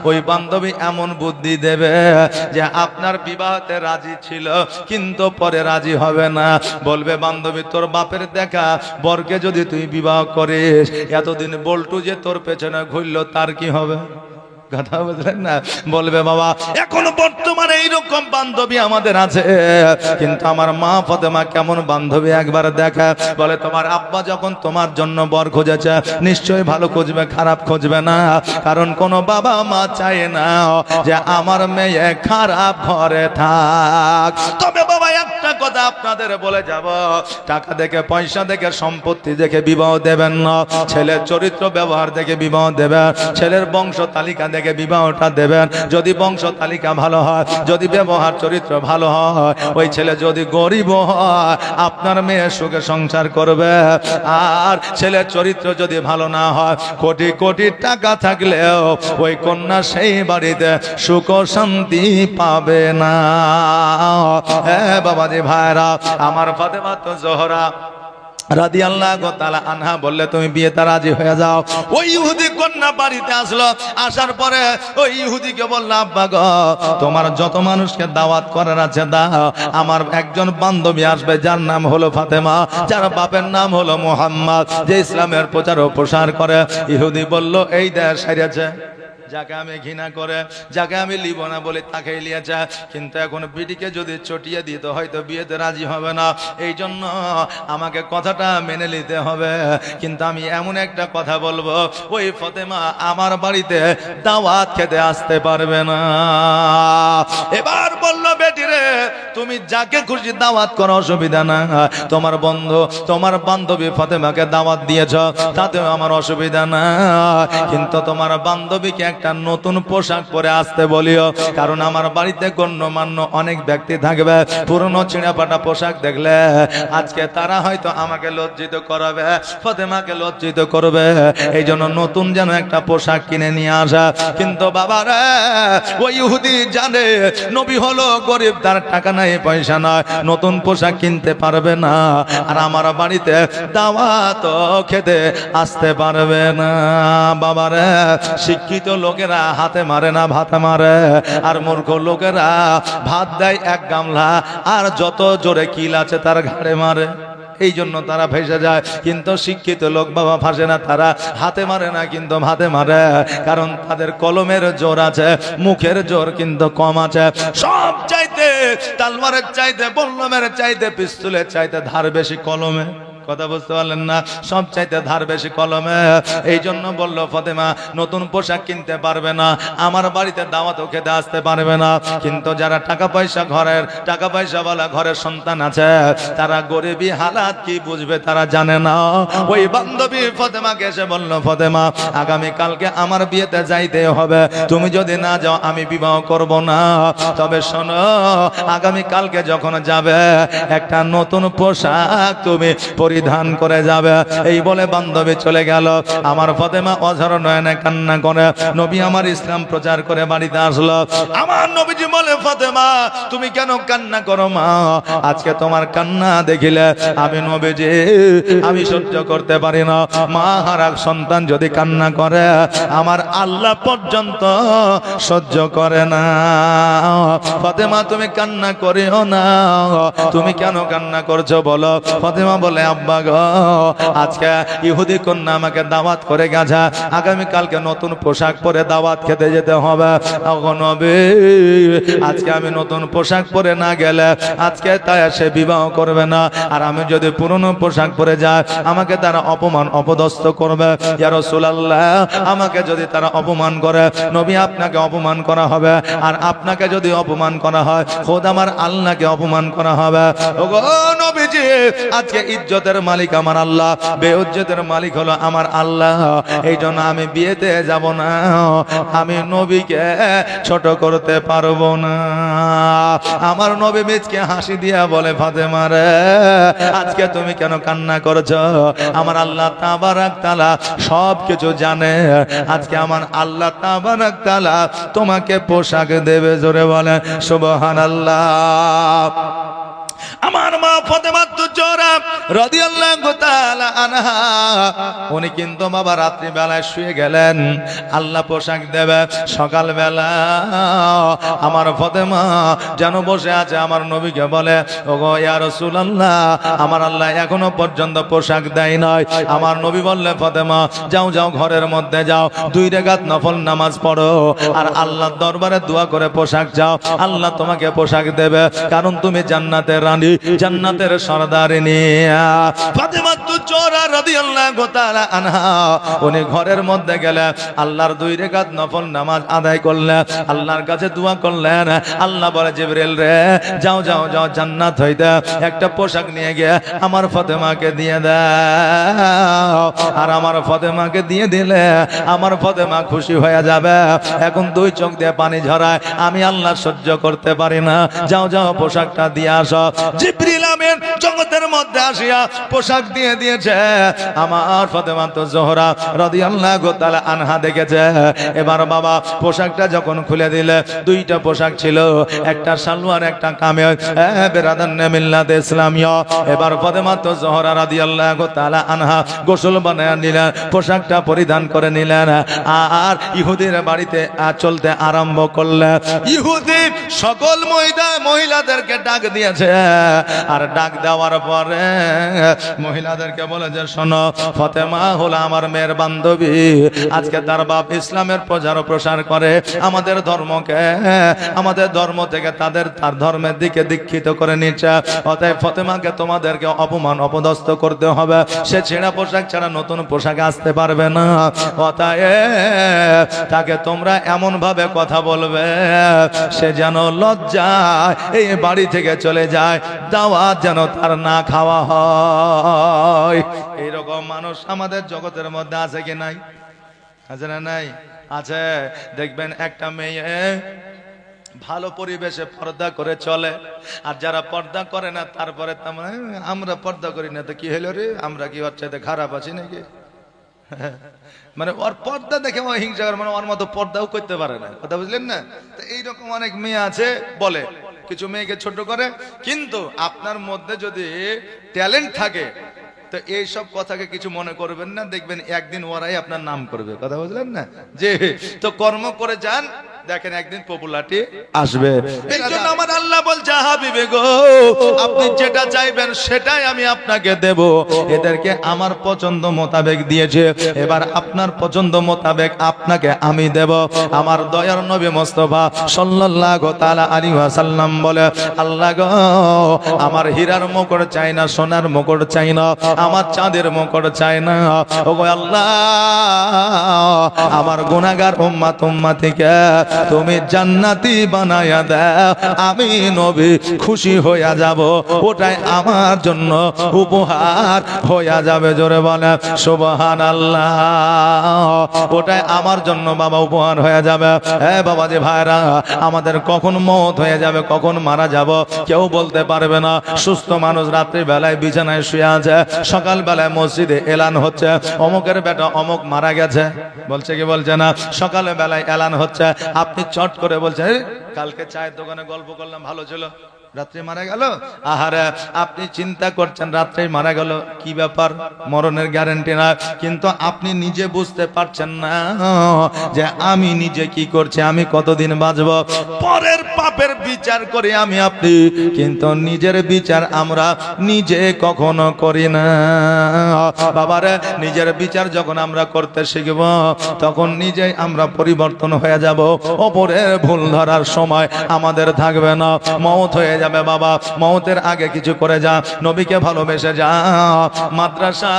ওই বান্ধবী এমন বুদ্ধি দেবে যে আপনার বিবাহতে রাজি ছিল কিন্তু পরে রাজি হবে না। বলবে, বান্ধবী তোর বাপের দেখা বরকে যদি তুই বিবাহ করিস, এতদিন বল্টু যে তোর পেছনে ঘুরলো তার কি হবে? কথা বুঝলেন না? বলবে, বাবা এখন বর্তমানে এইরকম বান্ধবী আমাদের আছে, কিন্তু আমার মা ফাতেমা কেমন বান্ধবী একবার দেখা। বলে, তোমার আব্বা যখন তোমার জন্য বর খুঁজেছে, নিশ্চয়ই ভালো খুঁজবে, খারাপ খুঁজবে না। কারণ কোন বাবা মা চায় না যে আমার মেয়ে খারাপ ঘরে থাক। তবে বাবা একটা কথা আপনাদের বলে যাব, টাকা দেখে, পয়সা দেখে, সম্পত্তি দেখে বিবাহ দেবেন না। ছেলের চরিত্র ব্যবহার দেখে বিবাহ দেবেন, ছেলের বংশ তালিকা দেখে বিবাহটা দেবেন। যদি বংশ তালিকা ভালো হয়, যদি ব্যবহার চরিত্র ভালো হয়, ওই ছেলে যদি গরিব হয়, আপনার মেয়ে সুখে সংসার করবে। আর ছেলের চরিত্র যদি ভালো না হয়, কোটি কোটি টাকা থাকলেও ওই কন্যা সেই বাড়িতে সুখ শান্তি পাবে না। হ্যাঁ বাবাজি ভাইরা, আমার ফাতেমা তো জোহরা রাদিয়াল্লাহু তাআলা আনহা বললে, তুমি বিয়েতে রাজি হয়ে যাও। ওই ইহুদি কন্যা বাড়িতে আসলো, আসার পরে ওই ইহুদিকে বলল, আব্বা গো, তোমার যত মানুষকে দাওয়াত করার আছে দাও। আমার একজন বান্ধবী আসবে, যার নাম হলো ফাতেমা, যার বাপের নাম হলো মুহাম্মদ, যে ইসলামের প্রচার ও প্রসার করে। ইহুদি বলল, এই দেশ হারিয়েছে, যাকে আমি ঘৃণা করে, যাকে আমি লিব না বলে তাকে লিয়েছে, কিন্তু এখন বিটিকে যদি চটিয়ে দিত হয়তো বিয়েতে রাজি হবে না। এই জন্য আমাকে কথাটা মেনে নিতে হবে। কিন্তু আমি এমন একটা কথা বলবো, ওই ফাতেমা আমার বাড়িতে দাওয়াত খেতে আসতে পারবে না। এবার বলল, বেটি রে, তুমি যাকে খুশি দাওয়াত করো, অসুবিধা না। তোমার বন্ধু, তোমার বান্ধবী ফাতেমাকে দাওয়াত দিয়েছ, তাতেও আমার অসুবিধা না। কিন্তু তোমার বান্ধবীকে একটা নতুন পোশাক পরে আসতে বলিও, কারণ আমার বাড়িতে গণ্যমান্য অনেক ব্যক্তি থাকবে। পুরনো ছিঁড়াপাটা পোশাক দেখলে আজকে তারা হয়তো আমাকে লজ্জিত করবে, ফাতেমাকে লজ্জিত করবে। এই জন্য নতুন যেন একটা পোশাক কিনে নিয়ে আসা। কিন্তু বাবারা, ওই ইহুদি জানে নবী হলো গরিব, তার টাকা নাই, পয়সা নাই, নতুন পোশাক কিনতে পারবে না, আর আমার বাড়িতে দাওয়াত খেতে আসতে পারবে না। বাবারা, শিক্ষিত লোকেরা হাতে মারে না ভাতে মারে, আর মূর্খ লোকেরা ভাত দেয় এক গামলা আর যত জোরে কিল আছে তার ঘাড়ে মারে, এই জন্য তারা ফেসে যায়। কিন্তু শিক্ষিত লোক বাবা ফাঁসে না, তারা হাতে মারে না কিন্তু ভাতে মারে, কারণ তাদের কলমের জোর আছে, মুখের জোর কিন্তু কম আছে। সব চাইতে তালওয়ারের চাইতে, বল্লমের চাইতে, পিস্তলের চাইতে ধার বেশি কলমে। কথা বুঝতে পারলেন না? সব চাইতে ধার বেশি কলমে। এই জন্য বলল ফাতেমা নতুন পোশাক কিনতে পারবে না, আমার বাড়িতে দাওয়াতও খেতে আসতে পারবে না। কিন্তু যারা টাকা পয়সা ওয়ালা ঘরের সন্তান আছে, তারা গরিবী হালাত কি বুঝবে তারা জানে না। ওই বান্ধবী ফাতেমাকে এসে বলল, ফাতেমা আগামী কালকে আমার বিয়েতে যাইতে হবে, তুমি যদি না যাও আমি বিবাহ করব না। তবে শোনো, আগামী কালকে যখন যাবে একটা নতুন পোশাক তুমি পরিধান করে যাবে। এই বলে বান্ধবী চলে গেল। আমার ফাতেমা অঝর নয়নে কান্না করে নবী আমার ইসলাম প্রচার করে বাড়িতে আসলো। আমার নবীজি বলে, ফাতেমা তুমি কেন কান্না করো মা? আজকে তোমার কান্না দেখিলে আমি নবীজি আমি সহ্য করতে পারি না। মা হারা সন্তান যদি কান্না করে আমার আল্লাহ পর্যন্ত সহ্য করে না। ফাতেমা তুমি কান্না করিও না। তুমি কেন কান্না করছো বলো? ফাতেমা বলে, আব্বা গো আজকে ইহুদি কন্যা আমাকে দাওয়াত করে গেছে, আগামী কালকে নতুন পোশাক পরে দাওয়াত খেতে যেতে হবে। নবী আজকে আমি নতুন পোশাক পরে না গেলে আজকে তাই সে বিবাহ করবে না, আর আমি যদি পুরনো পোশাক পরে যাই আমাকে তারা অপমান অপদস্থ করবে। ইয়া রাসূলুল্লাহ আমাকে যদি তারা অপমান করে নবী আপনাকে অপমান করা হবে, আর আপনাকে যদি অপমান করা হয় খোদ আমার আল্লাহকে অপমান করা হবে। ওগো নবীজি আজকে ইজ্জতের মালিক আমার আল্লাহ, বেইজ্জতের মালিক হলো আমার আল্লাহ। এই জন্য আমি বিয়েতে যাব না, আমি নবীকে ছোট করতে পারবো না। আমার নবী মিচকে হাসি দিয়া বলে, ফাতেমা রে আজকে তুমি কেন কান্না করছো? আমার আল্লাহ তাবারাক তাআলা সব কিছু জানে। আজকে আমার আল্লাহ তাবারাক তাআলা তোমাকে পোশাক দেবে। জোরে বলেন সুবহানাল্লাহ। আমার মা ফাতেমা তুজরা রাদিয়াল্লাহু তাআলা আনহা উনি কিন্তু বাবা রাত্রি বেলায় শুয়ে গেলেন, আল্লাহ পোশাক দেবে। সকাল বেলা আমার ফাতেমা যেন বসে আছে, আমার নবীকে বলে, ওগো ইয়া রাসূলুল্লাহ আমার আল্লাহ এখনো পর্যন্ত পোশাক দেয় নাই। আমার নবী বললে, ফাতেমা যাও যাও ঘরের মধ্যে যাও, 2 রাকাত নফল নামাজ পড়ো আর আল্লাহর দরবারে দোয়া করে পোশাক চাও, আল্লাহ তোমাকে পোশাক দেবে। কারণ তুমি জান্নাতের রানী, জান্নাতের সরদারিনী। ফাতেমা তুজরা রাদিয়াল্লাহু তাআলা আনহা উনি ঘরের মধ্যে গেলে আল্লাহর 2 রাকাত নফল নামাজ আদায় করলেন, আল্লাহর কাছে দোয়া করলেন। আল্লাহ বলে, জিবরিল রে যাও যাও যাও জান্নাত হইতে একটা পোশাক নিয়ে গিয়ে আমার ফাতেমাকে দিয়ে দাও। আর আমার ফাতেমাকে দিয়ে দিলে আমার ফাতেমা খুশি হয়ে যাবে। এখন 2 চোখ দিয়ে পানি ঝরায়, আমি আল্লাহ সহ্য করতে পারি না। যাও যাও পোশাকটা দিয়ে আসো। জিবরিল আমিন জগতের মধ্যে আসিয়া পোশাক দিয়ে দিয়েছে। আমার ফাতেমা তো জোহরা রাদিয়াল্লাহু তাআলা আনহা দেখেছে। এবার বাবা পোশাকটা যখন খুলে দিলে 2টা পোশাক ছিল, একটা সালোয়ার একটা কামিজ। বেরাদানে মিল্লাত ইসলামিয়া। এবার ফাতেমা তো জোহরা রাদিয়াল্লাহু তাআলা আনহা গোসল বানায় নিলেন, পোশাকটা পরিধান করে নিলেন, আর ইহুদির বাড়িতে চলতে আরম্ভ করলেন। ইহুদি সকল মহিলাদেরকে ডাক দিয়েছে, আর ডাক দেওয়ার পরে মহিলাদেরকে বলে যে, শোনো ফাতেমা হলো আমার মেয়ের বান্ধবী, আজকে তার বাপ ইসলামের প্রচার ও প্রসার করে, আমাদের ধর্মকে আমাদের ধর্ম থেকে তার ধর্মের দিকে দীক্ষিত করে নিচ্ছে। অতএব ফাতেমাকে তোমাদেরকে অপমান অপদস্থ করতে হবে। সে ছেঁড়া পোশাক ছাড়া নতুন পোশাকে আসতে পারবে না। অতএব তাকে তোমরা এমন ভাবে কথা বলবে সে যেন লজ্জায় এই বাড়ি থেকে চলে যায়, দাওয়াত যেন তার না খাওয়া হয়। এইরকম মানুষ আমাদের জগতের মধ্যে আছে কি নাই? আছে না নাই? আছে। দেখবেন একটা মেয়ে ভালো পরিবেশে পর্দা করে চলে, আর যারা পর্দা করে না তারপরে আমরা পর্দা করি না তো কি হলো রে, আমরা কি ওর চাইতে খারাপ আছি নাকি? মানে ওর পর্দা দেখে ও হিংসা করে, মানে ওর মতো পর্দাও করতে পারে না। কথা বুঝলেন না? তো এইরকম অনেক মেয়ে আছে, বলে কিছু মেয়েকে ছোট করে। কিন্তু আপনার মধ্যে যদি ট্যালেন্ট থাকে তো এই সব কথাকে কিছু মনে করবেন না, দেখবেন একদিন ওরাই আপনার নাম করবে, কথা বুঝলেন না? যে তো কর্ম করে যান, দেখেন একদিন পপুলারিটি আসবে। এই জন্য আমার আল্লাহ বলছে, হাবিবে গো, আপনি যেটা চাইবেন সেটাই আমি আপনাকে দেব। এদেরকে আমার পছন্দ মোতাবেক দিয়েছে, এবার আপনার পছন্দ মোতাবেক আপনাকে আমি দেব। আমার দয়ার নবী মুস্তাফা সাল্লাল্লাহু তাআলা আলাইহি ওয়াসাল্লাম বলে, আল্লাহ গো, আমার হীরার মুকুট চাই না, সোনার মুকুট চাই না, আমার চাঁদের মুকুট চাই না। ওগো আল্লাহ, আমার গুনাহগার উম্মত উম্মতিকে তুমি জান্নাতি বানায়া দাও, আমি নবী খুশি হইয়া যাব, ওটাই আমার জন্য উপহার হইয়া যাবে। জোরে বলে সুবহানাল্লাহ। ওটাই আমার জন্য বাবা উপহার হয়ে যাবে। হ্যাঁ বাবা যে ভাইরা, আমাদের কখন মওত হয়ে যাবে, কখন মারা যাব কেউ বলতে পারবে না। সুস্থ মানুষ রাত্রি বেলায় বিছানায় শুয়ে আছে, সকাল বেলায় মসজিদে এলান হচ্ছে অমুকের বেটা অমুক মারা গেছে, বলছে কি বলছে না? সকাল বেলায় এলান হচ্ছে, আপনি চট করে বলছেন, কালকে চায়ের দোকানে গল্প করলাম ভালো ছিল, রাত্রে মারা গেল। আহারে, আপনি চিন্তা করছেন রাত্রে মারা গেল, কি ব্যাপার, মরণের গ্যারান্টি না, কিন্তু আপনি নিজে বুঝতে পারছেন না যে আমি নিজে কি করছি, আমি কতদিন বাঁচব। পরের পাপের বিচার করি আমি আপনি, কিন্তু নিজের বিচার আমরা নিজে কখনো করি না। বাবারে, নিজের বিচার যখন আমরা করতে শিখব, তখন নিজেই আমরা পরিবর্তন হয়ে যাব। ওপরের ভুল ধরার সময় আমাদের থাকবে না, মওত হয়ে যাবে। বাবা, মওতের আগে কিছু করে যা, নবীকে ভালোবেসে যা, মাদ্রাসা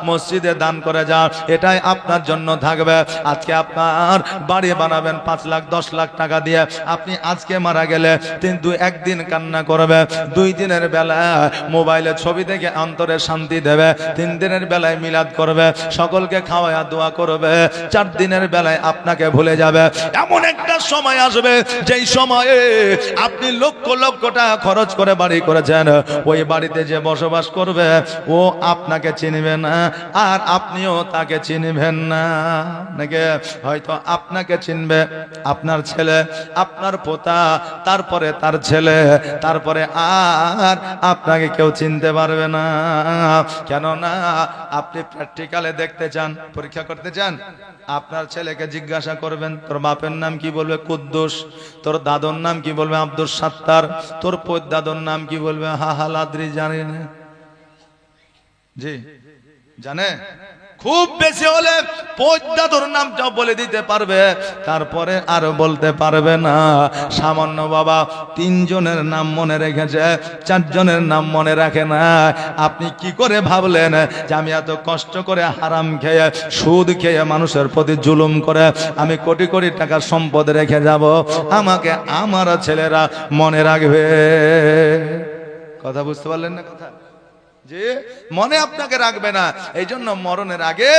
মসজিদে দান করে যা, এটাই আপনার জন্য থাকবে। আজকে আপনার বাড়ি বানাবেন 5 লাখ 10 লাখ টাকা দিয়ে, আপনি আজকে মারা গেলে একদিন কান্না করবে, 2 দিনের বেলায় মোবাইলে ছবি দেখে অন্তরে শান্তি দেবে, 3 দিনের বেলায় মিলাদ করবে, সকলকে খাওয়ায়া দোয়া করবে, 4 দিনের বেলায় আপনাকে ভুলে যাবে। এমন একটা সময় আসবে যেই সময়ে আপনি লক্ষ লক্ষ টাকা খরচ করে বাড়ি করেছেন, ওই বাড়িতে যে বসবাস করবে ও আপনাকে চিনবে না, আর আপনিও তাকে চিনবেন না। নাকি হয়তো আপনাকে চিনবে আপনার ছেলে, আপনার পোতা, তারপরে তার ছেলে, তারপরে আর আপনাকে কেউ চিনতে পারবে না। কেননা আপনি প্র্যাকটিক্যালে দেখতে চান, পরীক্ষা করতে চান। আপনার ছেলেকে জিজ্ঞাসা করবেন, তোর বাপের নাম কি? বলবে কুদ্দুস। তোর দাদুর নাম কি? বলবে আব্দুল সাত্তার। তোর দাদুর নাম কি? বলবে হাহালাদ্রি। জানে না? জি জানে? খুব বেশি হলে দাদুর নামটাও বলে দিতে পারবে, তারপরে আর বলতে পারবে না। সামান্য বাবা 3 জনের নাম মনে রেখেছে, 4 জনের নাম মনে রাখে না। আপনি কি করে ভাবলেন যে আমি এত কষ্ট করে হারাম খেয়ে, সুদ খেয়ে, মানুষের প্রতি জুলুম করে আমি কোটি কোটি টাকার সম্পদ রেখে যাব, আমাকে আমার ছেলেরা মনে রাখবে? কথা বুঝতে পারলেন না? কথা যে মনে আপনাকে রাখবে না। এই জন্য মরণের আগে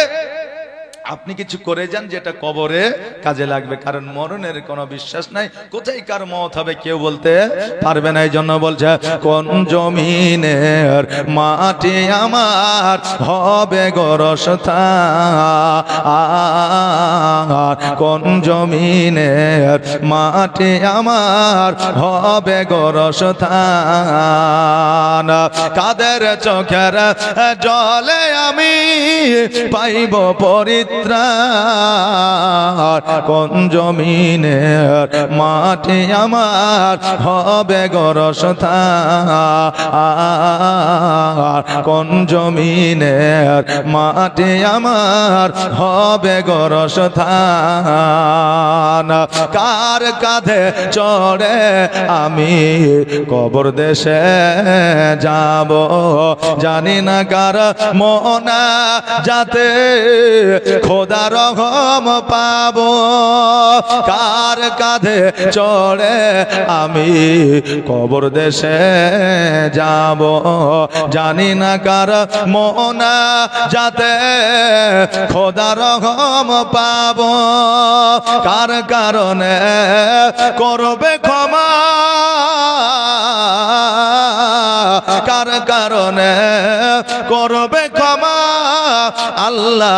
আপনি কিছু করে যান যেটা কবরে কাজে লাগবে, কারণ মরণের কোনো বিশ্বাস নাই, কোথায় কার মওত হবে কেউ বলতে পারবে না। এই জন্য বলছে, কোন জমিনের মাটি আমার হবে গোরস্থান, কোন জমিনের মাটি আমার হবে গোরস্থান, কাদের চোখের জলে আমি পাইব পরিত্রাণ, কোন জমিনের মাটি আমার হবে গোরস্থান, কোন জমিনের মাটি আমার হবে গোরস্থান, কার কাঁধে চড়ে আমি কবর দেশে যাব, জানি না কার মনা যাতে খোদা রহম পাবো, কার কাঁধে চড়ে আমি কবর দেশে যাব, জানি না কার মনা যাতে খোদা রহম পাবো, কার কারণে করবে ক্ষমা, কার কারণে করবে ক্ষমা, আল্লাহ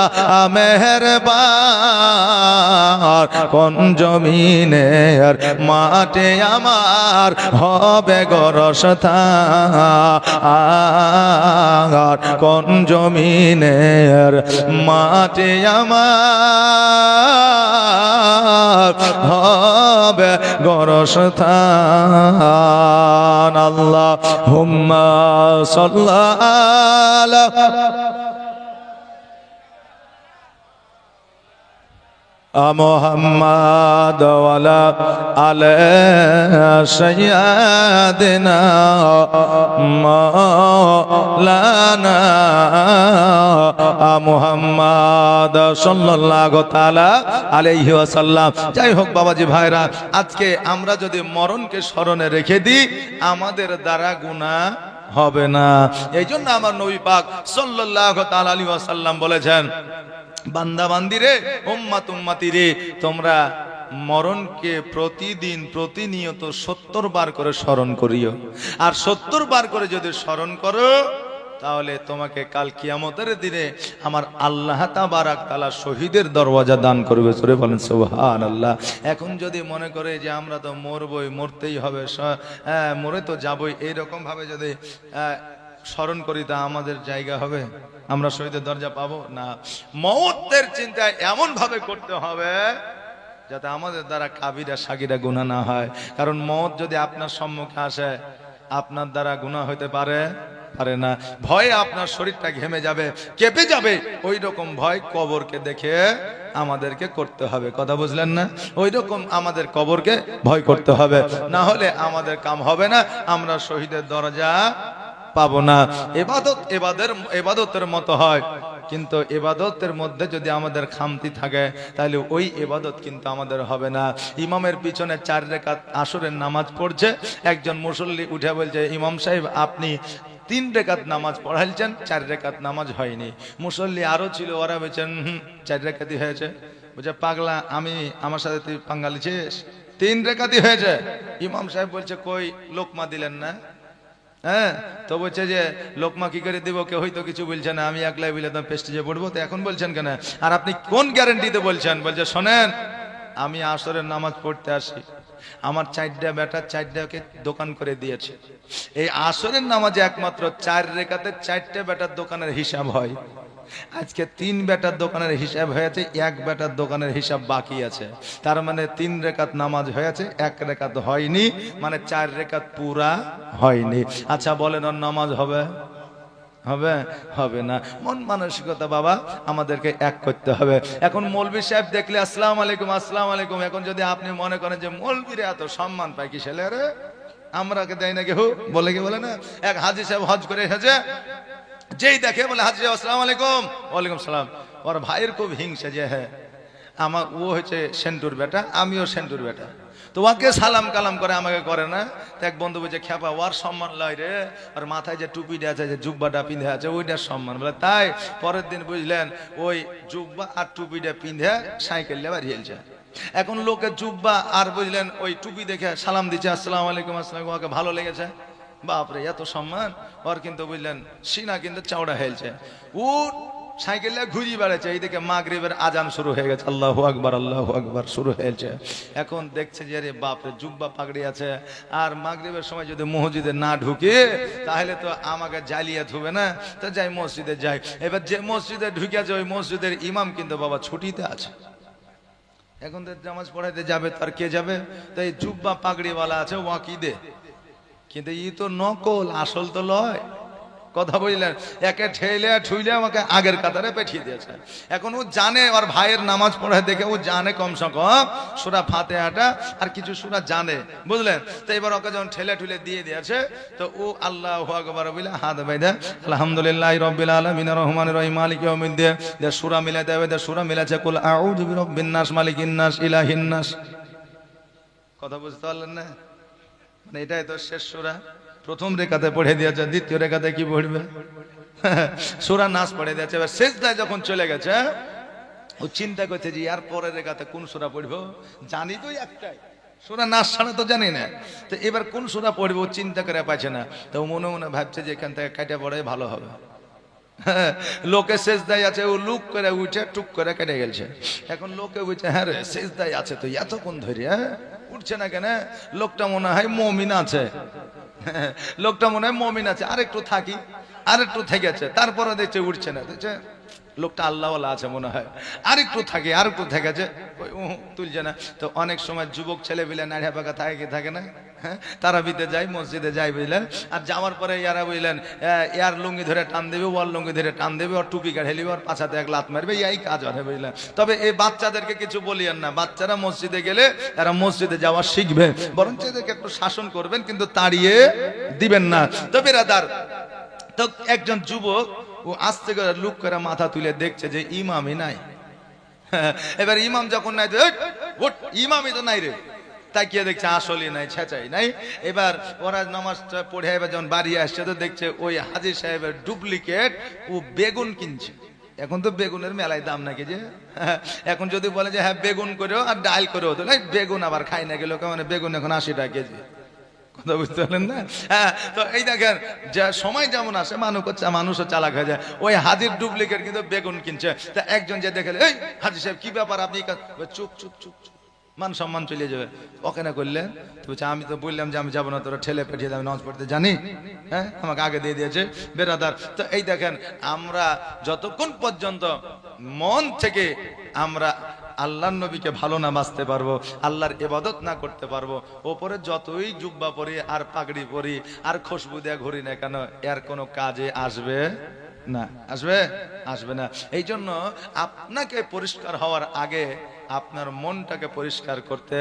মেহেরবান কোন জমিনের মাঠে আমার হবে গোরস্থান কোন জমিনের মাঠে আমার হবে গোরস্থান আল্লাহুম্মা সাল্লাল্লাহু মুহাম্মাদ ওয়ালা আলে সাইয়্যিদিনা মাওলানা মুহাম্মাদ সাল্লাল্লাহু তাআলা আলাইহি ওয়াসাল্লাম। যাই হোক বাবাজি ভাইরা, আজকে আমরা যদি মরণকে স্মরণে রেখে দিই আমাদের দ্বারা গুনাহ হবে না। এই জন্য আমার নবী পাক সাল্লাল্লাহু তাআলা আলাইহি ওয়াসাল্লাম বলেছেন, বান্দা বান্দি রে, উম্মাত উম্মতি রে, তোমরা মরণকে প্রতিদিন প্রতিনিয়ত 70 বার করে স্মরণ করিও। আর 70 বার করে যদি স্মরণ করো তাহলে তোমাকে কাল কিয়ামতের দিনে আমার আল্লাহ তাবারাক তাআলা শহীদের দরওয়াজা দান করবে। সূরা বলেন সুবহানাল্লাহ। এখন যদি মনে করে যে আমরা তো মরবই, মরতেই হবে, মরে তো যাবই, এইরকম ভাবে যদি স্মরণ করি তা আমাদের জায়গা হবে? আমরা শহীদের দরজা পাবো না। মওতের চিন্তা এমন ভাবে করতে হবে যাতে আমাদের দ্বারা কাবিরা সাগিরা গুনাহ না হয়। কারণ মওত যদি আপনার সম্মুখে আসে আপনার দ্বারা গুনাহ হতে পারে না। ভয়ে আপনার শরীরটা ঘেমে যাবে, কেঁপে যাবে। ওই রকম ভয় কবরকে দেখে আমাদেরকে করতে হবে। কথা বুঝলেন না? ওই রকম আমাদের কবরকে ভয় করতে হবে, না হলে আমাদের কাম হবে না, আমরা শহীদের দরজা পাবো না। এবাদতের মতো হয়, কিন্তু এবাদতের মধ্যে যদি আমাদের খামতি থাকে তাহলে ওই এবাদত কিন্তু আমাদের হবে না। ইমামের পিছনে 4 রাকাত আসরের নামাজ পড়ছে, একজন মুসল্লি উঠে বলছে, ইমাম সাহেব আপনি 3 রাকাত নামাজ পড়াইছেন, 4 রাকাত নামাজ হয়নি। মুসল্লি আরো ছিল, ওরা বলছেন 4 রাকাতই হয়েছে। বলছে, পাগলা, আমার সাথে তুই পাঙ্গা লিছিস? 3 রাকাতই হয়েছে। ইমাম সাহেব বলছে, কই লোকমা দিলেন না? হ্যাঁ, তো বলছে যে লোকমা কি করে দিব, কেউ হয়তো কিছু বলছে না, আমি একলাই বলে তো পেস্টেজে পড়বো, তো এখন বলছেন কেন? আর আপনি কোন গ্যারান্টিতে বলছেন? বলছে, শোনেন, আমি আসরের নামাজ পড়তে আসি, আমার 4টা বেটা 4টাকে দোকান করে দিয়েছে। এই আসরের নামাজে একমাত্র 4 রাকাতে 4টে বেটার দোকানের হিসাব হয়। আজকে 3 বেটার দোকানের হিসাব হয়েছে, 1 বেটার দোকানের হিসাব বাকি আছে। তার মানে 3 রাকাত নামাজ হয়েছে, 1 রাকাত হয়নি, মানে 4 রাকাত পুরা হয়নি। আচ্ছা বলেন, ওর নামাজ হবে? হবে না। মন মানসিকতা বাবা আমাদেরকে এক করতে হবে। এখন মৌলভী সাহেব দেখলে আসসালামু আলাইকুম, আসসালামু আলাইকুম, এখন যদি আপনি মনে করেন যে মৌলভীরা এত সম্মান পায় কি ছেলে রে, আমরাকে দেয় না কেউ, বলে কি বলে না? এক হাজী সাহেব হজ করে এসেছে, যেই দেখে বলে, হাজী সাহেব আসসালামু আলাইকুম। ওয়ালাইকুম সালাম। ওর ভাইয়ের খুব হিংসা যে, হ্যাঁ আমার ও হচ্ছে সেন্টুর বেটা, আমিও সেন্টুর বেটা, তো ওকে সালাম কালাম করে, আমাকে করে না। তো এক বন্ধু বলছে, খেপা ওর সম্মান লয় রে, আর মাথায় যে টুপিটা আছে, যে জুব্বাটা পিঁধে আছে, ওইটার সম্মান। বলে তাই? পরের দিন বুঝলেন ওই জুব্বা আর টুপিটা পিঁধে সাইকেল নিয়ে বাড়িয়েছে। এখন লোকে জুব্বা আর বুঝলেন ওই টুপি দেখে সালাম দিচ্ছে, আসসালামু আলাইকুম, আসসালাম, ওকে ভালো লেগেছে, বাপরে এত সম্মান ওর, কিন্তু বুঝলেন সিনা কিন্তু চাওড়া হয়েছে, ও সাইকেলে ঘুরি বেড়াচ্ছে। এইদিকে মাগরিবের আজান শুরু হয়ে গেছে, আল্লাহু আকবার, আল্লাহু আকবার শুরু হয়েছে। এখন দেখছে যে আরে বাপরে জুব্বা পাগড়ি আছে, আর মাগরিবের সময় যদি মসজিদে না ঢুকে তাহলে তো আমাকে জ্বালিয়ে ধুবে না, তো যাই মসজিদে যাই। এবার যে মসজিদে ঢুকেছে ওই মসজিদের ইমাম কিন্তু বাবা ছুটিতে আছে, এখন তো নামাজ পড়াইতে যাবে, তার কে যাবে? তো এই জুব্বা পাগড়িওয়ালা আছে ওয়াকিদে, কিন্তু ই তো নকল, আসল তো লয়। কথা বুঝলেন? একে ঠেলে ঠুইলে আমাকে আগের কাতারে পেঠিয়ে দিয়েছে। এখন ও জানে ওর ভাইয়ের নামাজ পড়ে দেখে ও জানে কমসে কম সূরা ফাতিহাটা আর কিছু সূরা জানে, বুঝলেন? তো এবার ওকে যখন ঠেলে ঠুলে দিয়ে দিয়েছে, তো ও আল্লাহু আকবার বলে হাত বাইদা আলহামদুলিল্লাহি রাব্বিল আলামিন রহমানির রহিম মালিকি ইয়াউমিদ্দিন দে সূরা মিলাতে হবে, দে সূরা মিলাছে কুল আউযু বিরাব্বিন নাস মালিকিন নাস ইলাহিন নাস। কথা বুঝতে পারলেন না? মানে এটাই তো শেষ সূরা, প্রথম রেখাতে পড়ে দিয়েছে, দ্বিতীয় রেখাতে কি পড়বে? সূরা নাস পড়ে দিয়েছে। এবার সেজদায় যখন চলে গেছে ও চিন্তা করছে যে এর পরের রেখাতে কোন সূরা পড়বো, জানি তো একটাই সূরা নাস ছাড়া তো জানি না, তো এবার কোন সূরা পড়বো চিন্তা করে পাচ্ছে না। তো মনে মনে ভাবছে যে এখান থেকে কাটা পড়াই ভালো হবে। হ্যাঁ, লোকে সেজদায় আছে, ও লুক করে উঠে টুক করে কেটে গেছে। এখন লোকে বলছে হ্যাঁ রে সেজদায় আছে তো এতক্ষণ ধরে, হ্যাঁ উঠছে না কেন? লোকটা মনে হয় মমিন আছে, লোকটা মনে হয় মমিন আছে, আরেকটু থাকি, আরেকটু থেকেছে, তারপরে দেখছে উঠছে না, দেখছে লোকটা আল্লাহওয়ালা আছে মনে হয়, আরেকটু থাকে, আরেকটু থেকেছে, তুলছে না। তো অনেক সময় যুবক ছেলে বিলে নাড়িয়া পাকা থাকে কি থাকে না, হ্যাঁ তারাবিতে যাই, মসজিদে যাই বুঝলেন, আর যাওয়ার পরে ইয়ারা বুঝলেন ইয়ার লুঙ্গি ধরে টান দেবে, ওর লুঙ্গি ধরে টান দেবে, ওর টুপি কাঢ়ে নিবে, ওর পাছাতে এক লাত মারবে, এই কাজ হয় বুঝলেন। তবে এই বাচ্চাদেরকে কিছু বলিয়েন না, বাচ্চারা মসজিদে গেলে এরা মসজিদে যাওয়া শিখবে, বরঞ্চ এদেরকে একটু শাসন করবেন, কিন্তু তাড়িয়ে দিবেন না। তো বেরাদার, তো একজন যুবক ও আস্তে করে লুক করে মাথা তুলে দেখছে যে ইমামই নাই। এবার ইমাম যখন নাই, ইমামই তো নাই রে, তাকিয়ে দেখছে আসলে নাই, ছেঁচাই নাই। এবার ওরা নামাজটা পড়ে এবার যখন বাড়ি আসছে তো দেখছে ওই হাজী সাহেবের ডুপ্লিকেট ও বেগুন কিনছে। এখন তো বেগুনের মেলায় দাম নাকি যে, এখন যদি বলে যে হ্যাঁ বেগুন করেও আর ডাল করেও, তো বেগুন আবার খাই না গেল, মানে বেগুন এখন 80 টাকা কেজি, কথা বুঝতে পারলেন না? হ্যাঁ, তো এই দেখেন যে সময় যেমন আসে মানুষও চালাক হয়ে যায়। ওই হাজির ডুপ্লিকেট কিন্তু বেগুন কিনছে। তা একজন যে দেখে, এই হাজি সাহেব কি ব্যাপার, আপনি চুপ চুপ চুপ, মান সম্মান চলে যাবে, ওখানে করলেন। তো বলছে আমি তো বললাম যে আমি যাবো না, তোরা ঠেলে পেঠিয়ে আমি নামাজ পড়তে জানি, হ্যাঁ আমাকে আগে দিয়ে দিয়েছে বেরাদার। তো এই দেখেন আমরা যতক্ষণ পর্যন্ত মন থেকে আমরা আল্লাহর নবীকে ভালো না বাঁচতে পারবো, আল্লাহর ইবাদত না করতে পারবো, ওপরে যতই জুব্বা পরি আর পাগড়ি পরি আর খুশবু দিয়ে ঘুরি না কেন, এর কোনো কাজে আসবে না, আসবে না। এই জন্য আপনাকে পরিষ্কার হওয়ার আগে আপনার মনটাকে পরিষ্কার করতে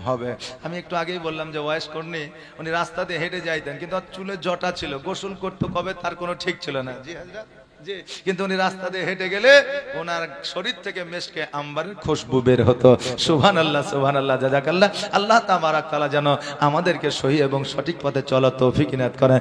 হবে। আমি একটু আগেই বললাম যে ওয়াইস করনি, উনি রাস্তা দিয়ে হেঁটে যাইতেন, কিন্তু চুলে জটা ছিল, গোসল করতে কবে তার কোনো ঠিক ছিল না। জি হাজরা, জি, কিন্তু উনি রাস্তা দিয়ে হেঁটে গেলে ওনার শরীর থেকে মেশকে আম্বারের খুশবু বের হতো। সুবহানাল্লাহ, সুবহানাল্লাহ, জাযাকাল্লাহ। আল্লাহ তাবারাক তাআলা যেন আমাদেরকে সহি এবং সঠিক পথে চলার তৌফিক ইনায়াত করেন।